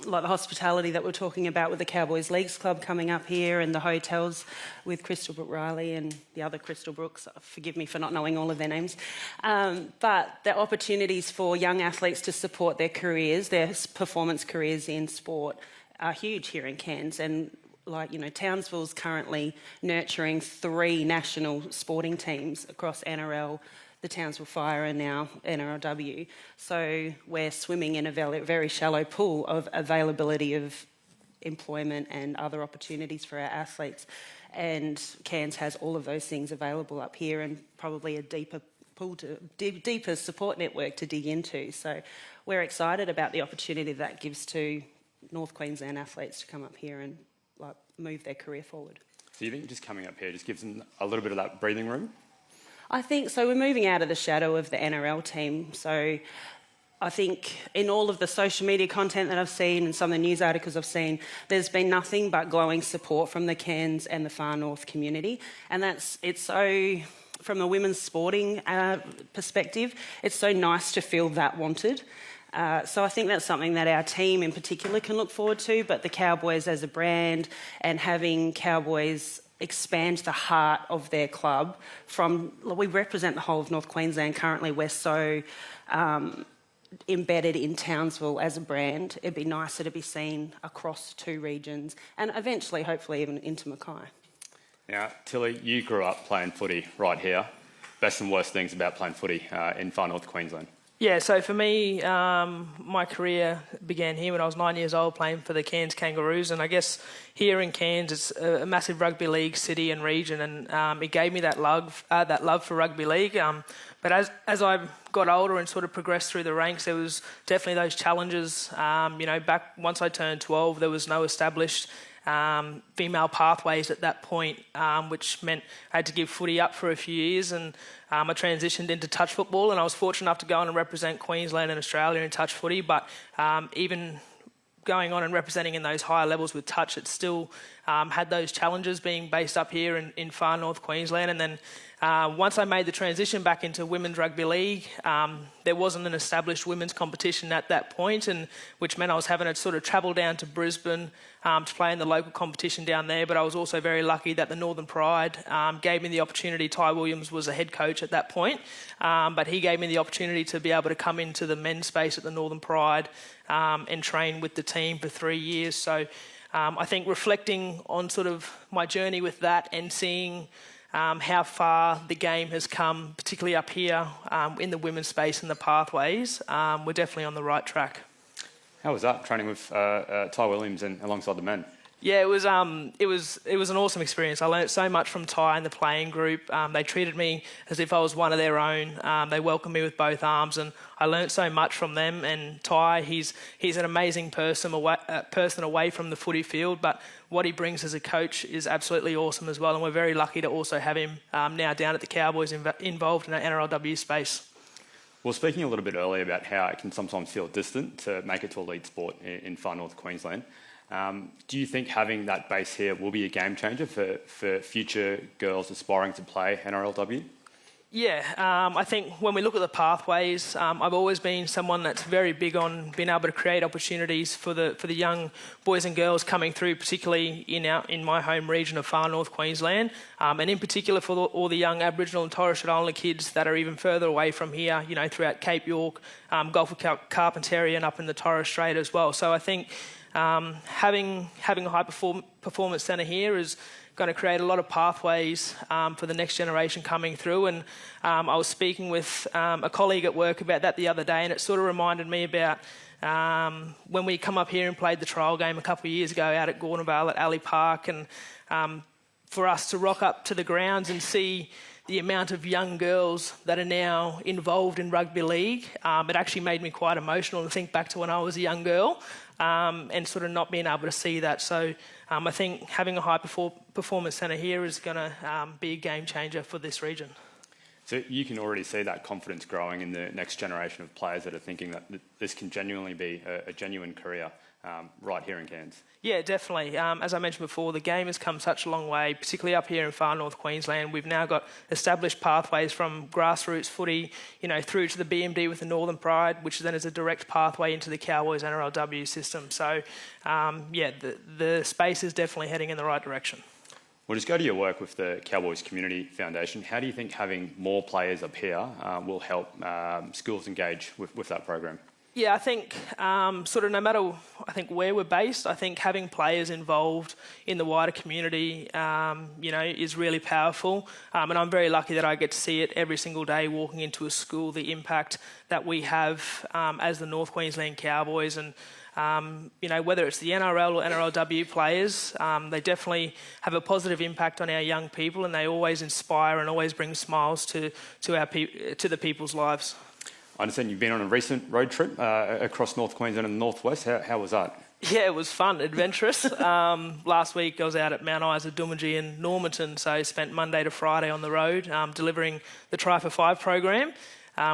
like the hospitality that we're talking about with the Cowboys Leagues Club coming up here, and the hotels with Crystal Brook Riley and the other Crystal Brooks. Forgive me for not knowing all of their names. But the opportunities for young athletes to support their careers, their performance careers in sport, are huge here in Cairns. And like, you know, Townsville's currently nurturing 3 national sporting teams across NRL, the Townsville Fire, and now NRLW. So we're swimming in a very shallow pool of availability of employment and other opportunities for our athletes. And Cairns has all of those things available up here, and probably a deeper pool deeper support network to dig into. So we're excited about the opportunity that gives to North Queensland athletes to come up here and move their career forward. So you think just coming up here just gives them a little bit of that breathing room? I think so. We're moving out of the shadow of the NRL team. So I think in all of the social media content that I've seen and some of the news articles I've seen, there's been nothing but glowing support from the Cairns and the Far North community. And it's so, from the women's sporting perspective, it's so nice to feel that wanted. So I think that's something that our team in particular can look forward to, but the Cowboys as a brand and having Cowboys expand the heart of their club we represent the whole of North Queensland currently. We're so embedded in Townsville as a brand. It'd be nicer to be seen across 2 regions and eventually, hopefully, even into Mackay. Now, Tilly, you grew up playing footy right here. Best and worst things about playing footy in Far North Queensland? Yeah, so for me, my career began here when I was 9 years old playing for the Cairns Kangaroos, and I guess here in Cairns it's a massive rugby league city and region, and it gave me that love for rugby league. But as I got older and sort of progressed through the ranks, there was definitely those challenges. Back once I turned 12, there was no established female pathways at that point, which meant I had to give footy up for a few years, and I transitioned into touch football, and I was fortunate enough to go on and represent Queensland and Australia in touch footy, but even going on and representing in those higher levels with touch, it still had those challenges being based up here in Far North Queensland. And then once I made the transition back into women's rugby league, there wasn't an established women's competition at that point, and which meant I was having to sort of travel down to Brisbane to play in the local competition down there. But I was also very lucky that the Northern Pride gave me the opportunity. Ty Williams was a head coach at that point, but he gave me the opportunity to be able to come into the men's space at the Northern Pride and train with the team for 3 years. So I think reflecting on sort of my journey with that and seeing how far the game has come, particularly up here in the women's space and the pathways, we're definitely on the right track. How was that, training with Ty Williams and alongside the men? Yeah, it was an awesome experience. I learnt so much from Ty and the playing group. They treated me as if I was one of their own. They welcomed me with both arms, and I learnt so much from them. And Ty, he's an amazing person away from the footy field, but what he brings as a coach is absolutely awesome as well. And we're very lucky to also have him now down at the Cowboys involved in the NRLW space. Well, speaking a little bit earlier about how it can sometimes feel distant to make it to elite sport in Far North Queensland, do you think having that base here will be a game changer for future girls aspiring to play NRLW? Yeah, I think when we look at the pathways, I've always been someone that's very big on being able to create opportunities for the young boys and girls coming through, particularly in my home region of Far North Queensland, and in particular for all the young Aboriginal and Torres Strait Islander kids that are even further away from here, throughout Cape York, Gulf of Carpentaria and up in the Torres Strait as well. So I think having a high performance centre here is going to create a lot of pathways for the next generation coming through. And I was speaking with a colleague at work about that the other day, and it sort of reminded me about when we come up here and played the trial game a couple of years ago out at Gornavale at Alley Park, and for us to rock up to the grounds and see the amount of young girls that are now involved in rugby league, it actually made me quite emotional to think back to when I was a young girl and sort of not being able to see that. So I think having a high performance centre here is going to be a game changer for this region. So you can already see that confidence growing in the next generation of players that are thinking that this can genuinely be a genuine career right here in Cairns. Yeah, definitely. As I mentioned before, the game has come such a long way, particularly up here in Far North Queensland. We've now got established pathways from grassroots footy, through to the BMD with the Northern Pride, which then is a direct pathway into the Cowboys NRLW system. So, the space is definitely heading in the right direction. We'll just go to your work with the Cowboys Community Foundation. How do you think having more players up here will help schools engage with that program? Yeah, I think sort of no matter where we're based, I think having players involved in the wider community, is really powerful. And I'm very lucky that I get to see it every single day walking into a school, the impact that we have as the North Queensland Cowboys. And whether it's the NRL or NRLW players, they definitely have a positive impact on our young people, and they always inspire and always bring smiles to the people's lives. I understand you've been on a recent road trip across North Queensland and the Northwest. How was that? Yeah, it was fun, adventurous. Last week I was out at Mount Isa, Doomadgee and Normanton, so I spent Monday to Friday on the road delivering the Try for Five program,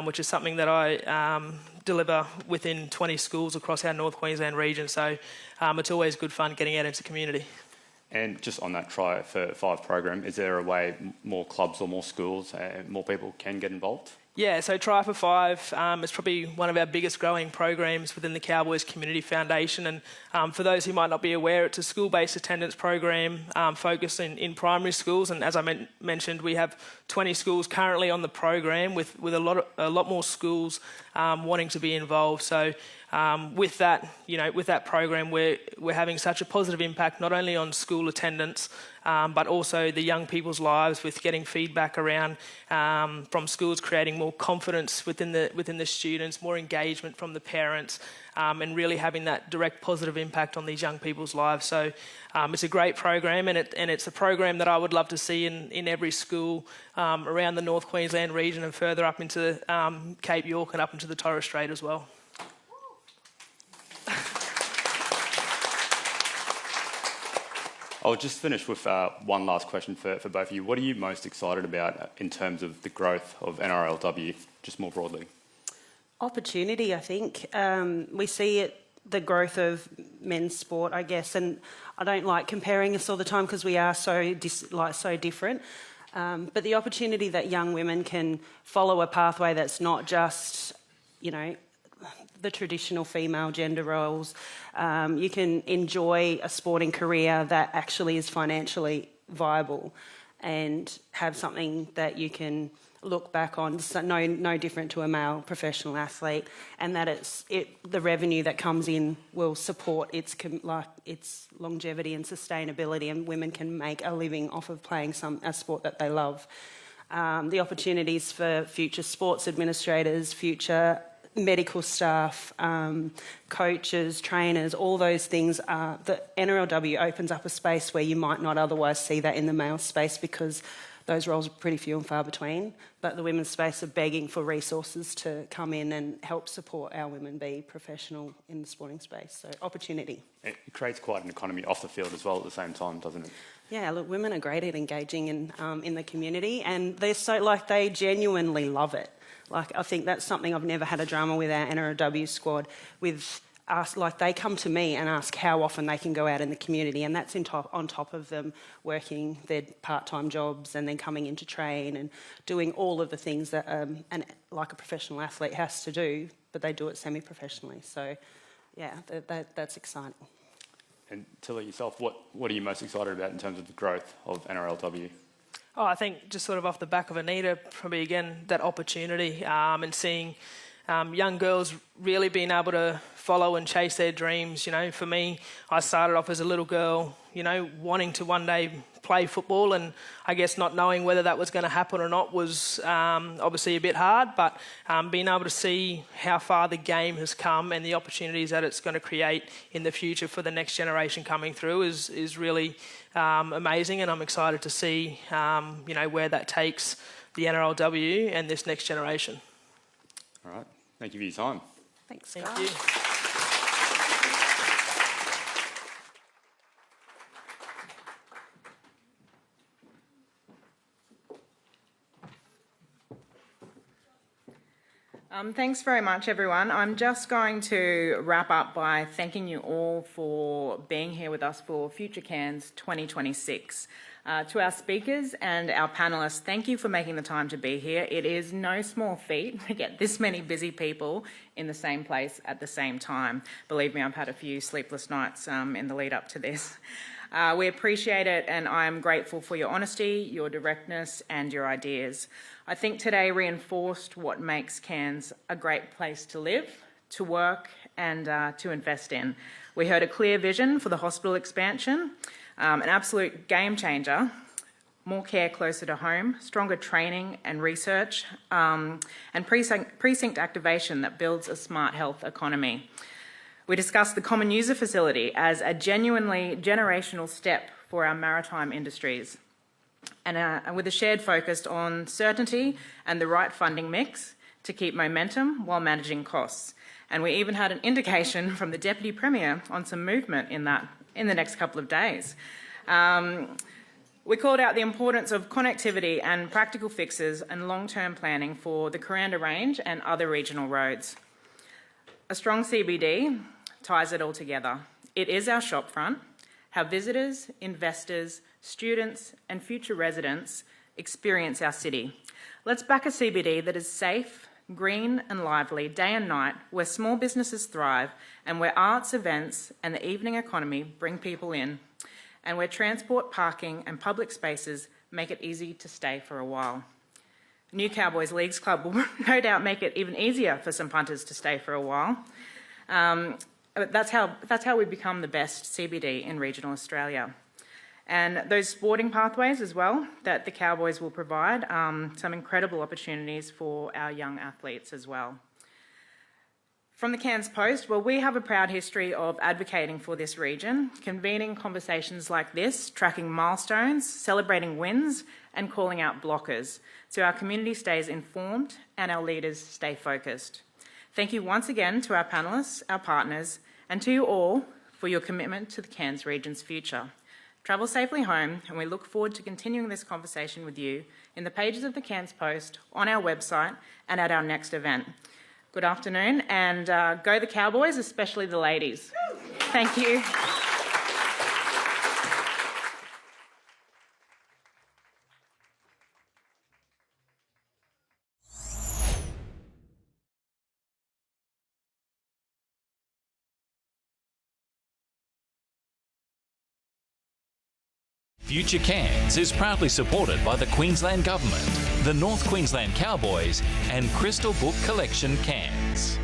which is something that I deliver within 20 schools across our North Queensland region. So it's always good fun getting out into the community. And just on that Try for Five program, is there a way more clubs or more schools, more people can get involved? Yeah, so Try for Five is probably one of our biggest growing programs within the Cowboys Community Foundation. And for those who might not be aware, it's a school-based attendance program focused in primary schools. And as I mentioned, we have 20 schools currently on the program with a lot more schools wanting to be involved. So with that program, we're having such a positive impact not only on school attendance, but also the young people's lives with getting feedback around from schools, creating more confidence within the students, more engagement from the parents, and really having that direct positive impact on these young people's lives. So it's a great program, and it's a program that I would love to see in every school around the North Queensland region and further up into Cape York and up into the Torres Strait as well. I'll just finish with one last question for both of you. What are you most excited about in terms of the growth of NRLW, just more broadly? Opportunity, I think. We see the growth of men's sport, I guess, and I don't like comparing us all the time because we are so different. But the opportunity that young women can follow a pathway that's not just, the traditional female gender roles. You can enjoy a sporting career that actually is financially viable and have something that you can look back on, no different to a male professional athlete, and that the revenue that comes in will support its longevity and sustainability, and women can make a living off of playing a sport that they love. The opportunities for future sports administrators, future medical staff, coaches, trainers, all those things the NRLW opens up a space where you might not otherwise see that in the male space because those roles are pretty few and far between. But the women's space are begging for resources to come in and help support our women be professional in the sporting space. So opportunity. It creates quite an economy off the field as well at the same time, doesn't it? Yeah, look, women are great at engaging in the community, and they genuinely love it. I think that's something I've never had a drama with our NRLW squad with us. They come to me and ask how often they can go out in the community, and that's on top of them working their part-time jobs and then coming in to train and doing all of the things that a professional athlete has to do, but they do it semi-professionally. So, yeah, that's exciting. And Tilly, yourself, what are you most excited about in terms of the growth of NRLW? Oh, I think just sort of off the back of Anita, probably again, that opportunity and seeing young girls really being able to follow and chase their dreams. For me, I started off as a little girl, wanting to one day play football, and I guess not knowing whether that was going to happen or not was obviously a bit hard, but being able to see how far the game has come and the opportunities that it's going to create in the future for the next generation coming through is really amazing, and I'm excited to see where that takes the NRLW and this next generation. All right. Thank you for your time. Thanks, Thank you. Thanks very much, everyone. I'm just going to wrap up by thanking you all for being here with us for Future Cairns 2026. To our speakers and our panellists, thank you for making the time to be here. It is no small feat to get this many busy people in the same place at the same time. Believe me, I've had a few sleepless nights in the lead up to this. We appreciate it, and I'm grateful for your honesty, your directness, and your ideas. I think today reinforced what makes Cairns a great place to live, to work, and to invest in. We heard a clear vision for the hospital expansion, an absolute game changer, more care closer to home, stronger training and research, and precinct activation that builds a smart health economy. We discussed the common user facility as a genuinely generational step for our maritime industries, and with a shared focus on certainty and the right funding mix, to keep momentum while managing costs. And we even had an indication from the Deputy Premier on some movement in that in the next couple of days. We called out the importance of connectivity and practical fixes and long-term planning for the Kuranda Range and other regional roads. A strong CBD ties it all together. It is our shopfront, how visitors, investors, students and future residents experience our city. Let's back a CBD that is safe, green and lively day and night, where small businesses thrive and where arts, events and the evening economy bring people in, and where transport, parking and public spaces make it easy to stay for a while. New Cowboys Leagues Club will no doubt make it even easier for some punters to stay for a while. But that's how we become the best CBD in regional Australia. And those sporting pathways as well that the Cowboys will provide, some incredible opportunities for our young athletes as well. From the Cairns Post, well, we have a proud history of advocating for this region, convening conversations like this, tracking milestones, celebrating wins, and calling out blockers, so our community stays informed and our leaders stay focused. Thank you once again to our panellists, our partners, and to you all for your commitment to the Cairns region's future. Travel safely home, and we look forward to continuing this conversation with you in the pages of the Cairns Post, on our website, and at our next event. Good afternoon, and go the Cowboys, especially the ladies. Thank you. Future Cairns is proudly supported by the Queensland Government, the North Queensland Cowboys and Crystal Book Collection Cairns.